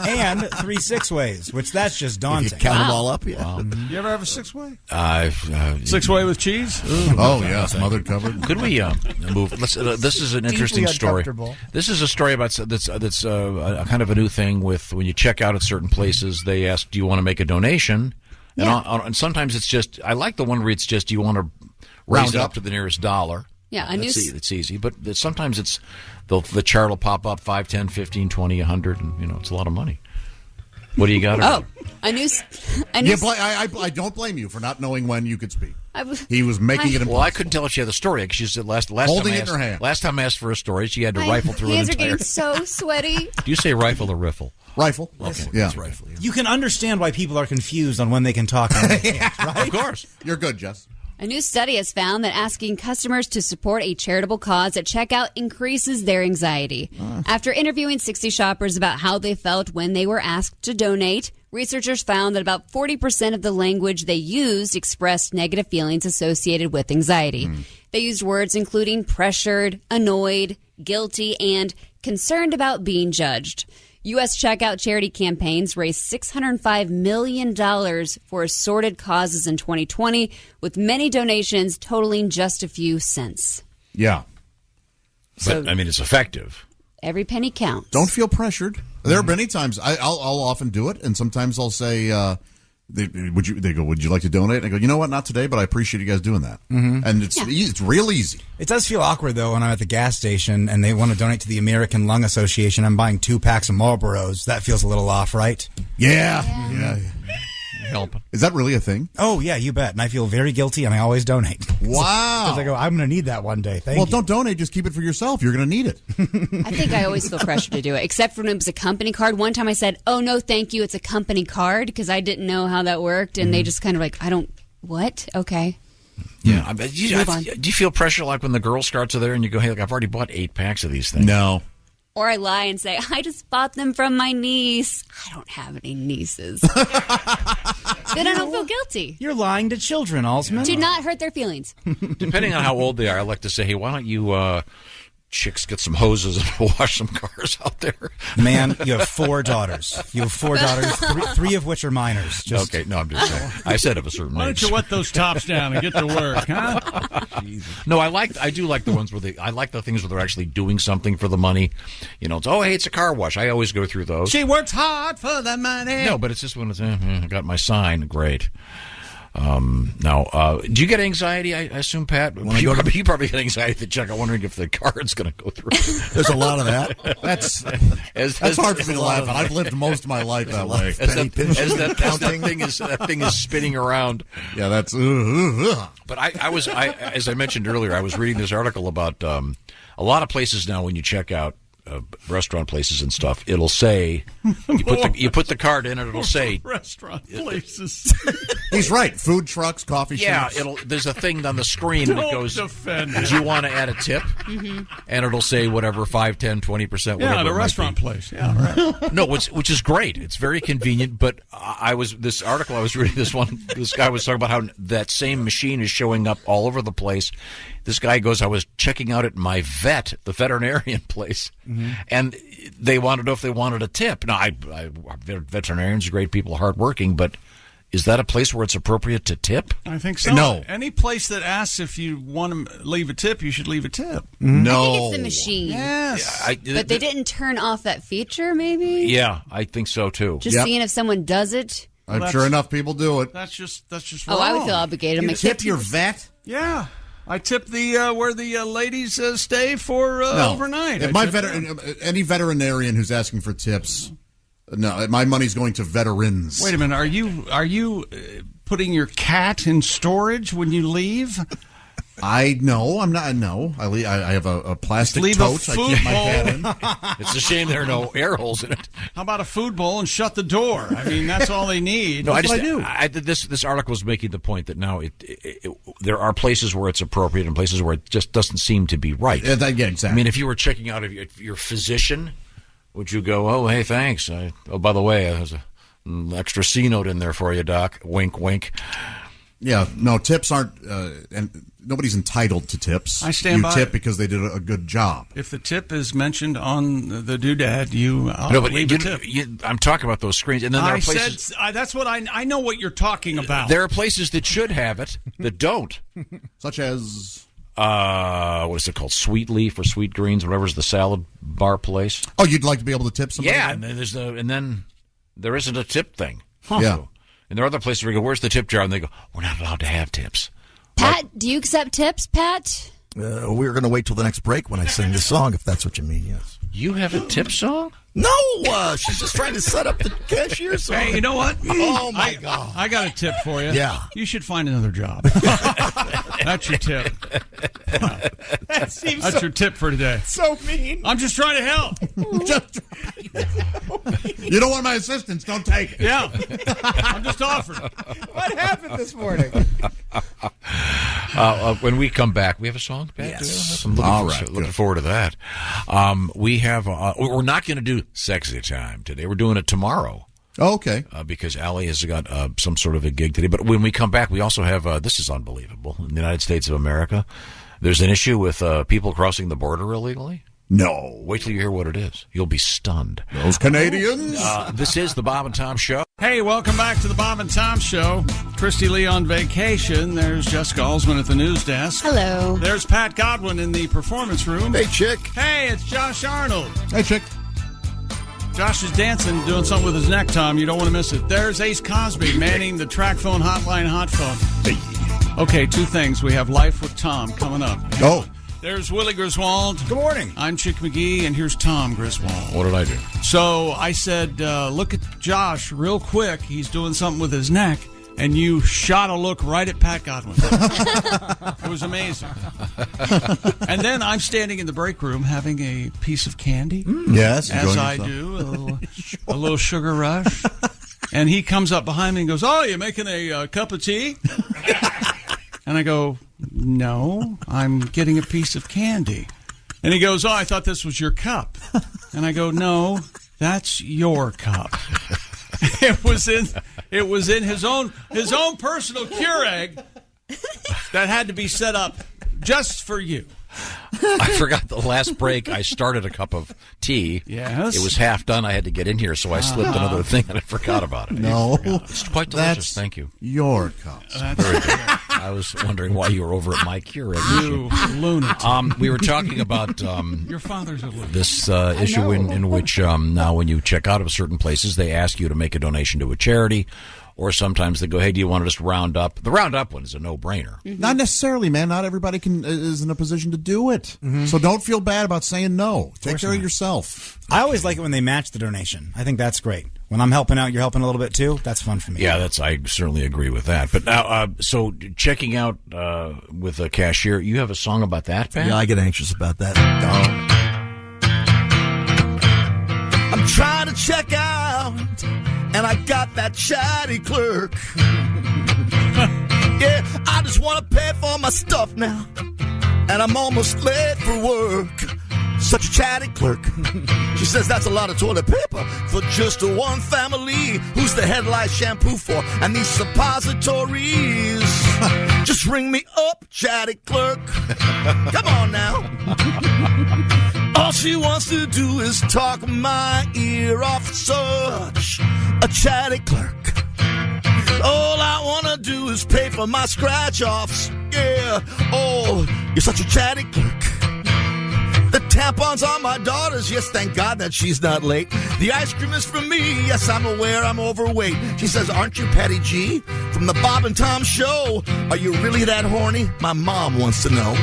And 3 6-ways, which that's just daunting. If you count them all up, yeah. Wow. You ever have a 6-way? 6-way with cheese? Oh yeah, smothered covered. Could we move? This is an interesting story. This is a story about that's a kind of a new thing. With when you check out at certain places, they ask, "Do you want to make a donation?" And sometimes it's just. I like the one where it's just, "Do you want to raise it up to the nearest dollar?" Yeah, it's easy. But sometimes the chart will pop up 5, 10, 15, 20, 100, and it's a lot of money. What do you got? I don't blame you for not knowing when you could speak. He was making it impossible. Well, I couldn't tell if she had the story because she said last holding time it in her hand. Last time I asked for a story, she had to My rifle through an hands entire. are getting so sweaty. Do you say rifle or riffle? Rifle. Okay, Yeah. it's rifle. You can understand why people are confused on when they can talk and when they can't, right? Of course. You're good, Jess. A new study has found that asking customers to support a charitable cause at checkout increases their anxiety. After interviewing 60 shoppers about how they felt when they were asked to donate, researchers found that about 40% of the language they used expressed negative feelings associated with anxiety. They used words including pressured, annoyed, guilty, and concerned about being judged. U.S. checkout charity campaigns raised $605 million for assorted causes in 2020, with many donations totaling just a few cents. Yeah. So, But, it's effective. Every penny counts. Don't feel pressured. There are many times I'll often do it, and sometimes I'll say, They go, would you like to donate? And I go, you know what? Not today, but I appreciate you guys doing that. Mhm. And it's real easy. It does feel awkward, though, when I'm at the gas station and they want to donate to the American Lung Association. I'm buying 2 packs of Marlboros. That feels a little off, right? Yeah. Helping. Is that really a thing? Oh, yeah, you bet. And I feel very guilty, and I always donate. Wow. Because I go, I'm going to need that one day. Thank you. Don't donate. Just keep it for yourself. You're going to need it. I think I always feel pressure to do it, except when it was a company card. One time I said, oh, no, thank you. It's a company card because I didn't know how that worked. And they just kind of what? Okay. Yeah. Do Move on. you feel pressure like when the Girl Scouts are there and you go, hey, look, I've already bought 8 packs of these things? No. Or I lie and say, I just bought them from my niece. I don't have any nieces. Then I don't feel guilty. You're lying to children, Alsman. Do not hurt their feelings. Depending on how old they are, I like to say, hey, why don't you chicks get some hoses and wash some cars out there? Man, you have 4 daughters. You have 4 daughters, 3 of which are minors. Okay, no, I'm just saying. I said of a certain Why age. don't you wet those tops down and get to work, huh? No, I do like the ones where I like the things where they're actually doing something for the money. It's, hey, it's a car wash. I always go through those. She works hard for the money. No, but it's just when it's, I got my sign. Great. Now, do you get anxiety? I assume, Pat. You probably get anxiety at the checkout, wondering if the card's going to go through. There's a lot of that. That's hard for me to laugh at. I've lived most of my life that way. As that thing is spinning around. Yeah, that's. But as I mentioned earlier, I was reading this article about a lot of places now when you check out. Restaurant places and stuff, it'll say you put the card in and it'll say restaurant places. He's right. Food trucks, coffee shops. Yeah, there's a thing on the screen and it goes, defend do you want to add a tip? And it'll say whatever, 5, 10, 20%, whatever. Yeah, the it restaurant might be. place. Yeah, right. No, which is great. It's very convenient. But this article I was reading, this guy was talking about how that same machine is showing up all over the place. This guy goes, I was checking out at my the veterinarian place, and they wanted to know if they wanted a tip. Now, veterinarians are great people, hardworking, but is that a place where it's appropriate to tip? I think so. No. Any place that asks if you want to leave a tip, you should leave a tip. No. I think it's the machine. Yes. But they didn't turn off that feature, maybe? Yeah, I think so, too. Just seeing if someone does it. I'm sure enough people do it. That's just Oh, wrong. I would feel obligated. You tip your vet? Yeah. I tip the where the ladies stay for overnight. If any veterinarian who's asking for tips, no, my money's going to veterans. Wait a minute. Are you putting your cat in storage when you leave? I'm not. No, I have a plastic Leave tote. a I food keep my bowl. cat in. It's a shame there are no air holes in it. How about a food bowl and shut the door? I mean, that's all they need. No, That's I what do. I do. This article was making the point that now there are places where it's appropriate and places where it just doesn't seem to be right. Yeah, exactly. I mean, if you were checking out of your physician, would you go, oh, hey, thanks. By the way, there's an extra C note in there for you, Doc. Wink, wink. Yeah, no, tips aren't, and nobody's entitled to tips. I stand by You tip it. because they did a good job. If the tip is mentioned on the doodad, leave a tip. I'm talking about those screens, and then there are places. That's what I know what you're talking about. There are places that should have it that don't, such as what is it called? Sweet Leaf or Sweet Greens, whatever's the salad bar place. Oh, you'd like to be able to tip somebody? Yeah, and then there isn't a tip thing. Yeah. And there are other places where you go, where's the tip jar? And they go, we're not allowed to have tips. Pat, do you accept tips, Pat? We're going to wait till the next break when I sing this song, if that's what you mean, yes. You have a tip song? No, she's just trying to set up the cashier song. Hey, you know what? Oh, my God. I got a tip for you. Yeah. You should find another job. That's your tip. That seems That's your tip for today. so mean. I'm just trying to help. You don't want my assistance, don't take it. Yeah. I'm just offering. What happened this morning? When we come back, we have a song, Pat? Yes. I'm All right, looking forward to that. We have. We're not going to do Sexy Time today. We're doing it tomorrow. Okay. Because Allie has got some sort of a gig today. But when we come back, we also have. This is unbelievable. In the United States of America, there's an issue with people crossing the border illegally. No. Wait till you hear what it is. You'll be stunned. Those Canadians. This is the Bob and Tom Show. Hey, welcome back to the Bob and Tom Show. Christy Lee on vacation. There's Jessica Alsman at the news desk. Hello. There's Pat Godwin in the performance room. Hey, chick. Hey, it's Josh Arnold. Hey, chick. Josh is dancing, doing something with his neck, Tom. You don't want to miss it. There's Ace Cosby manning the track phone hotline hot phone. Okay, two things. We have Life with Tom coming up. Oh. There's Willie Griswold. Good morning. I'm Chick McGee, and here's Tom Griswold. What did I do? So I said, look at Josh real quick. He's doing something with his neck. And you shot a look right at Pat Godwin. It was amazing. And then I'm standing in the break room having a piece of candy. Yes. As I do, a little sugar rush. And he comes up behind me and goes, "Oh, you making a cup of tea?" And I go, "No, I'm getting a piece of candy." And he goes, "Oh, I thought this was your cup." And I go, "No, that's your cup." It was in his own personal Keurig that had to be set up just for you. I forgot the last break. I started a cup of tea. Yes. It was half done. I had to get in here, so I slipped another thing and I forgot about it. No. It's quite delicious. That's Thank you. Your cup. Very good. I was wondering why you were over at my Keurig. You lunatic. We were talking about your father's a lunatic. this issue in which now when you check out of certain places, they ask you to make a donation to a charity. Or sometimes they go, "Hey, do you want to just round up?" The round up one is a no-brainer. Mm-hmm. Not necessarily, man. Not everybody is in a position to do it. Mm-hmm. So don't feel bad about saying no. Take care of yourself. I always like it when they match the donation. I think that's great. When I'm helping out, you're helping a little bit too. That's fun for me. Yeah, I certainly agree with that. But now, so checking out with a cashier, you have a song about that, Pat? Yeah, I get anxious about that. I'm trying to check out, and I got that chatty clerk. Yeah, I just want to pay for my stuff now, and I'm almost late for work. Such a chatty clerk. She says that's a lot of toilet paper for just one family. Who's the headlight shampoo for? And these suppositories. Just ring me up, chatty clerk. Come on now. All she wants to do is talk my ear off. Such a chatty clerk. All I want to do is pay for my scratch-offs. Yeah. Oh, you're such a chatty clerk. The tampons on my daughters, yes, thank God that she's not late. The ice cream is for me, yes, I'm aware I'm overweight. She says, "Aren't you Patty G from the Bob and Tom Show? Are you really that horny? My mom wants to know."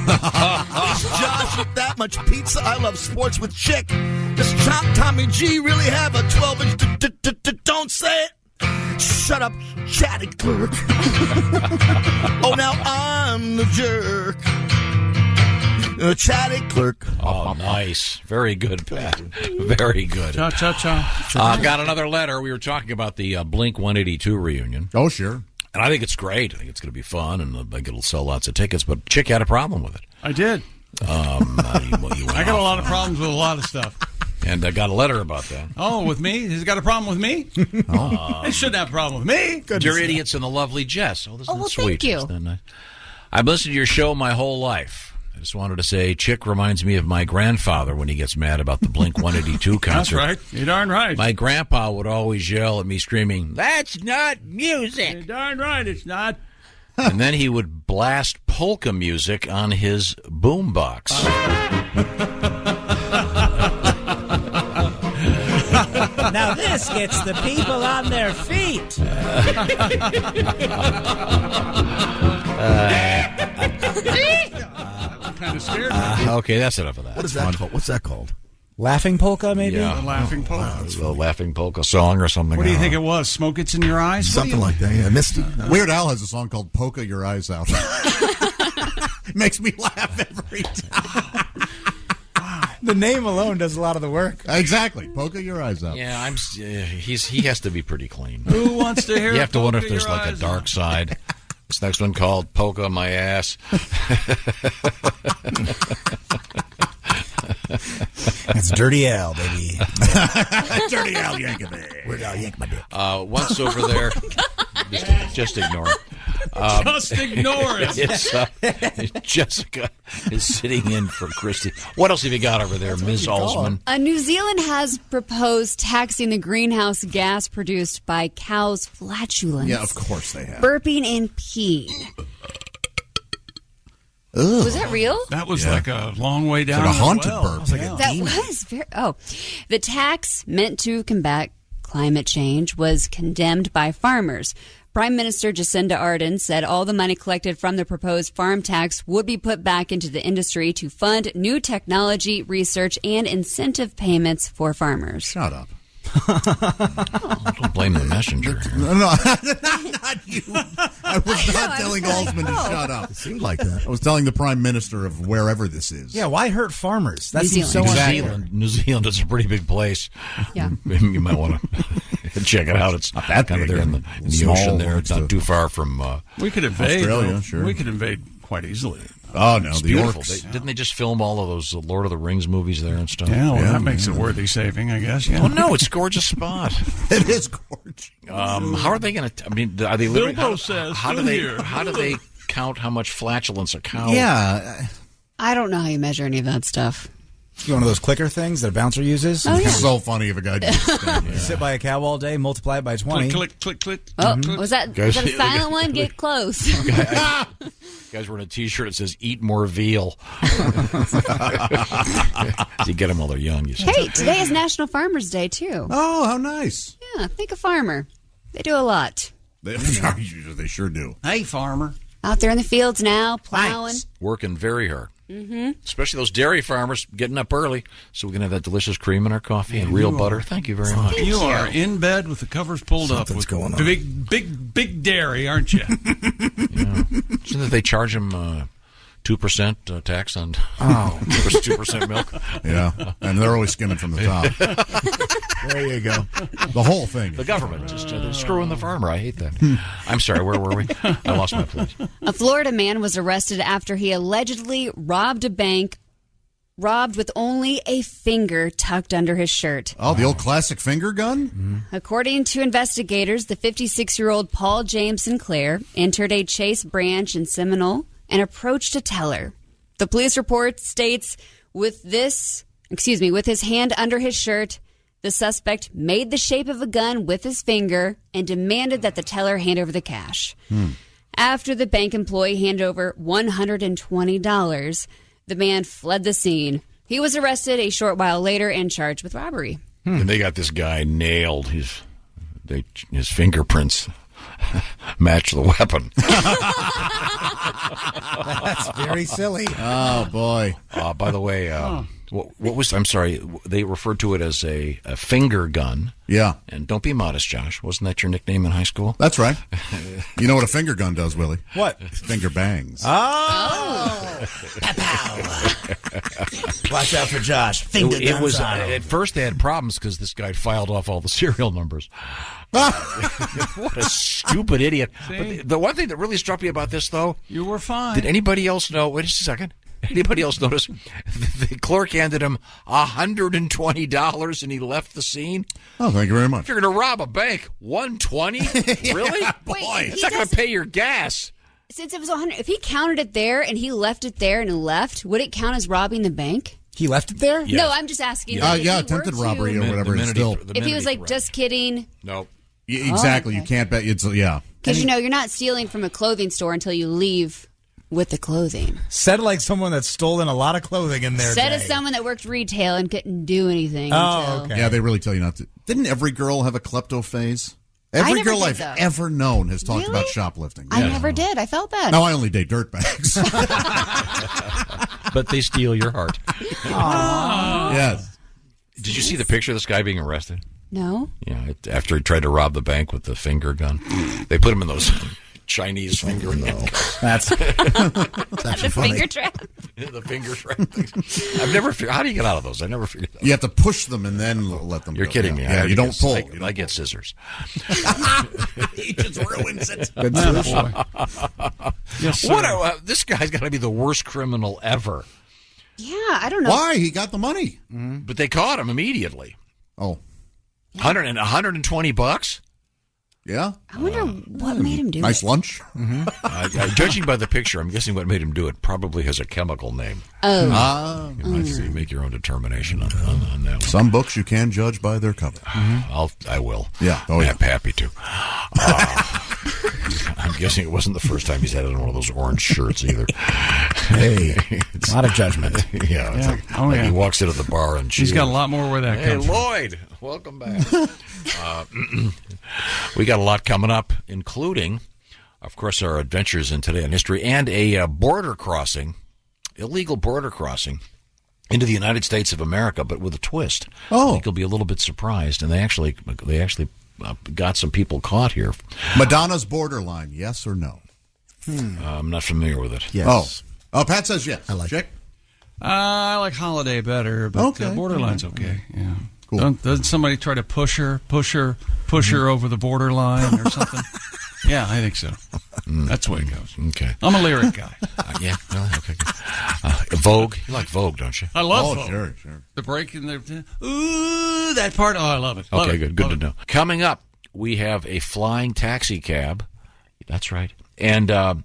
Josh, with that much pizza, I love sports with chick. Does Tommy G really have a 12-inch? Don't say it. Shut up, chatty clerk. Oh, now I'm the jerk. A chatty clerk. Oh, nice. Very good, Pat. Very good. Cha-cha-cha. Got another letter. We were talking about the Blink-182 reunion. Oh, sure. And I think it's great. I think it's going to be fun, and I think it'll sell lots of tickets. But Chick had a problem with it. I did. I got a lot of problems with a lot of stuff. And I got a letter about that. Oh, with me? He's got a problem with me? They shouldn't have a problem with me. Dear Idiots and the lovely Jess. Oh, this is well, sweet. thank you. Isn't that nice? I've listened to your show my whole life. I just wanted to say, Chick reminds me of my grandfather when he gets mad about the Blink-182 concert. That's right. You're darn right. My grandpa would always yell at me, screaming, "That's not music." You're darn right it's not. And then he would blast polka music on his boombox. Now this gets the people on their feet. scared. Okay, that's enough of that. What is that called? What's that called? Laughing polka, maybe? Yeah. The laughing polka. It's a laughing polka song or something. What do you think it was? Smoke Gets in Your Eyes? Something like that. Yeah, I missed it. Weird Al has a song called "Polka Your Eyes Out." Makes me laugh every time. The name alone does a lot of the work. Exactly. Polka Your Eyes Out. Yeah, he has to be pretty clean. Who wants to hear? You have to wonder if Polka there's Your like a Eyes dark side. This next one called "Polka My Ass." It's Dirty Al, baby. Dirty Al Yankovic. Weird Al yank my dick. Once over there, just ignore it. Just ignore it. It's, Jessica is sitting in for Christy. What else have you got over there, Ms. Alsman? New Zealand has proposed taxing the greenhouse gas produced by cows' flatulence. Yeah, of course they have. Burping and peeing. Ugh. Was that real? That was like a long way down. It's like a haunted well. burp. That was very. Oh, the tax meant to combat climate change was condemned by farmers. Prime Minister Jacinda Ardern said all the money collected from the proposed farm tax would be put back into the industry to fund new technology, research, and incentive payments for farmers. Shut up. Don't blame the messenger. No, not you. I was not telling Alsman to shut up. It seemed like that. I was telling the Prime Minister of wherever this is. Yeah, why hurt farmers? That seems so New Zealand is a pretty big place. Yeah. You might want to check it out. It's not that kind of big. there in the ocean there. It's not too far from We could invade. Australia, though. sure. We could invade quite easily. Oh, no, It's the beautiful. orcs. Didn't they just film all of those Lord of the Rings movies there and stuff? Yeah, well, that makes it worthy saving, I guess. Yeah. Oh no, it's a gorgeous spot. It is gorgeous. How are they going to? I mean, are they literally? Bilbo says, how do they count how much flatulence a cow? Yeah. I don't know how you measure any of that stuff. One of those clicker things that a bouncer uses. Oh, yeah. It's so funny if a guy did this. You sit by a cow all day, multiply it by 20. Click, click, click. Oh, was that a silent one? Get close. Guys wearing a T-shirt that says "Eat more veal." You get them while they're young. You see. Hey, today is National Farmers Day, too. Oh, how nice. Yeah, think a farmer. They do a lot. They sure do. Hey, farmer. Out there in the fields now, plowing. Working very hard. Mm-hmm. Especially those dairy farmers getting up early so we can have that delicious cream in our coffee and real butter. Thank you very much. You are in bed with the covers pulled up. What's going on? Big dairy, aren't you? Yeah. Shouldn't they charge them 2% tax on 2% milk? Yeah, and they're always skimming from the top. There you go. The whole thing. The government just screwing the farmer. I hate that. I'm sorry, where were we? I lost my place. A Florida man was arrested after he allegedly robbed a bank, robbed with only a finger tucked under his shirt. Oh, the old classic finger gun? According to investigators, the 56-year-old Paul James Sinclair entered a Chase branch in Seminole and approached a teller. The police report states with his hand under his shirt, the suspect made the shape of a gun with his finger and demanded that the teller hand over the cash. After the bank employee handed over $120, the man fled the scene. He was arrested a short while later and charged with robbery. And they got this guy nailed. His fingerprints match the weapon. That's very silly. Oh, boy. By the way, what was, I'm sorry, they referred to it as a finger gun. Yeah. And don't be modest, Josh. Wasn't that your nickname in high school? That's right. You know what a finger gun does, Willie? What? Finger bangs. Oh! Watch out for Josh. Finger It was guns on him. at first they had problems because this guy filed off all the serial numbers. What a stupid idiot. But the one thing that really struck me about this, though, you were fine. Did anybody else know? Wait just a second. Anybody else notice the clerk handed him $120 and he left the scene? Oh, thank you very much. If you're going to rob a bank, $120? Really? Yeah, boy. It's not going to pay your gas. Since it was 100, if he counted it there and he left it there and left, would it count as robbing the bank? He left it there? No, I'm just asking. Yeah, like, if he attempted were robbery to- or whatever. It's still. If he was like, just kidding. Nope. Exactly. You can't bet. It's yeah. Because, you're not stealing from a clothing store until you leave with the clothing. Said like someone that's stolen a lot of clothing in their Said day. as someone that worked retail and couldn't do anything. Oh, until... okay. Yeah, they really tell you not to. Didn't every girl have a klepto phase? I Every never girl did, I've though. ever known has talked Really? about shoplifting. I never did. I felt bad. No, I only date dirtbags. but they steal your heart. Yes. Did you see the picture of this guy being arrested? No. Yeah, after he tried to rob the bank with the finger gun. They put him in those Chinese finger guns. That's The finger trap. Yeah, the finger trap. I've never figured. How do you get out of those? I never figured that. You have to push them and then let them You're go. kidding me. Yeah, you don't pull. I get scissors. He just ruins it. Good solution. Yes, sir. This guy's got to be the worst criminal ever. Yeah, I don't know. Why? He got the money. But they caught him immediately. Oh. $120? Yeah. I wonder what made him do it. Nice lunch. Judging by the picture, I'm guessing what made him do it probably has a chemical name. Oh. You make your own determination on that one. Some books you can judge by their cover. I will. Yeah. Oh, I'm yeah. happy to. I'm guessing it wasn't the first time he's had it on one of those orange shirts either. Hey, a lot of judgment. Yeah. It's like he walks into the bar and He's got a lot more where that comes from. Hey, Lloyd, welcome back. We got a lot coming up, including, of course, our adventures in Today in History and a border crossing, illegal border crossing into the United States of America, but with a twist. Oh. I think you'll be a little bit surprised, and they actually got some people caught here. Madonna's Borderline, yes or no? I'm not familiar with it. Yes. Oh, Pat says yes. I like it. I like Holiday better, but Borderline's okay. Yeah. Cool. Doesn't somebody try to push her over the borderline or something? Yeah, I think so. That's the way it goes. Okay. I'm a lyric guy. Yeah, really? Okay. Vogue. You like Vogue, don't you? I love Vogue. Sure. The break in there. Ooh, that part. Oh, I love it. Okay, good. Good to know. Coming up, we have a flying taxi cab. That's right. And a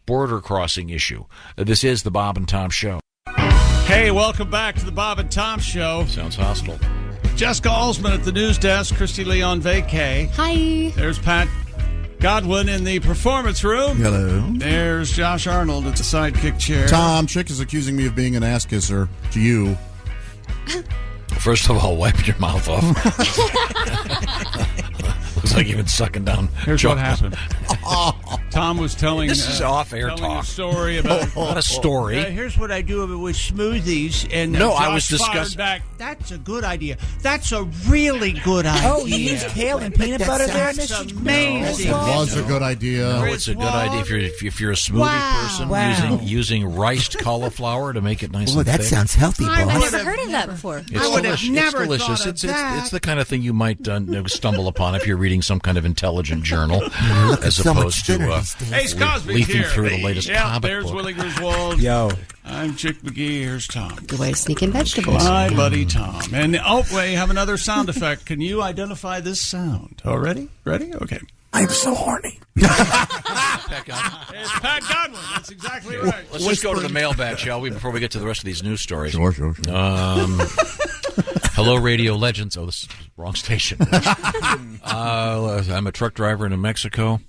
border crossing issue. This is the Bob and Tom Show. Hey, welcome back to the Bob and Tom Show. Sounds hostile. Jessica Alsman at the news desk. Christy Lee on vacay. Hi. There's Pat Godwin in the performance room. Hello. There's Josh Arnold at the sidekick chair. Tom Chick is accusing me of being an ass kisser to you. First of all, wipe your mouth off. Looks like you've been sucking down. Here's what happened. Tom was telling This is off-air talk. a story about Not a story. Here's what I do with smoothies. And No, Josh I was fired discussing- back. That's a good idea. That's a really good idea. Oh, you used kale and peanut butter there? That's Mr. amazing. It was a good idea. No, it's a good idea if you're a smoothie person using riced cauliflower to make it nice and thick. healthy, I've never heard of that before. It's I would have delicious. never It's delicious. thought of that. It's the kind of thing you might stumble upon if you're reading some kind of intelligent journal, as opposed to Ace Cosby leafing here. through the latest Yeah, comic there's book. Willie Griswold. Yo. I'm Chick McGee. Here's Tom. Good way to sneak in vegetables. My buddy Tom. And we have another sound effect. Can you identify this sound? Oh, ready? Ready? Okay. I'm so horny. It's Pat Godwin. That's exactly right. Let's just go to the mailbag, shall we, before we get to the rest of these news stories? Sure. Hello, radio legends. Oh, this is the wrong station. I'm a truck driver in New Mexico,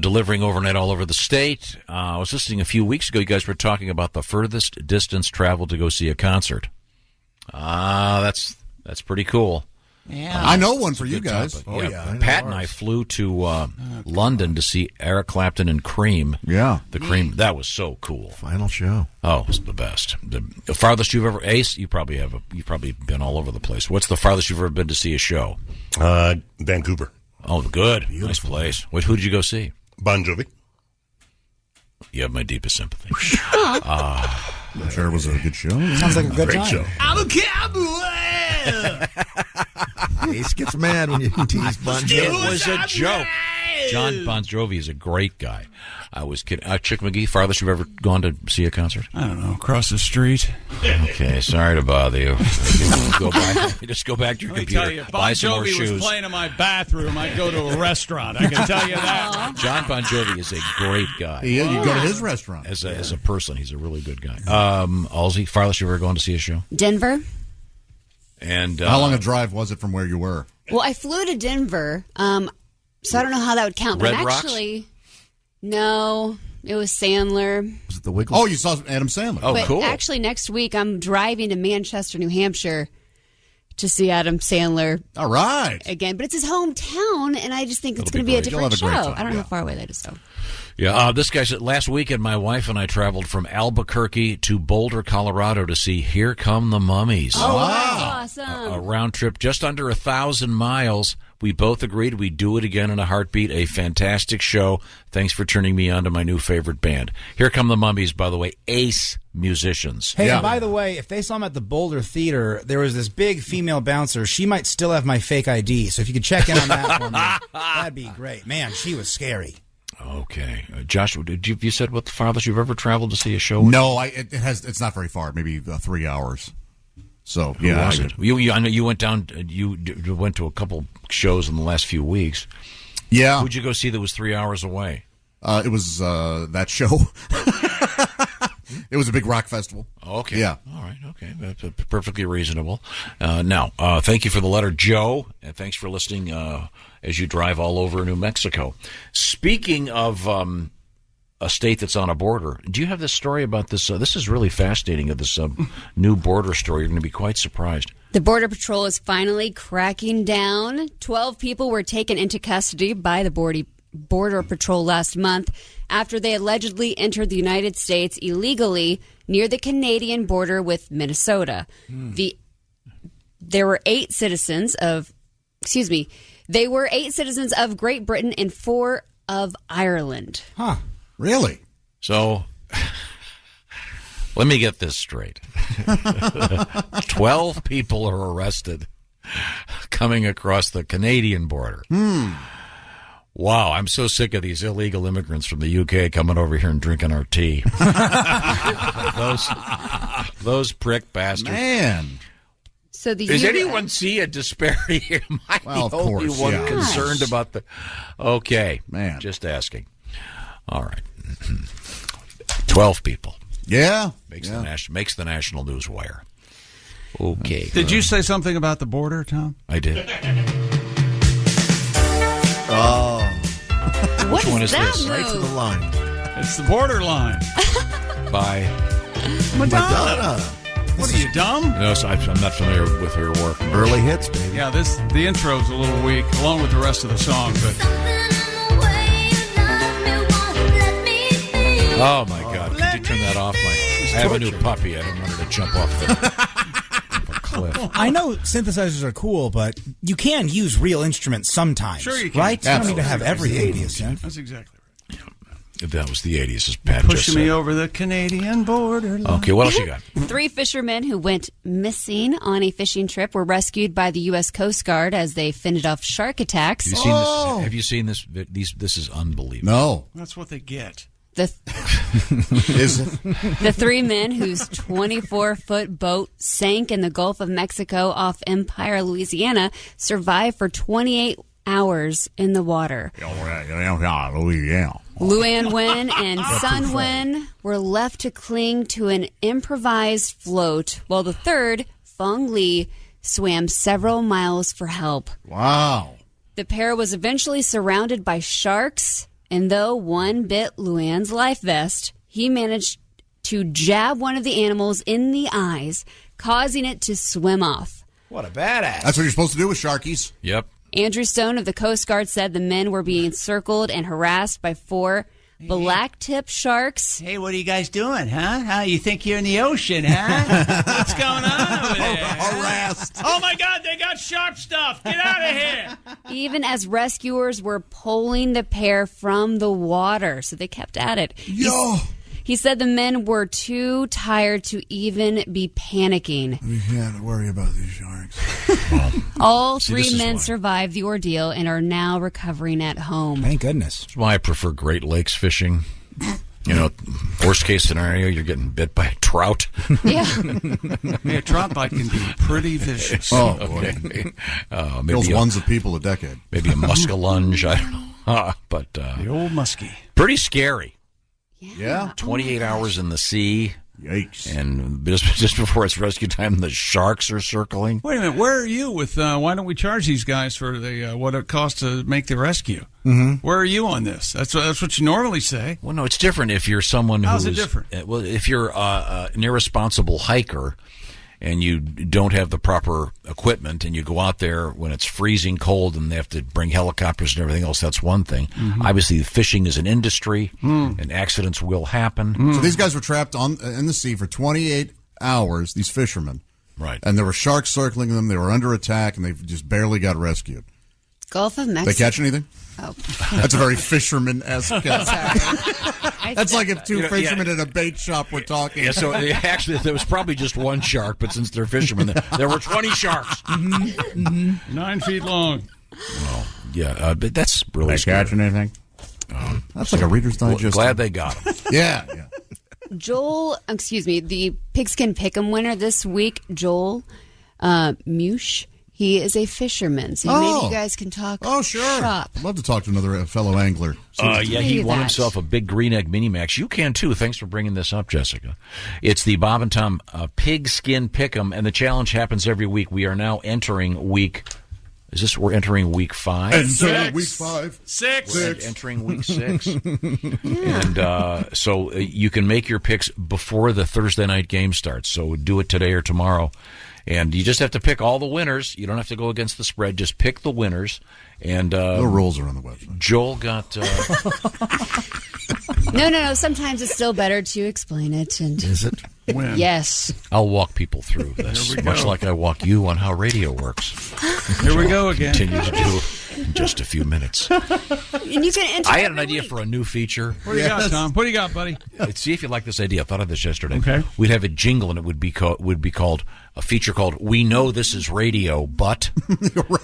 delivering overnight all over the state. I was listening a few weeks ago. You guys were talking about the furthest distance traveled to go see a concert. That's pretty cool. Yeah. I know one for you guys. Topic. Oh, yeah. Pat and I flew to London to see Eric Clapton and Cream. Yeah. The Cream. That was so cool. Final show. Oh, it was the best. The farthest you've ever... Ace, you've probably been all over the place. What's the farthest you've ever been to see a show? Vancouver. Oh, good. Nice place. Who did you go see? Bon Jovi. You have my deepest sympathy. I'm sure it was a good show. Sounds like a good Great time. show. I'm a cowboy. Ace gets mad when you tease Bon Jovi. It was a joke. John Bon Jovi is a great guy. I was kidding. Chick McGee, farthest you've ever gone to see a concert? I don't know. Across the street. Okay, sorry to bother you. Just go back to your Let me computer. tell you, buy Bon some more Jovi was shoes. playing in my bathroom. I'd go to a restaurant. I can tell you that. John Bon Jovi is a great guy. He is. You go to his restaurant. As a person, he's a really good guy. Halsey, farthest you've ever gone to see a show? Denver. And How long a drive was it from where you were? Well, I flew to Denver, so I don't know how that would count. But Red Rocks? actually, no, it was Sandler. Was it the Wiggles? Oh, you saw Adam Sandler. Oh, But cool. actually, next week I'm driving to Manchester, New Hampshire, to see Adam Sandler All right. again. But it's his hometown, and I just think it's It'll going be to be a great. You'll different have a great show. time, I don't know yeah. how far away that is, though. Yeah, this guy said, last weekend my wife and I traveled from Albuquerque to Boulder, Colorado to see Here Come the Mummies. Oh, wow. That's awesome. A round trip just under 1,000 miles. We both agreed we'd do it again in a heartbeat. A fantastic show. Thanks for turning me on to my new favorite band. Here Come the Mummies, by the way, ace musicians. Hey, and by the way, if they saw them at the Boulder Theater, there was this big female bouncer. She might still have my fake ID, so if you could check in on that for me, that'd be great. Man, she was scary. Okay. Josh, you said what the farthest you've ever traveled to see a show? No, it's not very far, maybe 3 hours. So, Who was it? I know you went down, you went to a couple shows in the last few weeks. Yeah. Who'd you go see that was 3 hours away? It was that show. It was a big rock festival. Okay. Yeah. All right. Okay. That's perfectly reasonable. Now, thank you for the letter, Joe, and thanks for listening as you drive all over New Mexico. Speaking of a state that's on a border, do you have this story about this? This is really fascinating, of this new border story. You're going to be quite surprised. The Border Patrol is finally cracking down. 12 people were taken into custody by the Border Patrol last month after they allegedly entered the United States illegally near the Canadian border with Minnesota. There were 8 citizens of Great Britain and 4 of Ireland. Huh. Really? So, let me get this straight. 12 people are arrested coming across the Canadian border. Wow, I'm so sick of these illegal immigrants from the UK coming over here and drinking our tea. those prick bastards. Man. So Does anyone see a disparity here? Am I Well, the of only course, one yeah. concerned about the... Okay, man, just asking. All right. 12 people. Yeah. Makes the national news wire. Okay. Did you say something about the border, Tom? I did. Oh. What Which one is that this? move? Right to the line. It's the borderline. By Madonna. What are you, dumb? No, so I'm not familiar with her work. Early hits, baby. Yeah, the intro's a little weak, along with the rest of the song. But oh my God! Could you turn that off? I have a new puppy. I don't want her to jump off the cliff. I know synthesizers are cool, but you can use real instruments sometimes. Sure you can. Right? You don't need to have Absolutely. everything be a synth. That's exactly right. That was the 80s, as Pat just Pushing said. me over the Canadian border. Okay, what else you got? 3 fishermen who went missing on a fishing trip were rescued by the U.S. Coast Guard as they fended off shark attacks. Have you seen this? Have you seen this? This is unbelievable. No. That's what they get. The 3 men whose 24-foot boat sank in the Gulf of Mexico off Empire, Louisiana, survived for 28 hours in the water. Luan Wen and Sun Wen were left to cling to an improvised float, while the third, Feng Li, swam several miles for help. Wow. The pair was eventually surrounded by sharks, and though one bit Luan's life vest, he managed to jab one of the animals in the eyes, causing it to swim off. What a badass. That's what you're supposed to do with sharkies. Yep. Andrew Stone of the Coast Guard said the men were being circled and harassed by 4 black-tip sharks. Hey, what are you guys doing, huh? How you think you're in the ocean, huh? What's going on over there? Harassed. Oh, my God, they got sharp stuff. Get out of here. Even as rescuers were pulling the pair from the water, so they kept at it. Yo. He said the men were too tired to even be panicking. We can't worry about these sharks. All See, 3 this is men why. survived the ordeal and are now recovering at home. Thank goodness. That's why I prefer Great Lakes fishing. You know, worst case scenario, you're getting bit by a trout. Yeah. Yeah, trout bite can be pretty vicious. Oh, Okay. Kills Maybe ones of people a decade. maybe a muskellunge. I don't know. But The old muskie. pretty scary. Yeah. 28 hours in the sea. Yikes. And just before it's rescue time, the sharks are circling. Wait a minute, where are you with? Why don't we charge these guys for the what it costs to make the rescue? Mm-hmm. Where are you on this? That's what you normally say. Well, no, it's different if you're someone who How's it is different? Well, if you're an irresponsible hiker and you don't have the proper equipment, and you go out there when it's freezing cold and they have to bring helicopters and everything else, that's one thing. Obviously, fishing is an industry, and accidents will happen. So these guys were trapped in the sea for 28 hours, these fishermen. Right. And there were sharks circling them. They were under attack, and they just barely got rescued. Gulf of Mexico. They catch anything? Oh. That's a very fisherman-esque guess. That's like if two fishermen at a bait shop were talking. Yeah, so actually, there was probably just one shark, but since they're fishermen, there were 20 sharks. 9 feet long. Oh, yeah, but that's really They scary. catching anything? That's like a Reader's Digest. Glad they got him. Yeah. The Pigskin Pick'em winner this week, Joel Mush. He is a fisherman, so maybe you guys can talk. Oh, sure. Shop. I'd love to talk to another fellow angler. Yeah, he won himself a big Green Egg Minimax. You can too. Thanks for bringing this up, Jessica. It's the Bob and Tom Pigskin Pick'em, and the challenge happens every week. We are now entering week. We're entering week 5? Week 5. 6. We're entering week 6. And so you can make your picks before the Thursday night game starts. So do it today or tomorrow. And you just have to pick all the winners. You don't have to go against the spread. Just pick the winners. And the rules are on the website. Joel got... No. Sometimes it's still better to explain it. And Is it? When? Yes. I'll walk people through this, Here we much go. like I walk you on how radio works. Here we go again. Continue to do in just a few minutes. And you can enter I had an every idea week. for a new feature. What do you got, Tom? What do you got, buddy? See if you like this idea. I thought of this yesterday. Okay. We'd have a jingle, and it would be called a feature called "We Know This Is Radio, But,"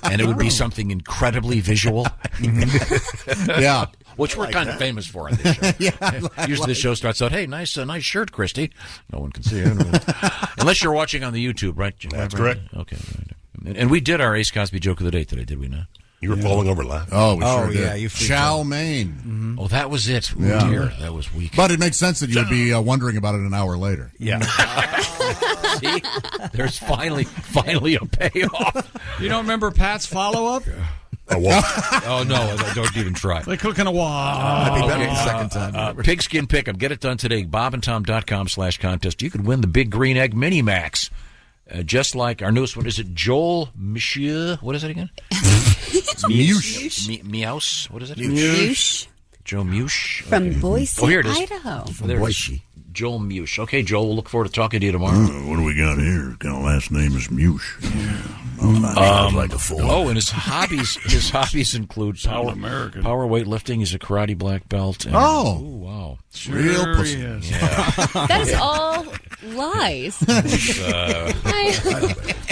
and it would be something incredibly visual. Yeah. Which we're kind of famous for on this show. Usually the show starts out, "Hey, nice shirt, Christy." No one can see it. Unless you're watching on the YouTube, right? That's correct. Okay. And we did our Ace Cosby joke of the day today, did we not? You were falling over laughing. Oh, we sure did. Yeah, you freaked Chow out. mein. Oh, that was it. Oh, Yeah. dear. That was weak. But it makes sense that you'd be wondering about it an hour later. Yeah. See? There's finally a payoff. You don't remember Pat's follow-up? Oh, no, don't even try. Like cooking a wok. I'd be better the second time. Pigskin Pick'em. Get it done today. bobandtom.com/contest. You could win the Big Green Egg Minimax. Just like our newest one. Is it Joel Monsieur? What is it again? Meows. What is it? Mush. Joe Mush. From Boise, here it is. Idaho. There it is. Joel Mush. Okay, Joel, we'll look forward to talking to you tomorrow. What do we got here? Kind of last name is Mush. Like a fool. Oh, and his hobbies include American. power weightlifting. He's a karate black belt. And, Oh. Wow. Real pussy. he is. Yeah. That is all lies.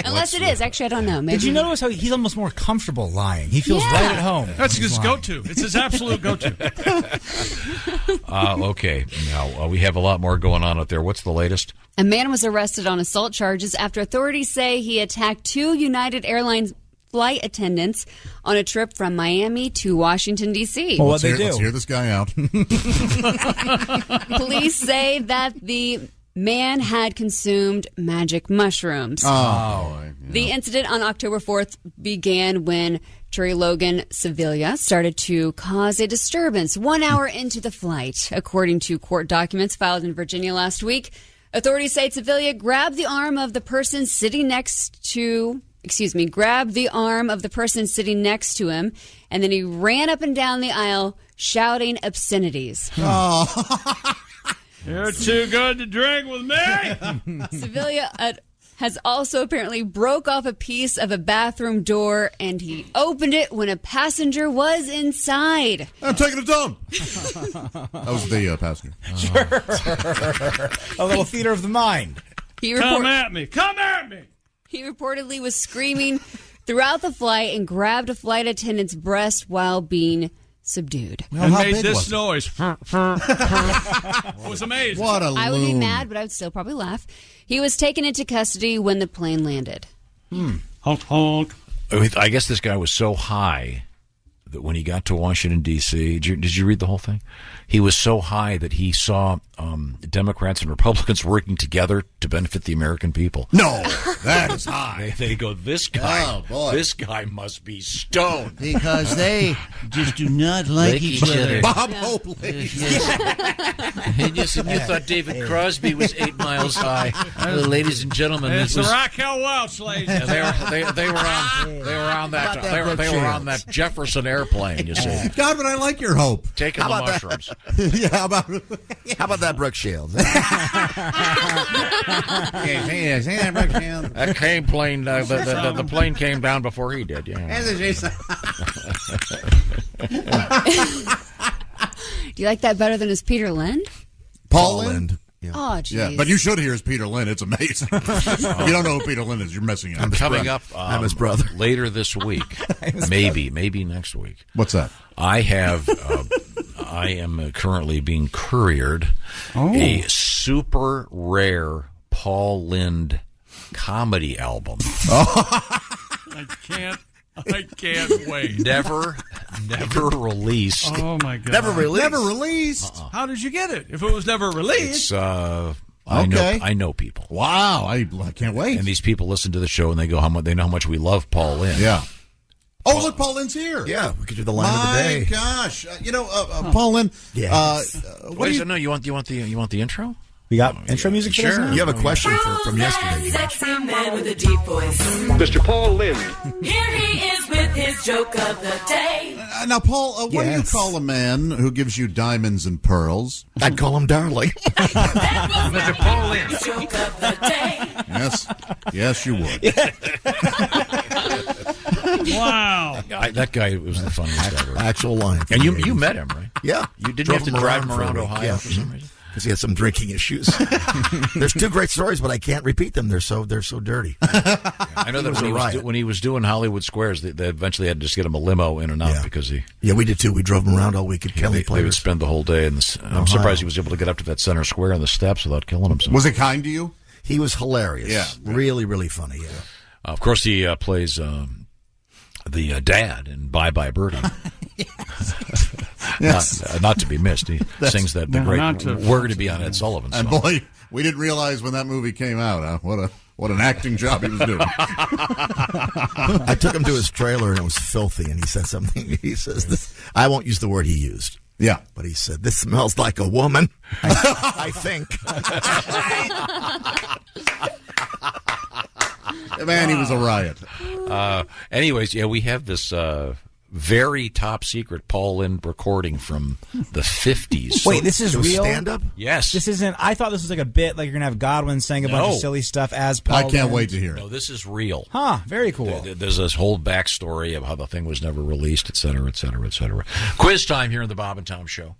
Unless it is. Actually, I don't know. Maybe. Did you notice how he's almost more comfortable lying? He feels Yeah. right at home. That's when he's his lying. go-to. It's his absolute go-to. Okay. Now, we have a lot more going on out there. What's the latest? A man was arrested on assault charges after authorities say he attacked 2 United Airlines flight attendants on a trip from Miami to Washington, D.C. Well, Let's what'd they Let's do? hear this guy out. Police say that the man had consumed magic mushrooms. The incident on October 4th began when Terry Logan Sevilla started to cause a disturbance 1 hour into the flight, according to court documents filed in Virginia last week. Authorities say Sevilla grabbed the arm of the person sitting next to him, and then he ran up and down the aisle shouting obscenities. You're too good to drink with me. Sevilla has also apparently broke off a piece of a bathroom door, and he opened it when a passenger was inside. I'm taking it down. That was the passenger. A little theater of the mind. Come at me. Come at me. He reportedly was screaming throughout the flight and grabbed a flight attendant's breast while being subdued. And made this noise. It was amazing. What a I would be loon. mad, but I would still probably laugh. He was taken into custody when the plane landed. Honk, honk. I guess this guy was so high that when he got to Washington, D.C., did you read the whole thing? He was so high that he saw Democrats and Republicans working together to benefit the American people. No, that is high. They go, this guy must be stoned. Because they just do not like each other. Bob Hope, ladies. And you thought David Crosby was 8 miles high. Ladies and gentlemen, It's this was... Raquel Welch, ladies. Yeah, they were on that Jefferson airplane. You see, God, but I like your hope. taking the mushrooms. Yeah, how about that, Brooke Shields? That plane, the plane came down before he did. Yeah. Do you like that better than his Peter Lind? Paul Lind? Yeah. Oh, jeez. Yeah, but you should hear his Peter Lind. It's amazing. If you don't know who Peter Lind is, you're messing up. Coming up, I'm his brother. Later this week, maybe next week. What's that? I am currently being couriered a super rare Paul Lind comedy album. I can't wait. Never released. Oh my God! Never released. How did you get it? If it was never released, I know people. Wow, I can't wait. And these people listen to the show and they go, they know how much we love Paul Lind. Yeah. Oh, look, Paul Lind's here. Yeah, we could do the line of the day. My gosh, Paul Lind. Yes. No, you want the intro? We got intro music for this now? You have a question from yesterday. Sexy man with a deep voice. Mr. Paul Lind. Here he is with his joke of the day. Now, Paul, what do you call a man who gives you diamonds and pearls? I'd call him darling. Mr. Paul Lind. Joke of the day. Yes, you would. wow. That guy was the funniest ever. Actual line. And you met him, right? Yeah. You didn't have to drive him around Ohio for some reason? Because he had some drinking issues. There's 2 great stories, but I can't repeat them. They're so dirty. I know that when he was doing Hollywood Squares, they eventually had to just get him a limo in and out because he. Yeah, we did too. We drove him around all week at Kelly Players. They would spend the whole day in the. I'm surprised he was able to get up to that center square on the steps without killing himself. Was it kind to you? He was hilarious. Yeah, really, really funny. Yeah. Of course, he plays the dad in Bye Bye Birdie. Yes. Not to be missed. He sings the great "We're to be on Ed Sullivan" song. And boy, we didn't realize when that movie came out, what an acting job he was doing. I took him to his trailer and it was filthy, and he said something. He says, I won't use the word he used. Yeah. But he said, "This smells like a woman." I think. Man, he was a riot. Anyways, we have this very top secret Paul Lind recording from the 50s. Wait, this is real? Stand-up? Yes. This isn't. I thought this was like a bit, like you're going to have Godwin saying a bunch of silly stuff as Paul I can't Lind. wait to hear it. No, this is real. Huh, very cool. There's this whole backstory of how the thing was never released, et cetera, et cetera, et cetera. Quiz time here in the Bob and Tom Show.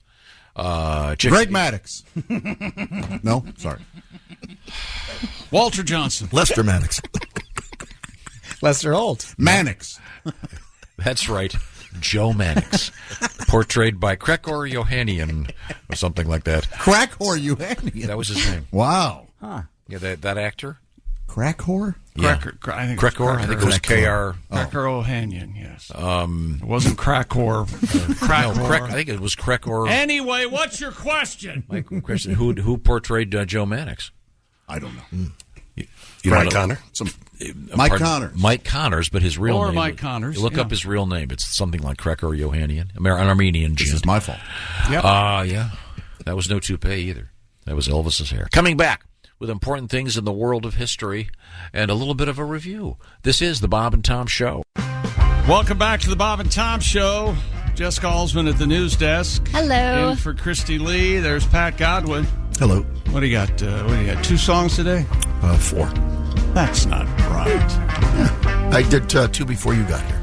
Greg Maddox. No, sorry. Walter Johnson. Lester Maddox. Lester Holt. Mannix. That's right. Joe Mannix. Portrayed by Krekor Yohannian or something like that. Krekor Yohannian? That was his name. Wow. Huh. Yeah, that actor? Krekor? Yeah. I think it was K.R. Krekor Ohanian, yes. It wasn't Krakor. No, I think it was Krekor. Anyway, what's your question? My question, who portrayed Joe Mannix? I don't know. Mike Connor? Mike Connors. Mike Connors, but his real name. Or Mike Connors. Look up his real name. It's something like Krekor Yohannian, an Armenian gent. This is my fault. Yep. Yeah. That was no toupee either. That was Elvis's hair. Coming back with important things in the world of history and a little bit of a review. This is the Bob and Tom Show. Welcome back to the Bob and Tom Show. Jessica Alsman at the news desk. Hello. In for Christy Lee. There's Pat Godwin. Hello. What do you got? 2 songs today? 4. That's not right. Yeah. I did 2 before you got here.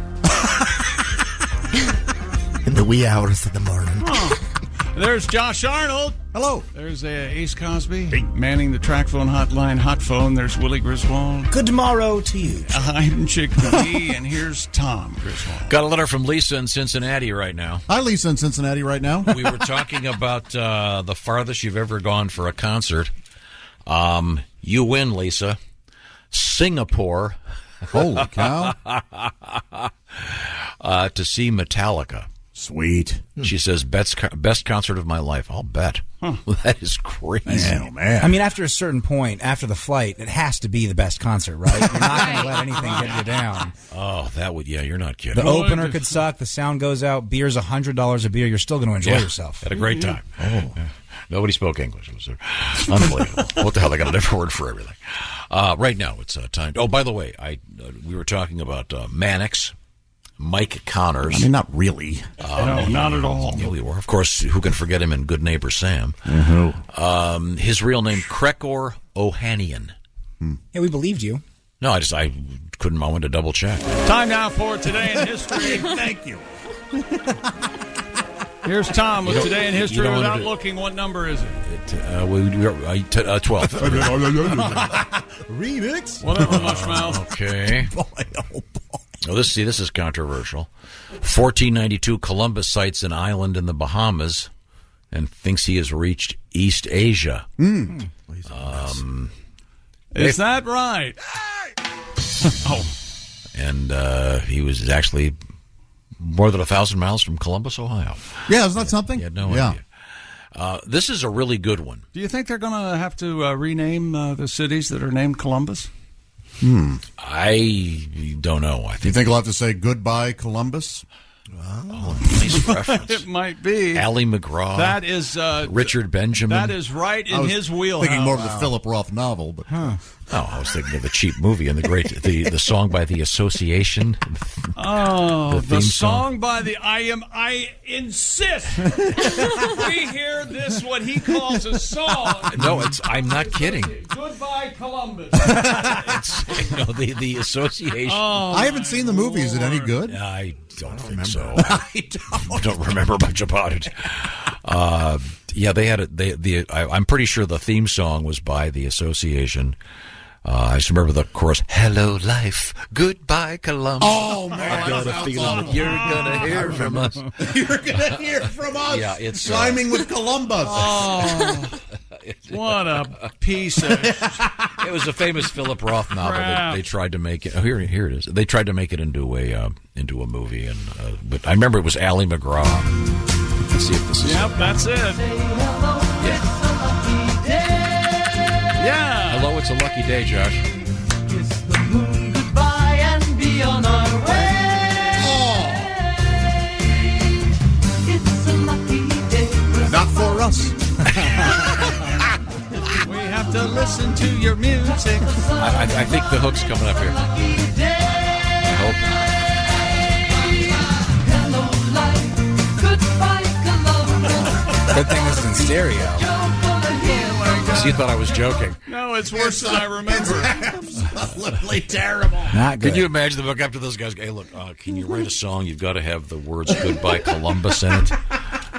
In the wee hours of the morning. Oh. There's Josh Arnold. Hello. There's Ace Cosby manning the track phone hotline, hot phone. There's Willie Griswold. Good tomorrow to you. I'm Chick McGee, and here's Tom Griswold. Got a letter from Lisa in Cincinnati right now. Hi, Lisa in Cincinnati right now. We were talking about the farthest you've ever gone for a concert. You win, Lisa. Singapore. Holy cow. To see Metallica. Sweet. She says, best concert of my life. I'll bet. That is crazy. Man. I mean, after a certain point, after the flight, it has to be the best concert, right? You're not going to let anything get you down. Oh, that would, you're not kidding. The opener could suck. The sound goes out. Beer's $100 a beer. You're still going to enjoy yourself. Had a great time. Oh. Nobody spoke English. It was unbelievable. What the hell? They got a different word for everything. Right now, it's time. Oh, by the way, we were talking about Mannix. Mike Connors. I mean, not really. No, not at all. Yeah, we were. Of course, who can forget him in Good Neighbor Sam? Mm-hmm. His real name, Krekor Ohanian. Yeah, we believed you. No, I couldn't. I wanted to double check. Time now for Today in History. Thank you. Here's Tom with Today in History without looking. What number is it? 12. Remix. Whatever, Mushmouth. Okay. Boy, oh boy. Oh, this is controversial. 1492, Columbus sights an island in the Bahamas and thinks he has reached East Asia. Is that right? And he was actually more than 1,000 miles from Columbus, Ohio. Yeah, isn't that something? He had no idea. This is a really good one. Do you think they're going to have to rename the cities that are named Columbus? I don't know. Do you think he'll have to say goodbye, Columbus? Oh, nice reference. It might be. Ally McGraw. That is Richard Benjamin. That is right in his wheelhouse. Thinking more of the Philip Roth novel, but Oh, I was thinking of the cheap movie and the song by The Association. Oh, the song by the I insist we hear this, what he calls a song. No, I'm not kidding. Goodbye, Columbus. The Association. I haven't seen the movie. Is it any good? I don't think so. I don't remember much about it. Yeah, they had it. I'm pretty sure the theme song was by The Association. I just remember the chorus, "Hello, life, goodbye, Columbus." Oh, man. I've got a feeling that you're going to hear from us. You're going to hear from us. Yeah, it's Rhyming with Columbus. Oh, what a piece of... It was a famous Philip Roth novel. They tried to make it. Oh, here it is. They tried to make it into a movie, and but I remember it was Ally McGraw. Let's see if this is. Yep, that's it. Yeah. Hello, it's a lucky day, Josh. Kiss the moon goodbye and be on our way. It's a lucky day. Not for us. We have to listen to your music. I think the hook's coming up here. I hope. Hello, life. Goodbye, Columbus. Good thing this is in stereo. So you thought I was joking. No, it's worse than I remember. Absolutely terrible. Not good. Could you imagine the book after those guys? Hey, look, can you write a song? You've got to have the words "Goodbye, Columbus" in it.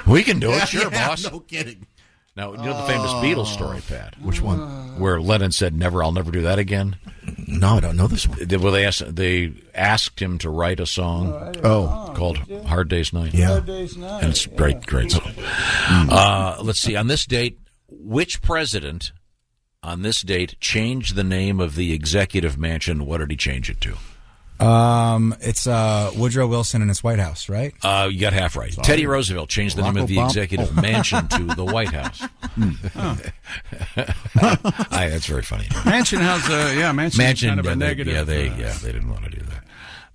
We can do it, sure, boss. No kidding. Now, you know the famous Beatles story, Pat? Which one? Where Lennon said, I'll never do that again? No, I don't know this one. Well, they asked him to write a song called Hard Day's Night. Yeah. Hard Day's Night. And it's a great song. Let's see. On this date, which president on this date changed the name of the executive mansion? What did he change it to? It's Woodrow Wilson and his White House, right? You got half right. Teddy Roosevelt changed the name of the executive mansion to the White House. That's very funny. Mansion has mansion kind of a negative. They didn't want to do that.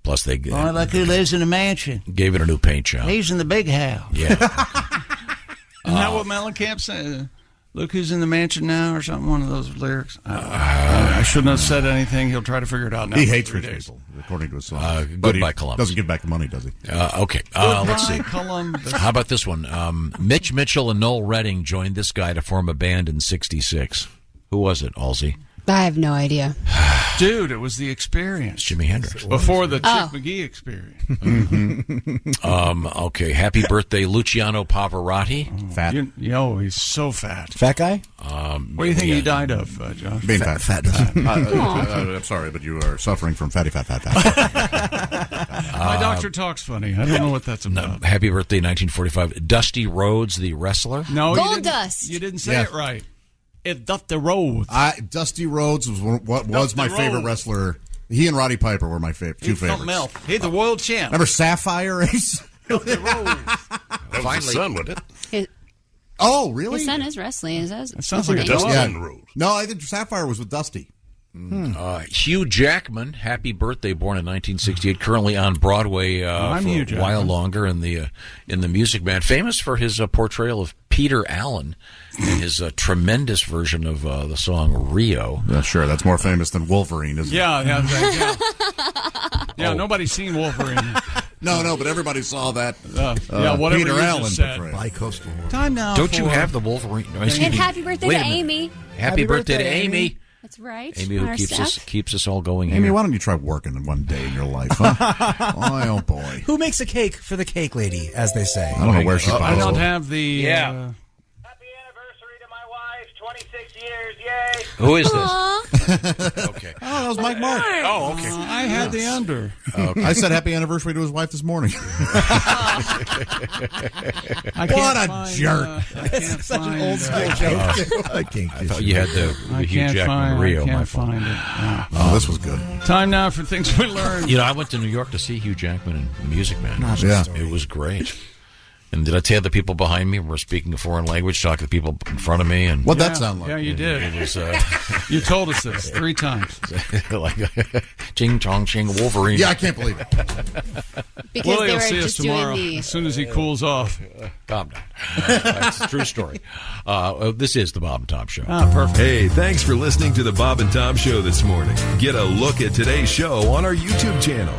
Plus, they look who lives in a mansion. Gave it a new paint job. He's in the big house. Yeah. Isn't that what Mellencamp said? Look who's in the mansion now, or something. One of those lyrics. I shouldn't have said anything. He'll try to figure it out now. He hates rich people, according to his song. Goodbye, Columbus. Doesn't give back the money, does he? Okay. Let's see. Columbus. How about this one? Mitch Mitchell and Noel Redding joined this guy to form a band in '66. Who was it, Halsey? I have no idea. Dude, it was The Experience. Jimi Hendrix. Before the Chick McGee Experience. Okay. Happy birthday, Luciano Pavarotti. Fat. He's so fat. Fat guy? What do you think he died of, Josh? Being fat. Fatness. I'm sorry, but you are suffering from fatty fat. My doctor talks funny. I don't know what that's about. Happy birthday, 1945. Dusty Rhodes, the wrestler. No, Gold Dust. You didn't say it right. It's Dusty Rhodes. Dusty Rhodes was my favorite wrestler. He and Roddy Piper were my two favorites. He's the world champ. Remember Sapphire Ace? Dusty Rhodes. That was his son, wasn't it? Oh, really? His son is wrestling. It sounds like a Dustin Rhodes. No, I think Sapphire was with Dusty. Hugh Jackman, happy birthday, born in 1968, currently on Broadway I'm for Hugh a Jackman. while longer in the Music Man, famous for his portrayal of Peter Allen and his tremendous version of the song Rio. Yeah, sure. That's more famous than Wolverine, isn't it? Yeah, nobody's seen Wolverine. No, but everybody saw that. Whatever Peter you Allen just said. portrayal. Bi-coastal. Time now. Don't you for- have the Wolverine? No, And happy birthday to Amy. Happy birthday to Amy. That's right. Amy, who Our staff. keeps us all going Amy, here. why don't you try working one day in your life, huh? Oh, boy. Who makes a cake for the cake lady, as they say? I don't know where she buys I don't it. have the. Who is this? Okay. Oh, that was Mike Mark. Oh, okay. I had the under. Okay. I said happy anniversary to his wife this morning. I What can't a find, jerk. I can't Such an find, old school joke. I can't. I thought you had the I Hugh can't Jackman find. Rio. I My can't fault. find it. Yeah. Oh, this was good. Time now for things we learned. You know, I went to New York to see Hugh Jackman in Music Man. Yeah. It was great. And did I tell you the people behind me were speaking a foreign language, talking to people in front of me? And What'd that sound like? Yeah, you did. It was You told us this 3 times. like ching chong ching Wolverine. Yeah, I can't believe it. Because Willie they will were see us just doing tomorrow the. as soon as he cools off. Calm down. That's a true story. This is the Bob and Tom Show. Ah, perfect. Hey, thanks for listening to the Bob and Tom Show this morning. Get a look at today's show on our YouTube channel.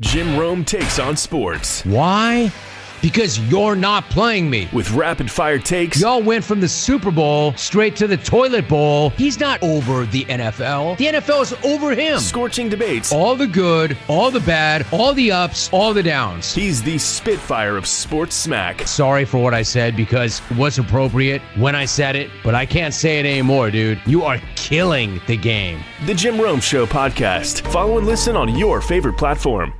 Jim Rome takes on sports. Why? Because you're not playing me. With rapid fire takes. Y'all went from the Super Bowl straight to the toilet bowl. He's not over the NFL. The NFL is over him. Scorching debates. All the good, all the bad, all the ups, all the downs. He's the Spitfire of sports smack. Sorry for what I said because it was appropriate when I said it, but I can't say it anymore, dude. You are killing the game. The Jim Rome Show podcast. Follow and listen on your favorite platform.